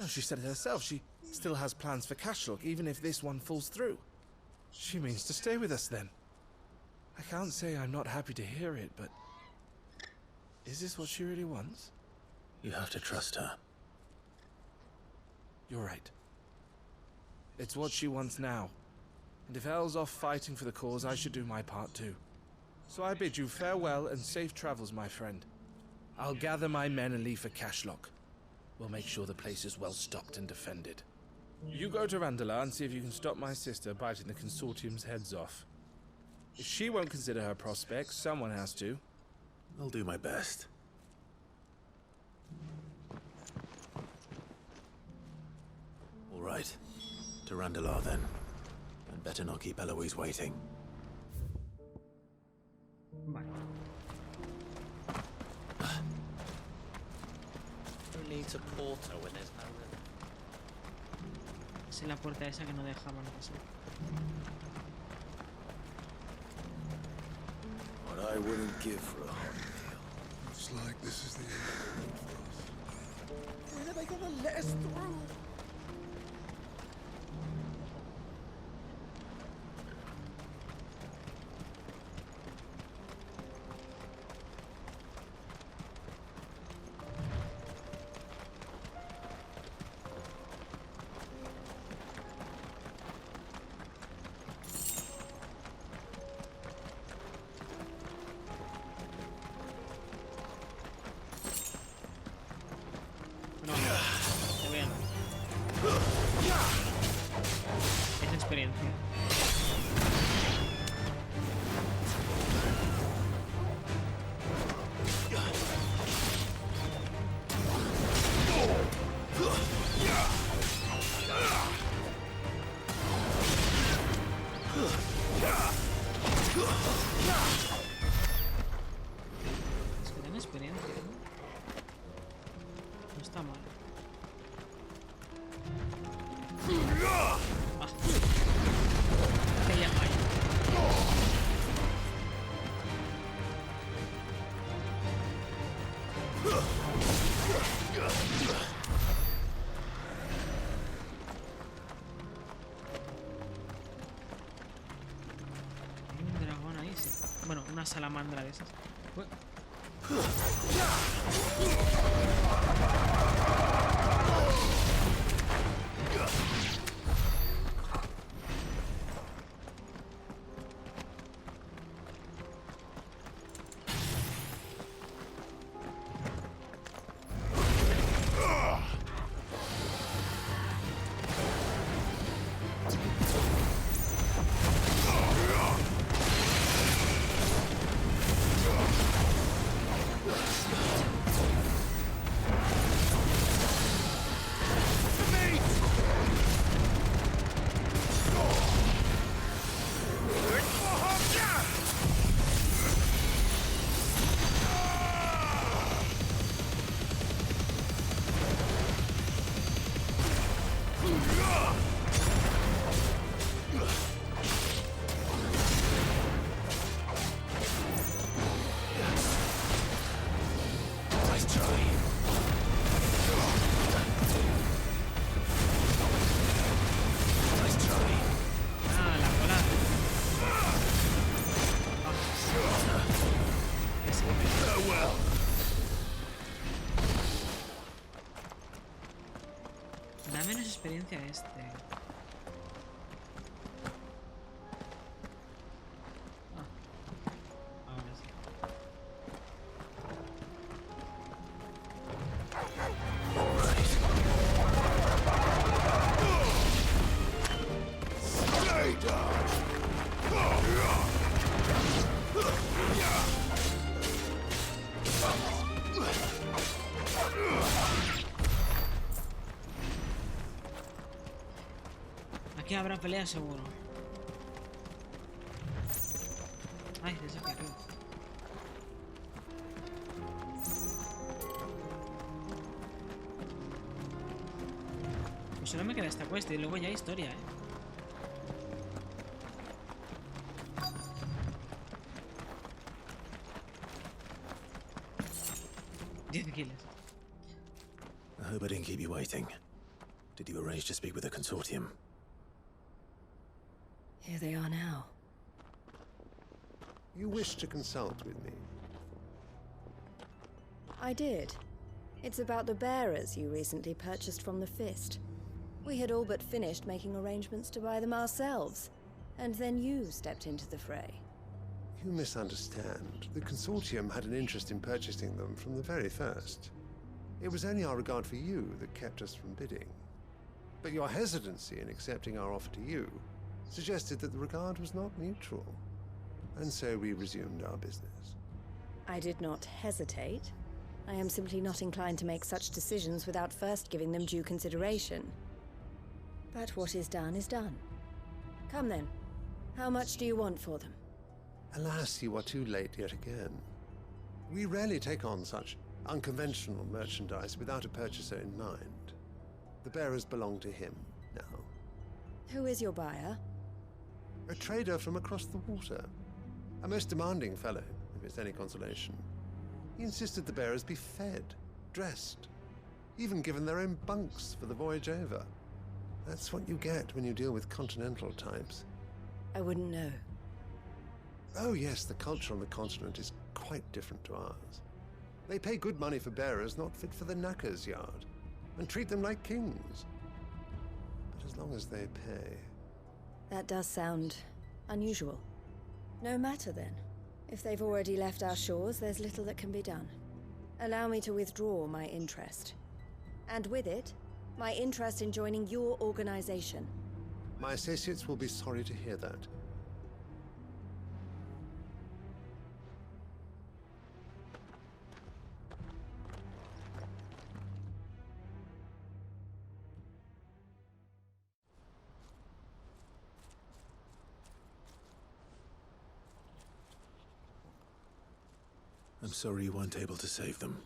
No, she said it herself. She still has plans for Cashlock, even if this one falls through. She means to stay with us then. I can't say I'm not happy to hear it, but is this what she really wants? You have to trust her. You're right. It's what she wants now. And if Elle's off fighting for the cause, I should do my part too. So I bid you farewell and safe travels, my friend. I'll gather my men and leave for Cashlock. We'll make sure the place is well stocked and defended. You go to Randala and see if you can stop my sister biting the Consortium's heads off. If she won't consider her prospects, someone has to. I'll do my best. All right. To Randala then. And better not keep Eloise waiting. Vale. Who needs a porter when there's no river? Es en la puerta esa que no dejaban pasar. What I wouldn't give for a hot meal. Looks like this is the end of the road for us. When are they gonna let us through? Experiencia. Es que tiene experiencia, ¿no? No está mal. Que ya falla. Hay un dragón ahí, sí. Bueno, una salamandra de esas. Uy. Da menos experiencia este. Ahora sí. Aquí habrá pelea seguro. Ay, desde aquí arriba. Pues solo me queda esta quest y luego ya historia, ¿eh? I hope I didn't keep you waiting. Did you arrange to speak with the consortium? Here they are now. You wish to consult with me? I did. It's about the bearers you recently purchased from the Fist. We had all but finished making arrangements to buy them ourselves, and then you stepped into the fray. You misunderstand. The consortium had an interest in purchasing them from the very first. It was only our regard for you that kept us from bidding. But your hesitancy in accepting our offer to you suggested that the regard was not mutual. And so we resumed our business. I did not hesitate. I am simply not inclined to make such decisions without first giving them due consideration. But what is done is done. Come then. How much do you want for them? Alas, you are too late yet again. We rarely take on such unconventional merchandise without a purchaser in mind. The bearers belong to him now. Who is your buyer? A trader from across the water. A most demanding fellow, if it's any consolation. He insisted the bearers be fed, dressed, even given their own bunks for the voyage over. That's what you get when you deal with continental types. I wouldn't know. Oh yes, the culture on the continent is quite different to ours. They pay good money for bearers not fit for the knacker's yard, and treat them like kings. But as long as they pay... That does sound unusual. No matter then. If they've already left our shores, there's little that can be done. Allow me to withdraw my interest. And with it, my interest in joining your organization. My associates will be sorry to hear that. I'm sorry you weren't able to save them.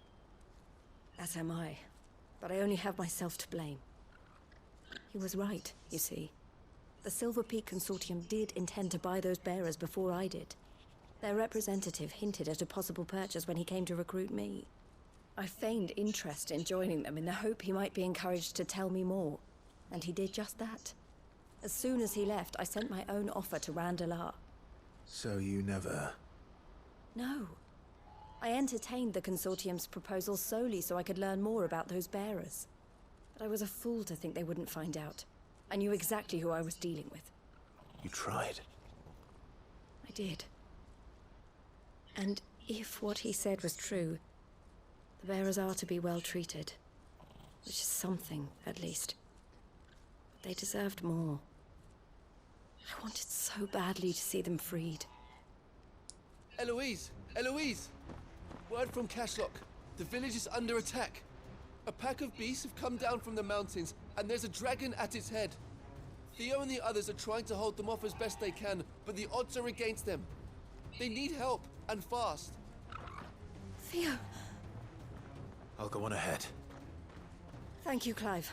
As am I. But I only have myself to blame. He was right, you see. The Silver Peak Consortium did intend to buy those bearers before I did. Their representative hinted at a possible purchase when he came to recruit me. I feigned interest in joining them in the hope he might be encouraged to tell me more. And he did just that. As soon as he left, I sent my own offer to Randalar. So you never... No. I entertained the Consortium's proposal solely so I could learn more about those bearers. But I was a fool to think they wouldn't find out. I knew exactly who I was dealing with. You tried. I did. And if what he said was true, the bearers are to be well treated. Which is something, at least. But they deserved more. I wanted so badly to see them freed. Eloise! Eloise! Word from Cashlock. The village is under attack. A pack of beasts have come down from the mountains, and there's a dragon at its head. Theo and the others are trying to hold them off as best they can, but the odds are against them. They need help, and fast. Theo! I'll go on ahead. Thank you, Clive.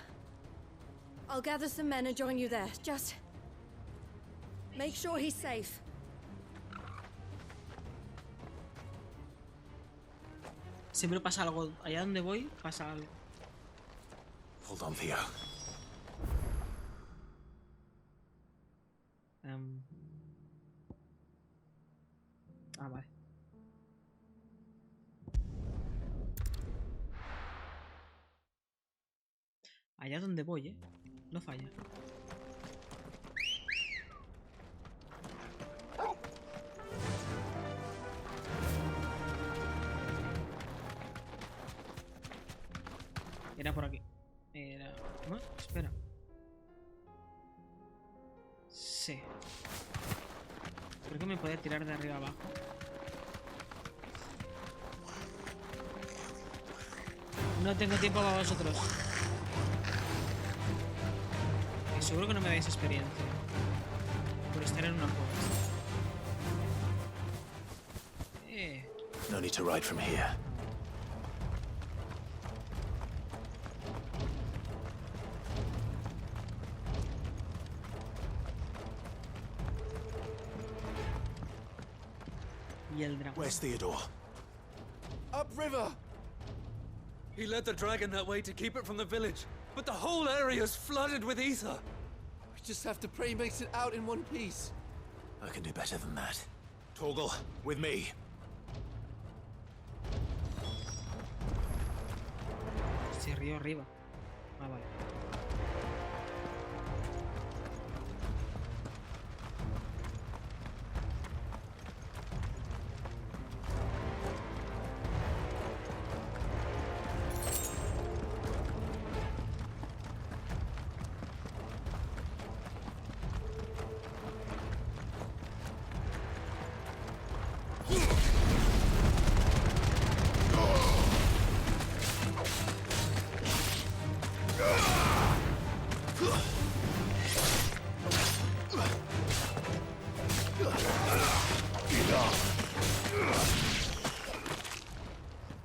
I'll gather some men and join you there. Just... make sure he's safe. Siempre pasa algo. Allá donde voy, pasa algo. Hold on, Theo. Vale. Allá donde voy, no falla. Era por aquí. Era... ¿Cómo? Espera. Sí. Creo que me puede tirar de arriba abajo. No tengo tiempo para vosotros. Y seguro que no me dais experiencia por estar en una cueva. No need to ride from here. Y el dragón. Where's Theodore? Upriver! He led the dragon that way to keep it from the village, but the whole area is flooded with ether. We just have to pray he makes it out in one piece. I can do better than that. Torgal, with me. Sí, río arriba. Ah, vale.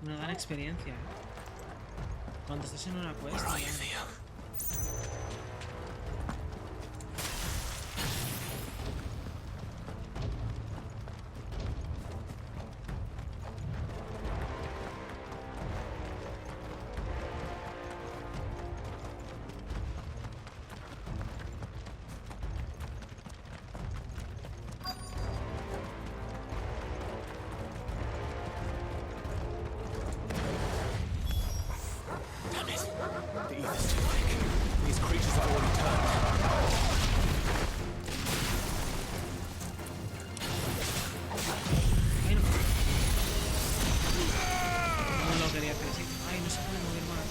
Una gran experiencia, ¿eh? Cuando estás en una quest. The ether's too thick. These creatures have already turned. No lo quería hacer así. Ay, no se puede mover más.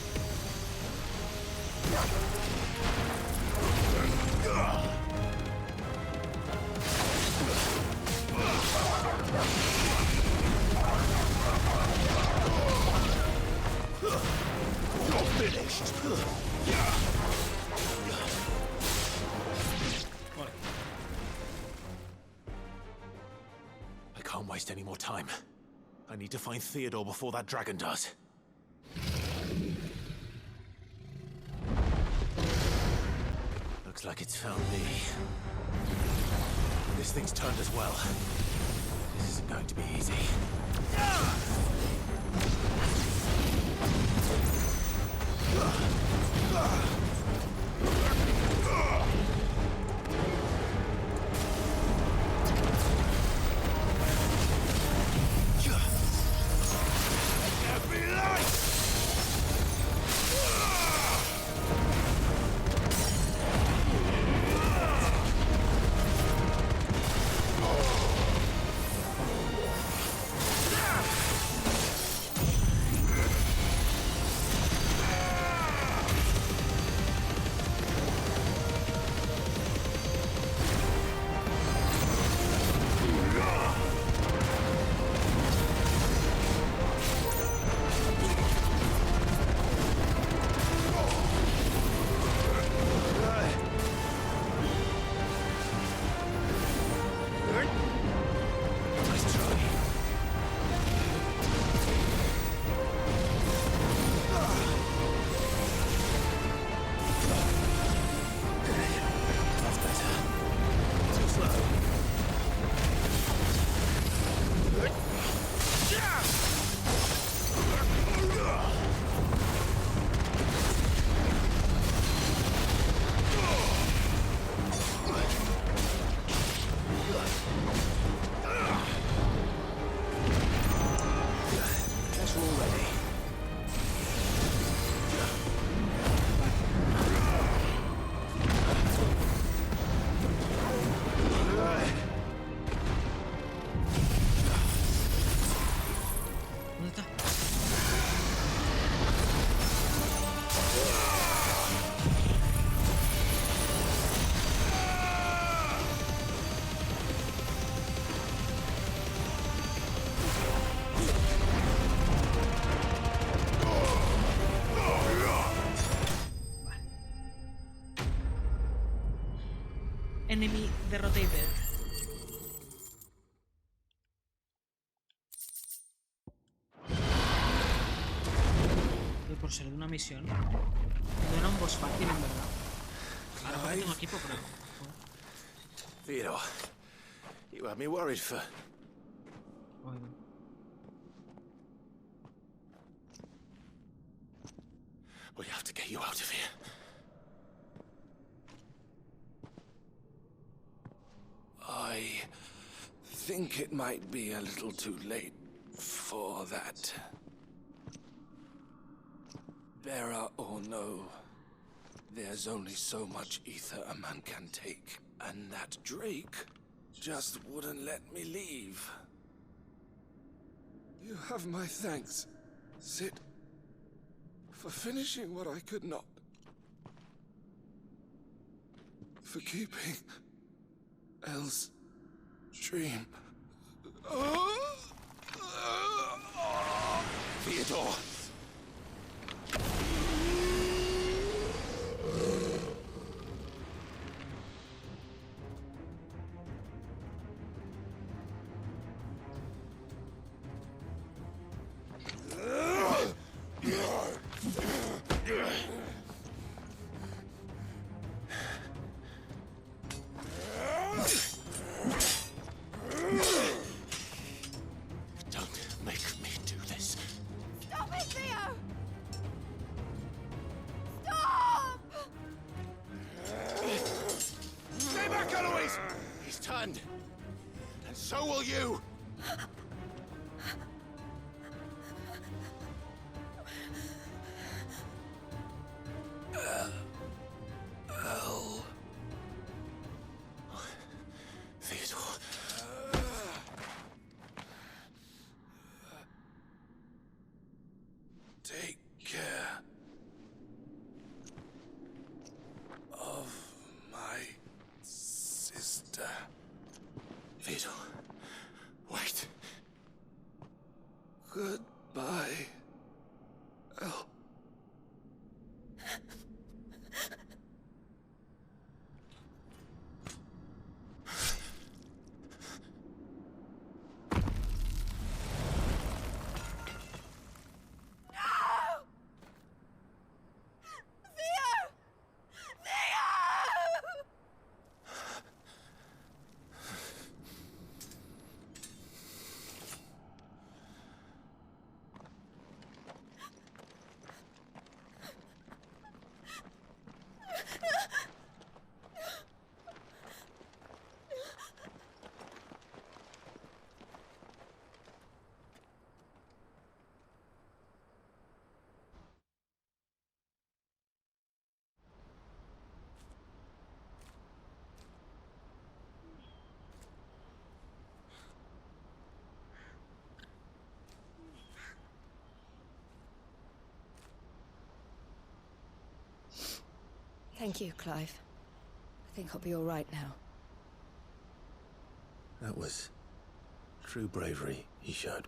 Finished. I can't waste any more time. I need to find Theodore before that dragon does. Looks like it's found me. This thing's turned as well. This isn't going to be easy. Enemy derrotated. Y por ser de una misión. No era un boss fácil, en verdad. Ahora porque tengo equipo, pero... Theodore, you had me worried for... Oigo. We have to get you out of here. I think it might be a little too late for that. Bearer or no, there's only so much ether a man can take, and that Drake just wouldn't let me leave. You have my thanks, Sid, for finishing what I could not. For keeping Elle's dream. Theodore! Don't make me do this. Stop it, Theo! Stop! Stay back, Eloise! He's turned. And so will you! Elle. Theodore. Take care of my sister. Theodore, wait. Goodbye, Elle. Thank you, Clive. I think I'll be all right now. That was true bravery he showed.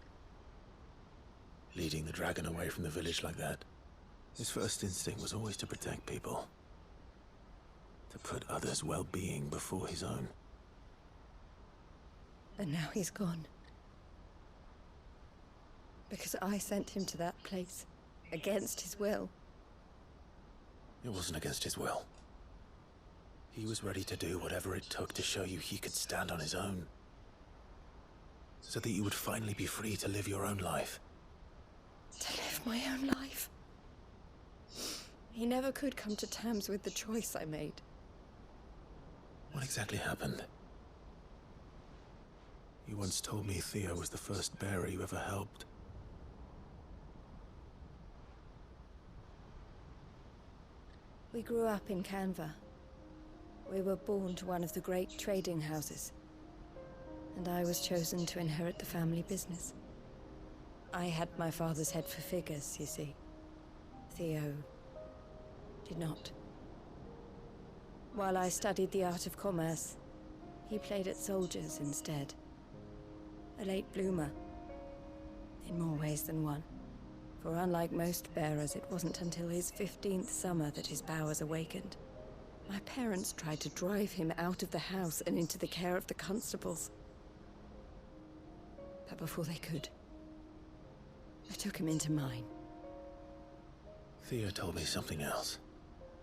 Leading the dragon away from the village like that. His first instinct was always to protect people. To put others' well-being before his own. And now he's gone. Because I sent him to that place, against his will. It wasn't against his will. He was ready to do whatever it took to show you he could stand on his own. So that you would finally be free to live your own life. To live my own life. He never could come to terms with the choice I made. What exactly happened? You once told me Theo was the first bearer you ever helped. We grew up in Canva. We were born to one of the great trading houses. And I was chosen to inherit the family business. I had my father's head for figures, you see. Theo did not. While I studied the art of commerce, he played at soldiers instead. A late bloomer, in more ways than one. For unlike most bearers, it wasn't until his 15th summer that his powers awakened. My parents tried to drive him out of the house and into the care of the constables. But before they could, I took him into mine. Theo told me something else.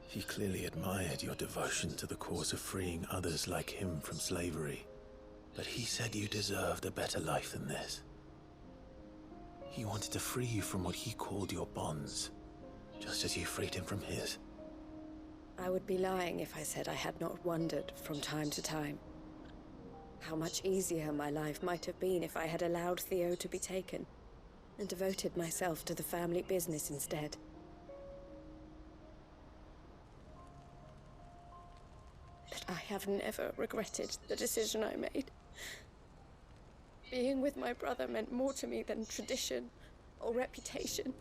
He clearly admired your devotion to the cause of freeing others like him from slavery. But he said you deserved a better life than this. He wanted to free you from what he called your bonds, just as you freed him from his. I would be lying if I said I had not wondered from time to time how much easier my life might have been if I had allowed Theo to be taken and devoted myself to the family business instead. But I have never regretted the decision I made. Being with my brother meant more to me than tradition or reputation.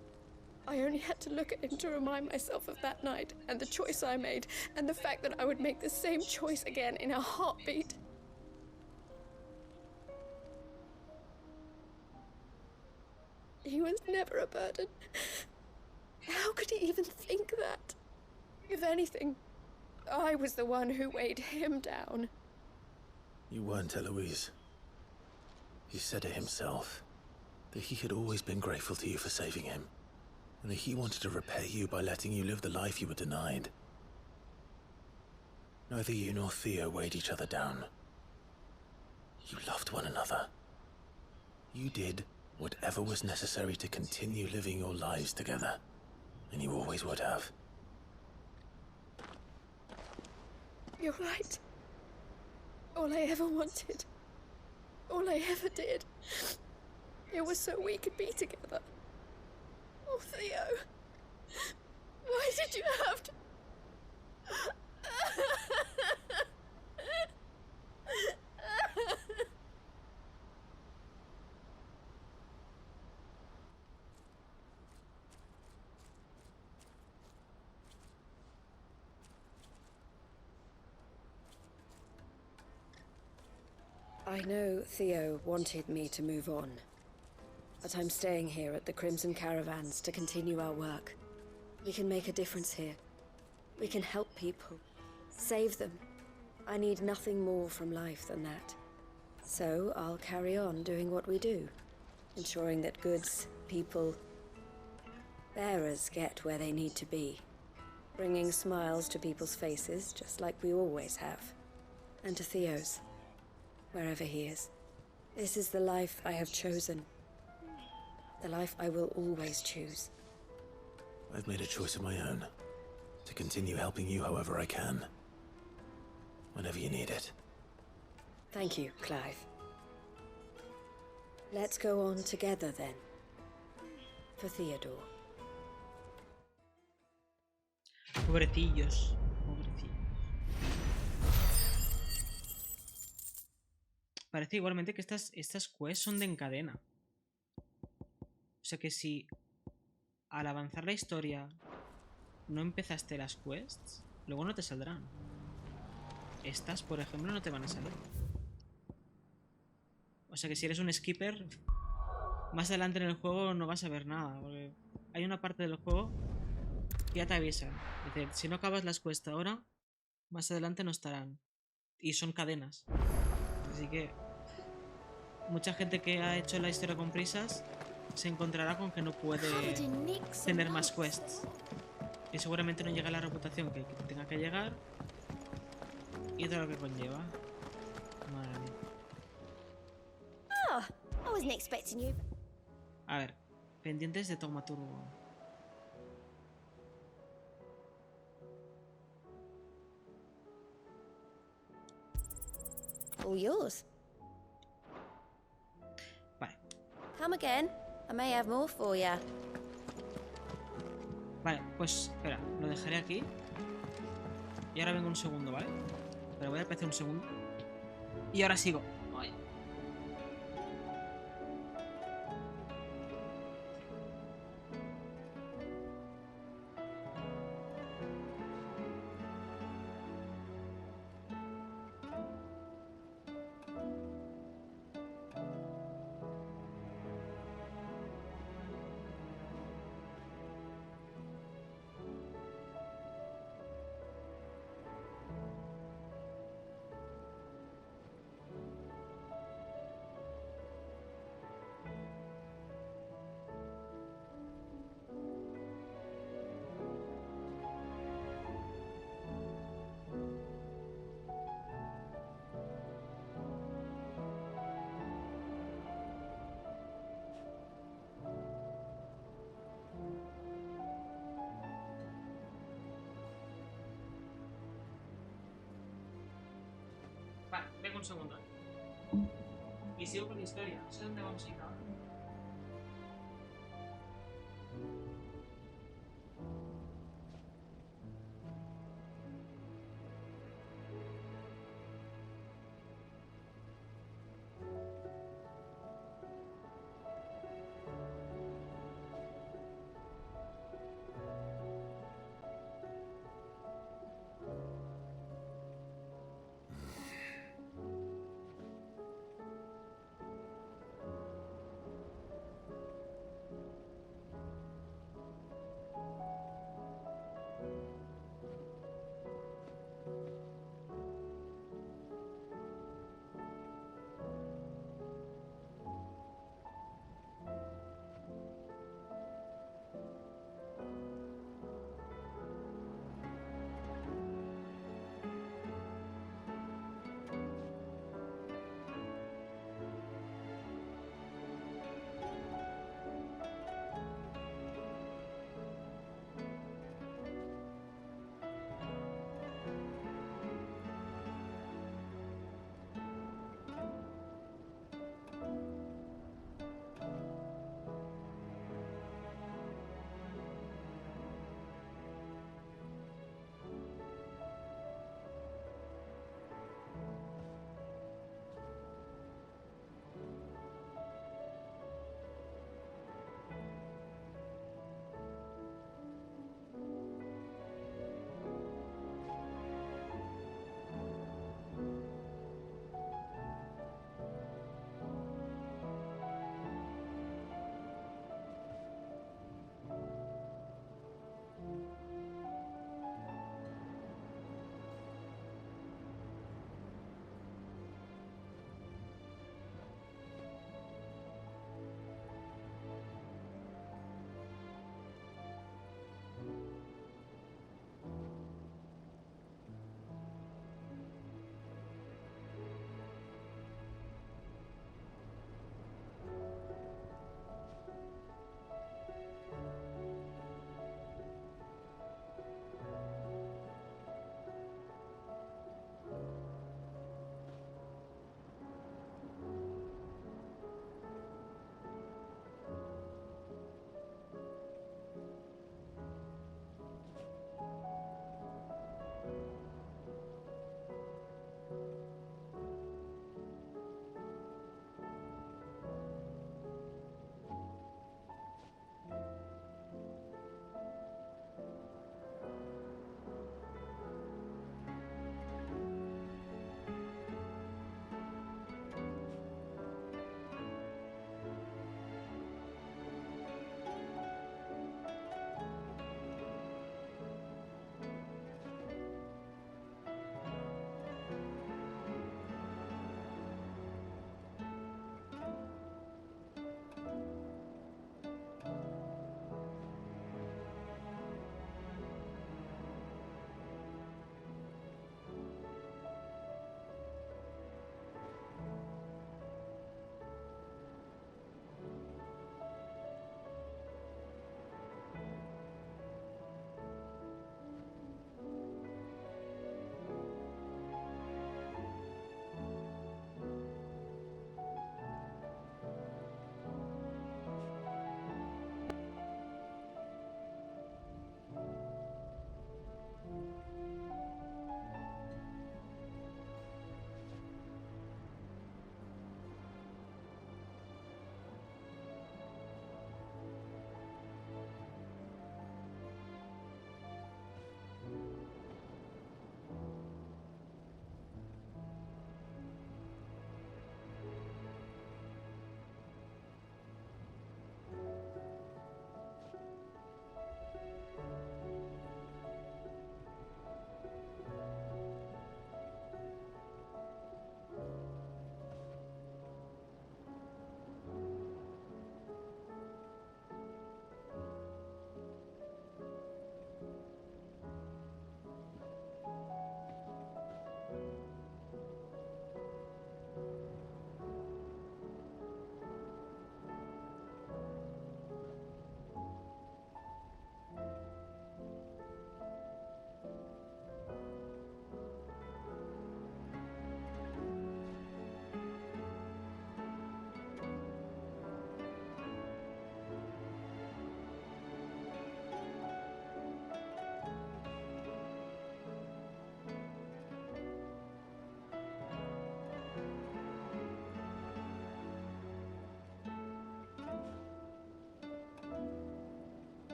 I only had to look at him to remind myself of that night and the choice I made and the fact that I would make the same choice again in a heartbeat. He was never a burden. How could he even think that? If anything, I was the one who weighed him down. You weren't, Eloise. He said it himself, that he had always been grateful to you for saving him, and that he wanted to repay you by letting you live the life you were denied. Neither you nor Theo weighed each other down. You loved one another. You did whatever was necessary to continue living your lives together, and you always would have. You're right. All I ever wanted, all I ever did, it was so we could be together. Oh, Theo, why did you have to... I know Theo wanted me to move on, but I'm staying here at the Crimson Caravans to continue our work. We can make a difference here. We can help people, save them. I need nothing more from life than that. So I'll carry on doing what we do, ensuring that goods, people, bearers get where they need to be, bringing smiles to people's faces just like we always have, and to Theo's. Wherever he is. This is the life I have chosen. The life I will always choose. I've made a choice of my own, to continue helping you however I can. Whenever you need it. Thank you, Clive. Let's go on together then. For Theodore. Pobrecillos. Parece igualmente que estas quests son de en cadena. O sea que si al avanzar la historia no empezaste las quests, luego no te saldrán. Estas, por ejemplo, no te van a salir. O sea que si eres un skipper, más adelante en el juego no vas a ver nada. Porque hay una parte del juego que ya te avisa. Es decir, si no acabas las quests ahora, más adelante no estarán. Y son cadenas. Así que mucha gente que ha hecho la historia con prisas se encontrará con que no puede tener más quests. Y seguramente no llega a la reputación que tenga que llegar. Y todo lo que conlleva. Madre mía. Oh, I wasn't expecting you. A ver, pendientes de Taumaturgo. All yours. Vale. Come again. I may have more for ya. Vale, pues espera, lo dejaré aquí. Y ahora vengo un segundo, ¿vale? Pero voy a empezar un segundo. Y ahora sigo. Ay. un segundo. Y sigo con la historia. No sé dónde vamos a ir ahora.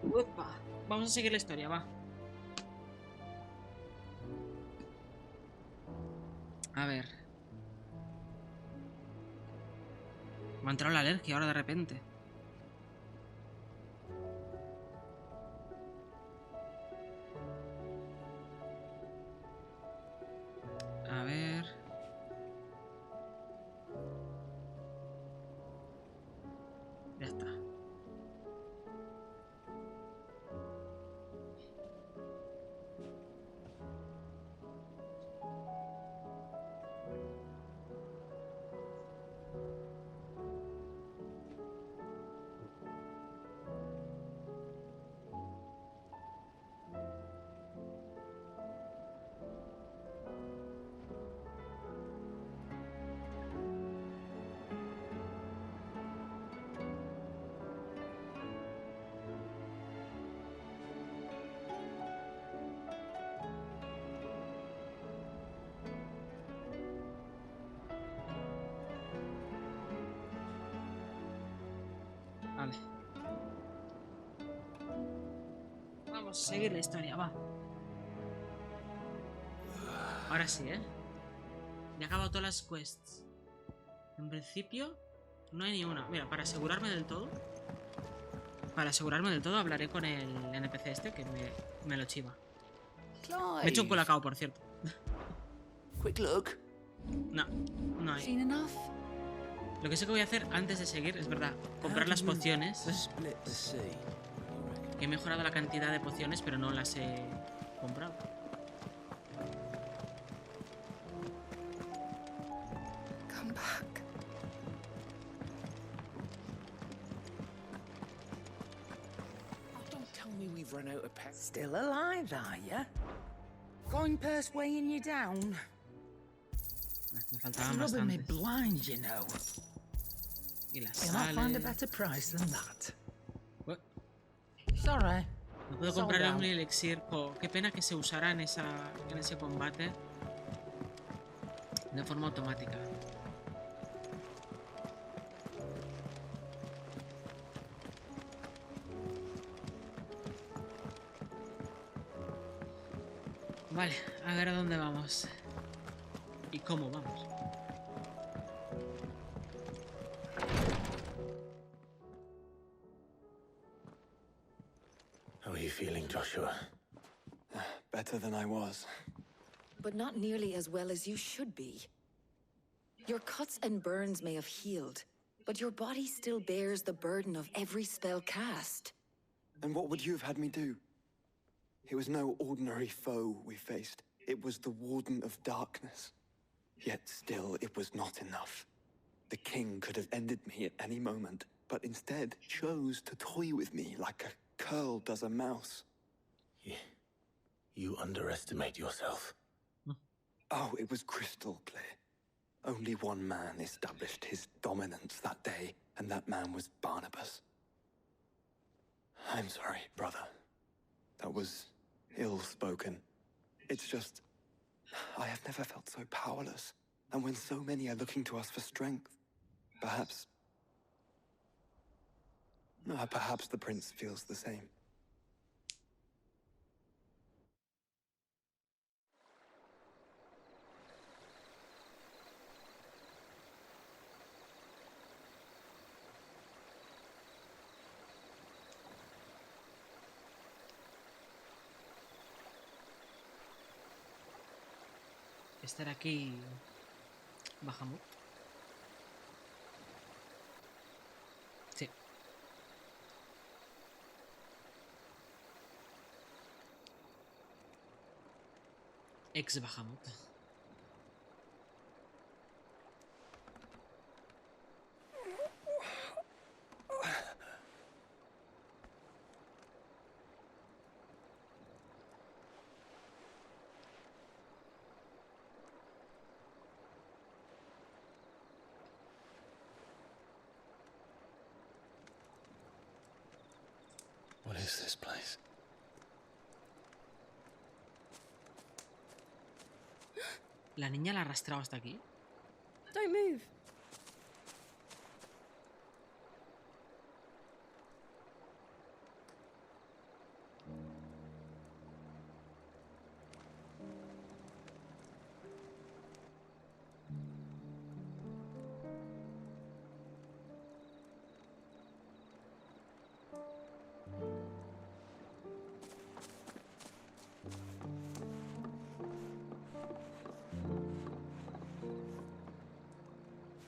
Upa. Vamos a seguir la historia, va. A ver. Me ha entrado la alergia ahora de repente. A ver. Ya está. Vale. Vamos a seguir la historia, va. Ahora sí, ¿eh? Me he acabado todas las quests. En principio, no hay ni una. Mira, para asegurarme del todo... hablaré con el NPC este que me lo chiva. Me he hecho un colacao, por cierto. Quick look. No, no hay. Lo que sé que voy a hacer antes de seguir, es verdad, comprar las pociones. Que he mejorado la cantidad de pociones, pero no las he comprado. Come back. Don't tell me we've run out of pets. Still alive, are ya? Going purse weighing you down? Me faltaban Rubbing me bastantes. blind, you know. Y las You'll not find a sales. better price than that. What? Sorry. No puedo Sold comprar out. un elixir. Jo, qué pena que se usara en ese combate de forma automática. Vale, a ver a dónde vamos. ¿Y cómo vamos? How are you feeling, Joshua? Better than I was. But not nearly as well as you should be. Your cuts and burns may have healed, but your body still bears the burden of every spell cast. And what would you have had me do? It was no ordinary foe we faced. It was the Warden of Darkness. Yet still, it was not enough. The king could have ended me at any moment, but instead chose to toy with me like a curl does a mouse. You underestimate yourself. Oh, it was crystal clear. Only one man established his dominance that day, and that man was Barnabas. I'm sorry, brother. That was ill-spoken. It's just... I have never felt so powerless. And when so many are looking to us for strength, perhaps... perhaps the prince feels the same. Estar aquí. Bajamos. Sí. Ex Bahamut. What is this place? La niña la arrastraba hasta aquí. Don't move.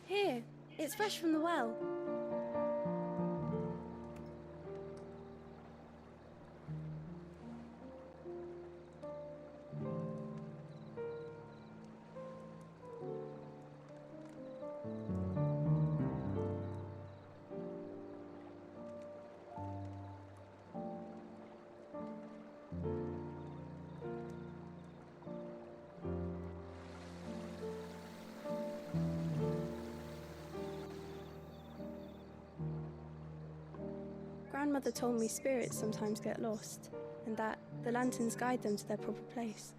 Here, it's fresh from the well. Grandmother told me spirits sometimes get lost, and that the lanterns guide them to their proper place.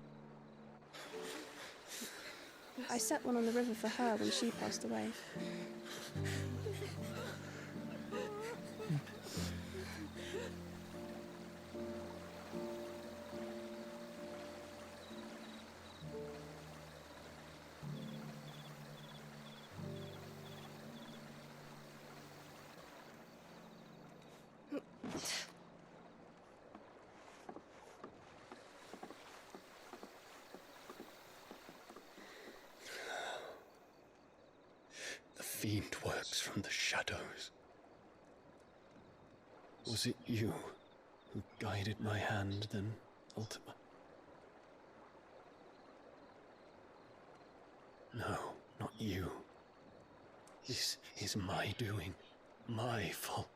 I set one on the river for her when she passed away. The fiend works from the shadows. Was it you who guided my hand then, Ultima? No, not you. This is my doing, my fault,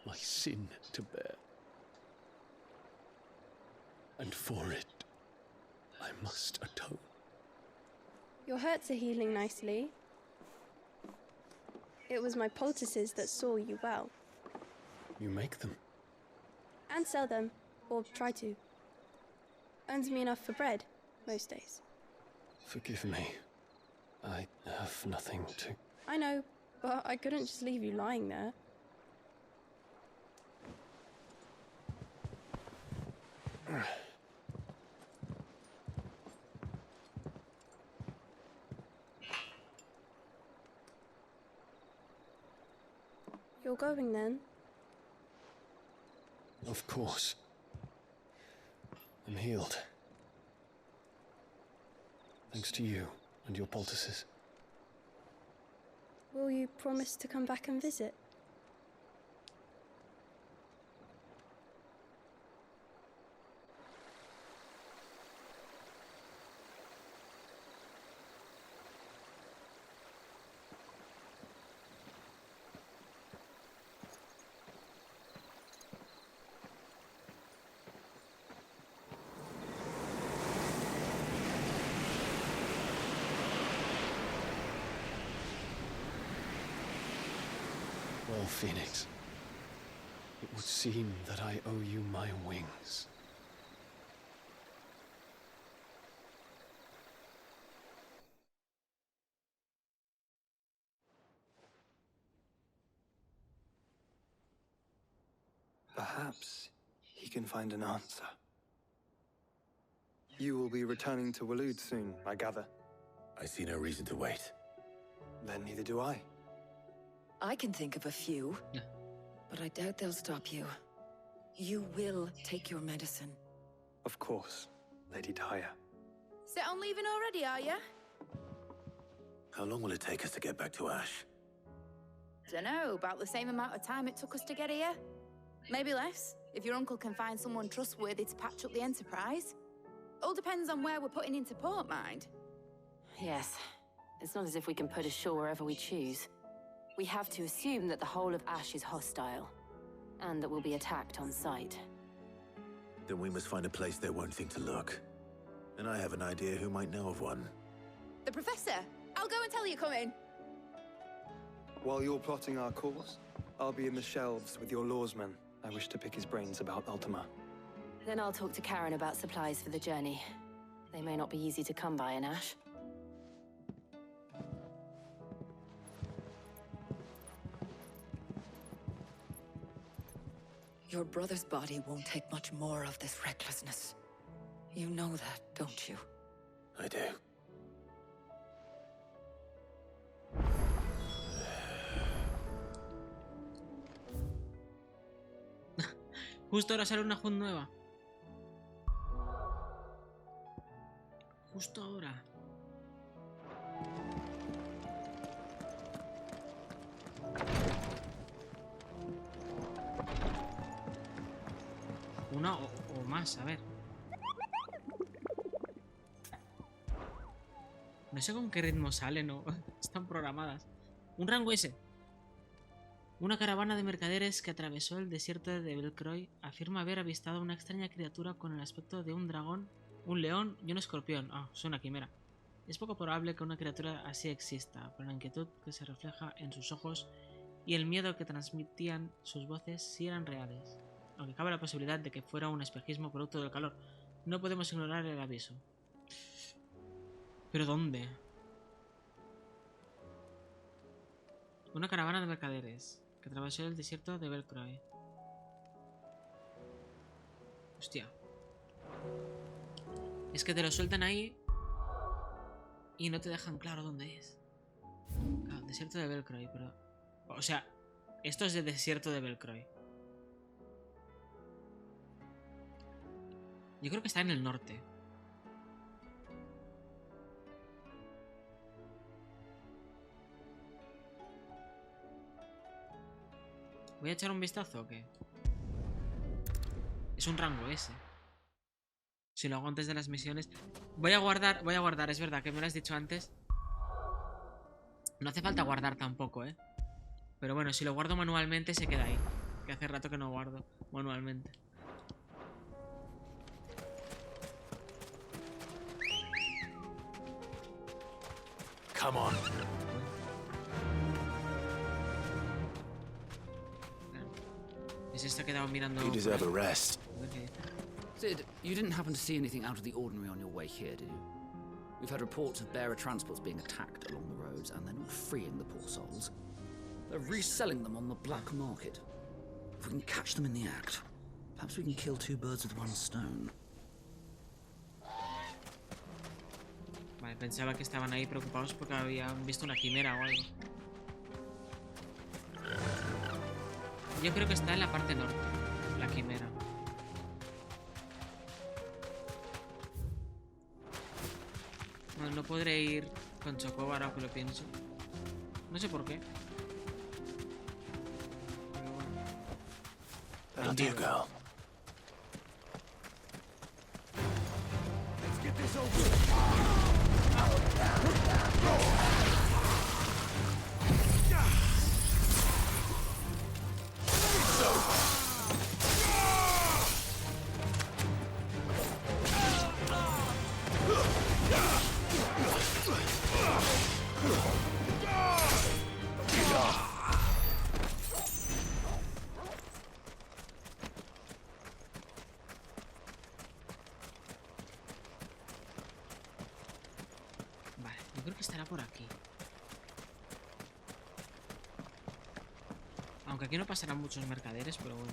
my sin to bear. And for it, I must atone. Your hurts are healing nicely. It was my poultices that saw you well. You make them? And sell them, or try to. Earns me enough for bread, most days. Forgive me. I have nothing to... I know, but I couldn't just leave you lying there. You're going then? Of course. I'm healed. Thanks to you and your poultices. Will you promise to come back and visit? Well, Phoenix, it would seem that I owe you my wings. Perhaps he can find an answer. You will be returning to Waloed soon, I gather. I see no reason to wait. Then neither do I. I can think of a few, but I doubt they'll stop you. You will take your medicine. Of course, Lady Daya. Set on leaving already, are ya? How long will it take us to get back to Ash? Dunno, about the same amount of time it took us to get here. Maybe less, if your uncle can find someone trustworthy to patch up the Enterprise. All depends on where we're putting into port, mind. Yes. It's not as if we can put ashore wherever we choose. We have to assume that the whole of Ash is hostile, and that we'll be attacked on sight. Then we must find a place they won't think to look. And I have an idea who might know of one. The Professor! I'll go and tell you come in. While you're plotting our course, I'll be in the shelves with your lawsman. I wish to pick his brains about Ultima. Then I'll talk to Karen about supplies for the journey. They may not be easy to come by in Ash. Your brother's body won't take much more of this recklessness. You know that, don't you? I do. Justo ahora sale una HUD nueva. Justo ahora. una o más, a ver. No sé con qué ritmo salen o están programadas. Un rango S. Una caravana de mercaderes que atravesó el desierto de Belcroy afirma haber avistado una extraña criatura con el aspecto de un dragón, un león y un escorpión. Ah, es una quimera. Es poco probable que una criatura así exista, pero la inquietud que se refleja en sus ojos y el miedo que transmitían sus voces sí eran reales. Aunque cabe la posibilidad de que fuera un espejismo producto del calor, no podemos ignorar el aviso. ¿Pero dónde? Una caravana de mercaderes que atravesó el desierto de Belcroy. Hostia. Es que te lo sueltan ahí y no te dejan claro dónde es. Claro, desierto de Belcroy, pero... O sea, esto es de desierto de Belcroy. Yo creo que está en el norte. ¿Voy a echar un vistazo o qué? Es un rango ese. Si lo hago antes de las misiones. Voy a guardar, es verdad que me lo has dicho antes. No hace falta guardar tampoco, ¿eh? Pero bueno, si lo guardo manualmente se queda ahí. Que hace rato que no guardo manualmente. Come on. Ese se ha quedado mirando. You deserve a rest. Sid, you didn't happen to see anything out of the ordinary on your way here, did you? We've had reports of bearer transports being attacked along the roads, and they're not freeing the poor souls. They're reselling them on the black market. If we can catch them in the act, perhaps we can kill two birds with one stone. Vale, pensaba que estaban ahí preocupados porque habían visto una quimera o algo. Yo creo que está en la parte norte, la quimera. No podré ir con Chocobo ahora que lo pienso. No sé por qué. Pero bueno. That'll do, girl. Let's get this over. Vale, yo creo que estará por aquí. Aunque aquí no pasarán muchos mercaderes, pero bueno.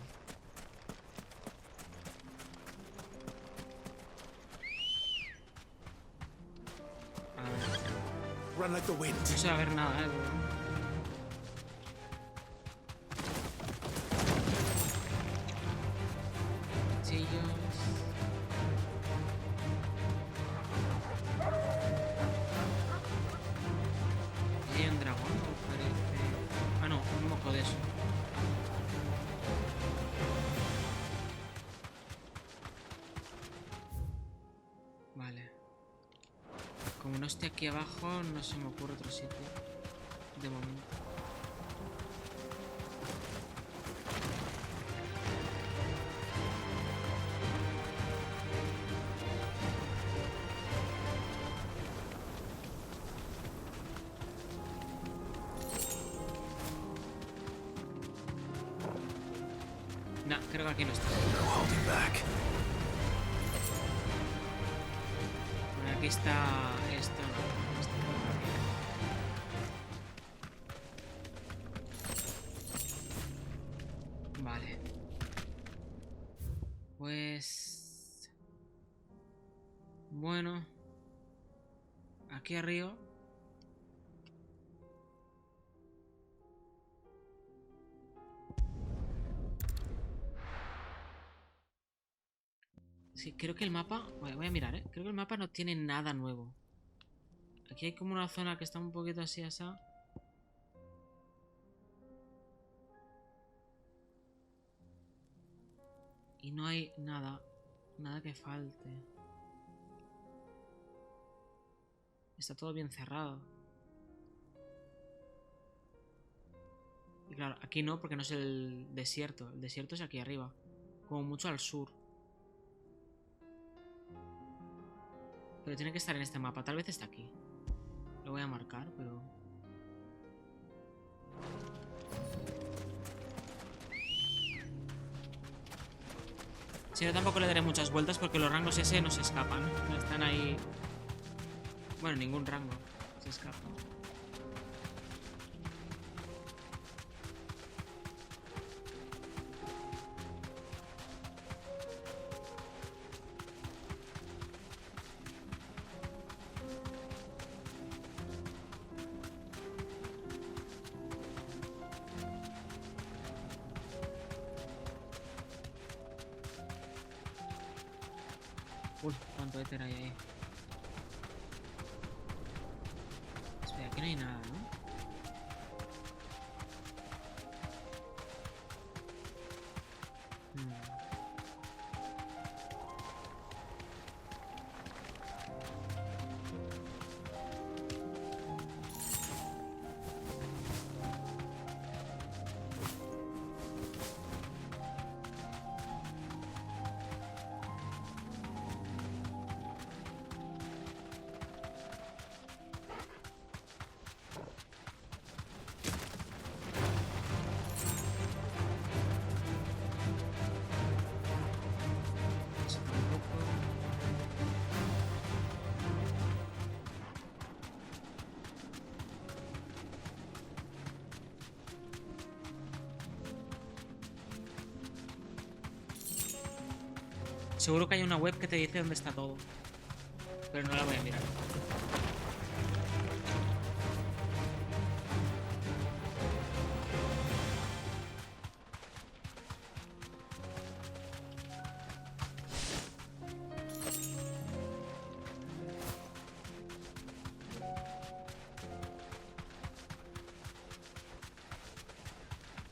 A ver. Run like the wind. No se va a ver nada, Cuchillos. ¿Y hay un dragón? ¿O parece? Ah, no, un moco de eso. Vale. Como no esté aquí abajo, no se me ocurre otro sitio. De momento. No, creo que aquí no está. No holding back. Bueno, aquí está esto. No, está por aquí. Vale. Pues... Bueno. Aquí arriba. Sí, creo que el mapa... Voy a mirar, ¿eh? Creo que el mapa no tiene nada nuevo. Aquí hay como una zona que está un poquito así, así. Y no hay nada. Nada que falte. Está todo bien cerrado. Y claro, aquí no, porque no es el desierto. El desierto es aquí arriba. Como mucho al sur. Pero tiene que estar en este mapa. Tal vez está aquí. Lo voy a marcar, pero... Si no, tampoco le daré muchas vueltas porque los rangos ese no se escapan. Están ahí... Bueno, ningún rango se escapa. Uy, cuánto éter hay ahí. Espera, aquí no hay nada, ¿no? Seguro que hay una web que te dice dónde está todo. Pero no la voy a mirar.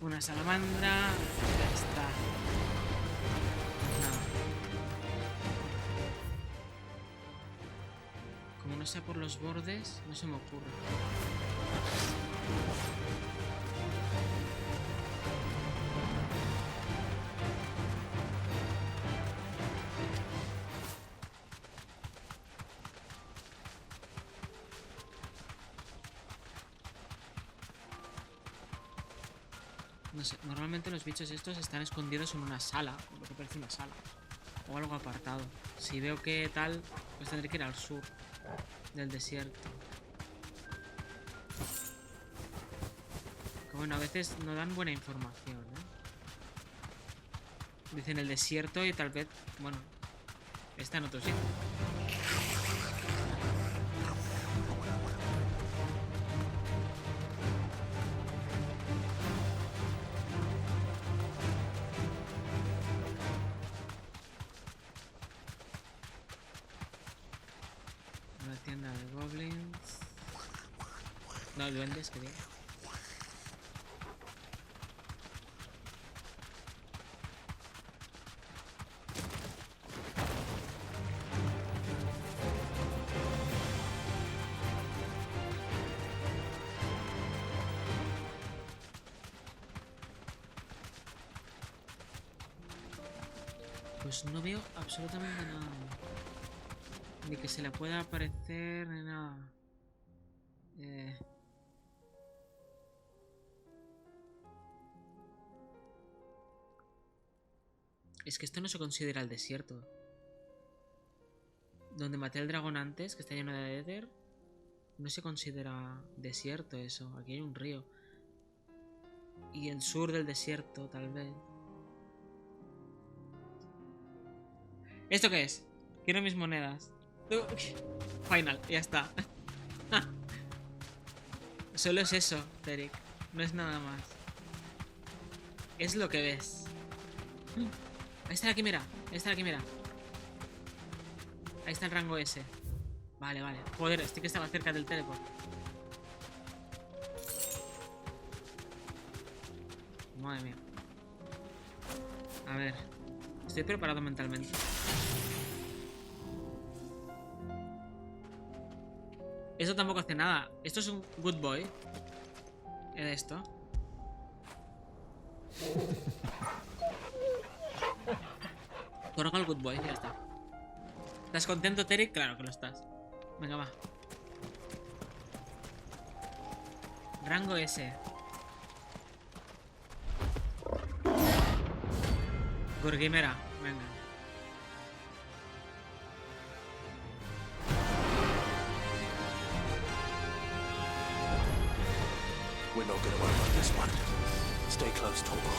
Una salamandra. Ya está. Nada. Como no sea por los bordes, no se me ocurre. No sé, normalmente los bichos estos están escondidos en una sala, lo que parece una sala, o algo apartado. Si veo que tal, pues tendré que ir al sur del desierto. Que bueno, a veces no dan buena información, ¿eh? Dicen el desierto y tal vez, bueno, está en otro sitio. No, duendes, que digo. Pues no veo absolutamente nada. Ni que se le pueda aparecer ni nada. Es que esto no se considera el desierto. Donde maté al dragón antes, que está lleno de éter, no se considera desierto eso. Aquí hay un río. Y el sur del desierto, tal vez. ¿Esto qué es? Quiero mis monedas. Final, ya está. Solo es eso, Derek. No es nada más. Es lo que ves. Ahí está la quimera. Ahí está la quimera. Ahí está el rango S. Vale, vale. Joder, este que estaba cerca del teleport. Madre mía. A ver. Estoy preparado mentalmente. Esto tampoco hace nada. Esto es un good boy. Esto. Coloca el good boy, ya está. ¿Estás contento, Terry? Claro que lo estás. Venga, va. Rango S. Gorgimera, venga. We're not gonna overrun this one. Stay close, Torgal.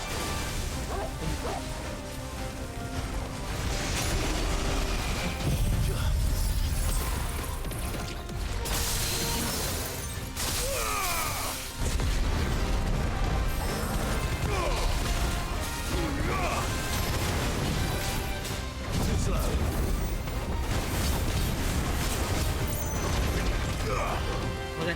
Too slow. Joder.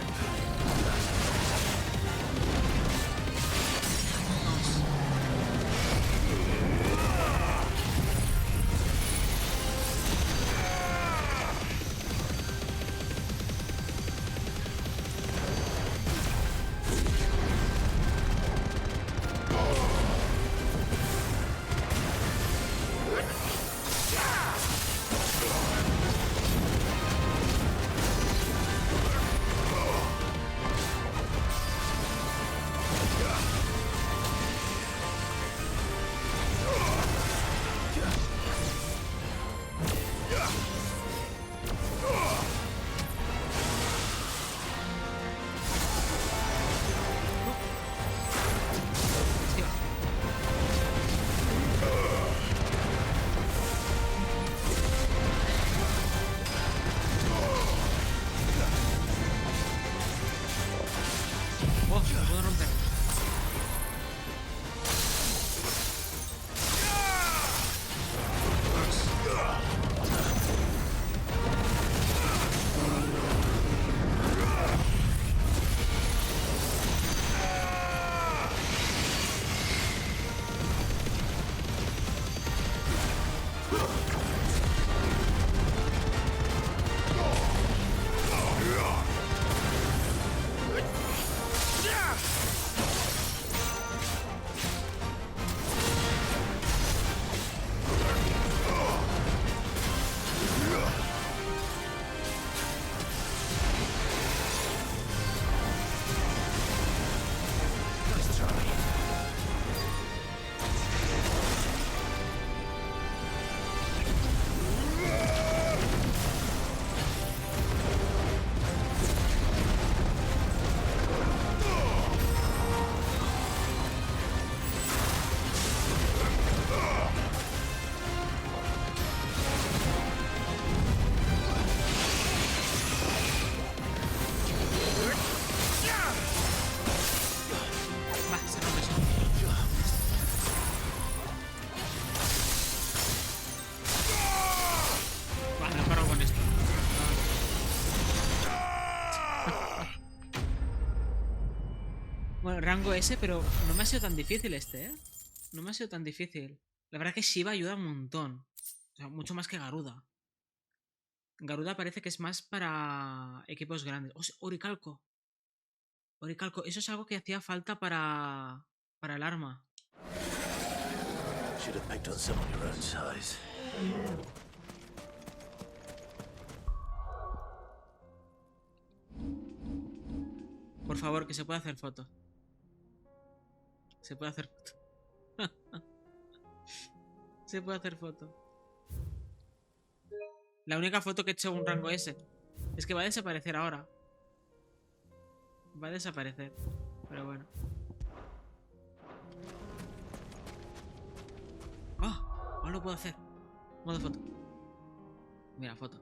Oh, lo puedo romper. Bueno, rango S, pero no me ha sido tan difícil este, ¿eh? No me ha sido tan difícil. La verdad que Shiva ayuda un montón. O sea, mucho más que Garuda. Garuda parece que es más para equipos grandes. Oh, Oricalco. Oricalco, eso es algo que hacía falta para el arma. Should have picked on someone your own size. Por favor, que se pueda hacer foto. Se puede hacer foto. Se puede hacer foto. La única foto que he hecho un rango S es que va a desaparecer ahora. Va a desaparecer. Pero bueno. ¡Ah! Ahora lo puedo hacer. Modo foto. Mira, foto.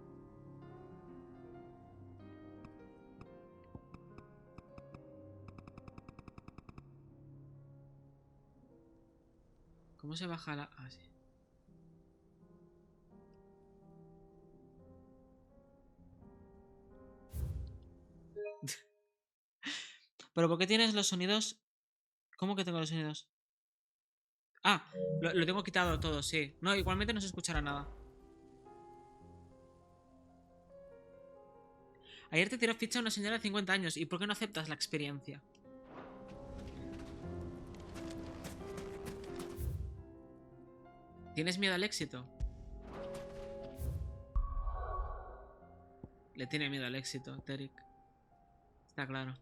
¿Cómo se baja la...? Ah, sí. ¿Pero por qué tienes los sonidos? ¿Cómo que tengo los sonidos? Ah, lo tengo quitado todo, sí. No, igualmente no se escuchará nada. Ayer te tiró ficha una señora de 50 años. ¿Y por qué no aceptas la experiencia? ¿Tienes miedo al éxito? Le tiene miedo al éxito, Terik. Está claro.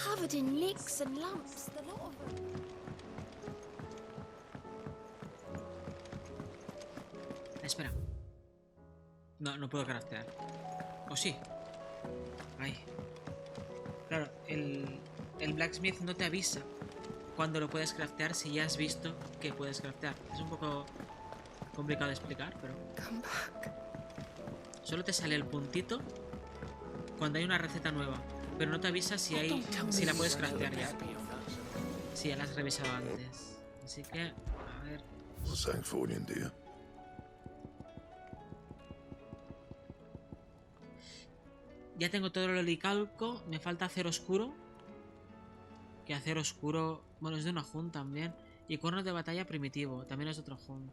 Covered in nicks and lumps, the lot of them. Espera. No puedo craftear. ¿O sí? Ay. Claro, el blacksmith no te avisa cuando lo puedes craftear si ya has visto que puedes craftear. Es un poco complicado de explicar, pero... Solo te sale el puntito cuando hay una receta nueva, pero no te avisa si la puedes craftear ya. Si ya la has revisado antes. Así que, a ver... Ya tengo todo el olicalco, me falta acero oscuro. Que acero oscuro... Bueno, es de una hunt también. Y cuernos de batalla primitivo, también es de otro hunt.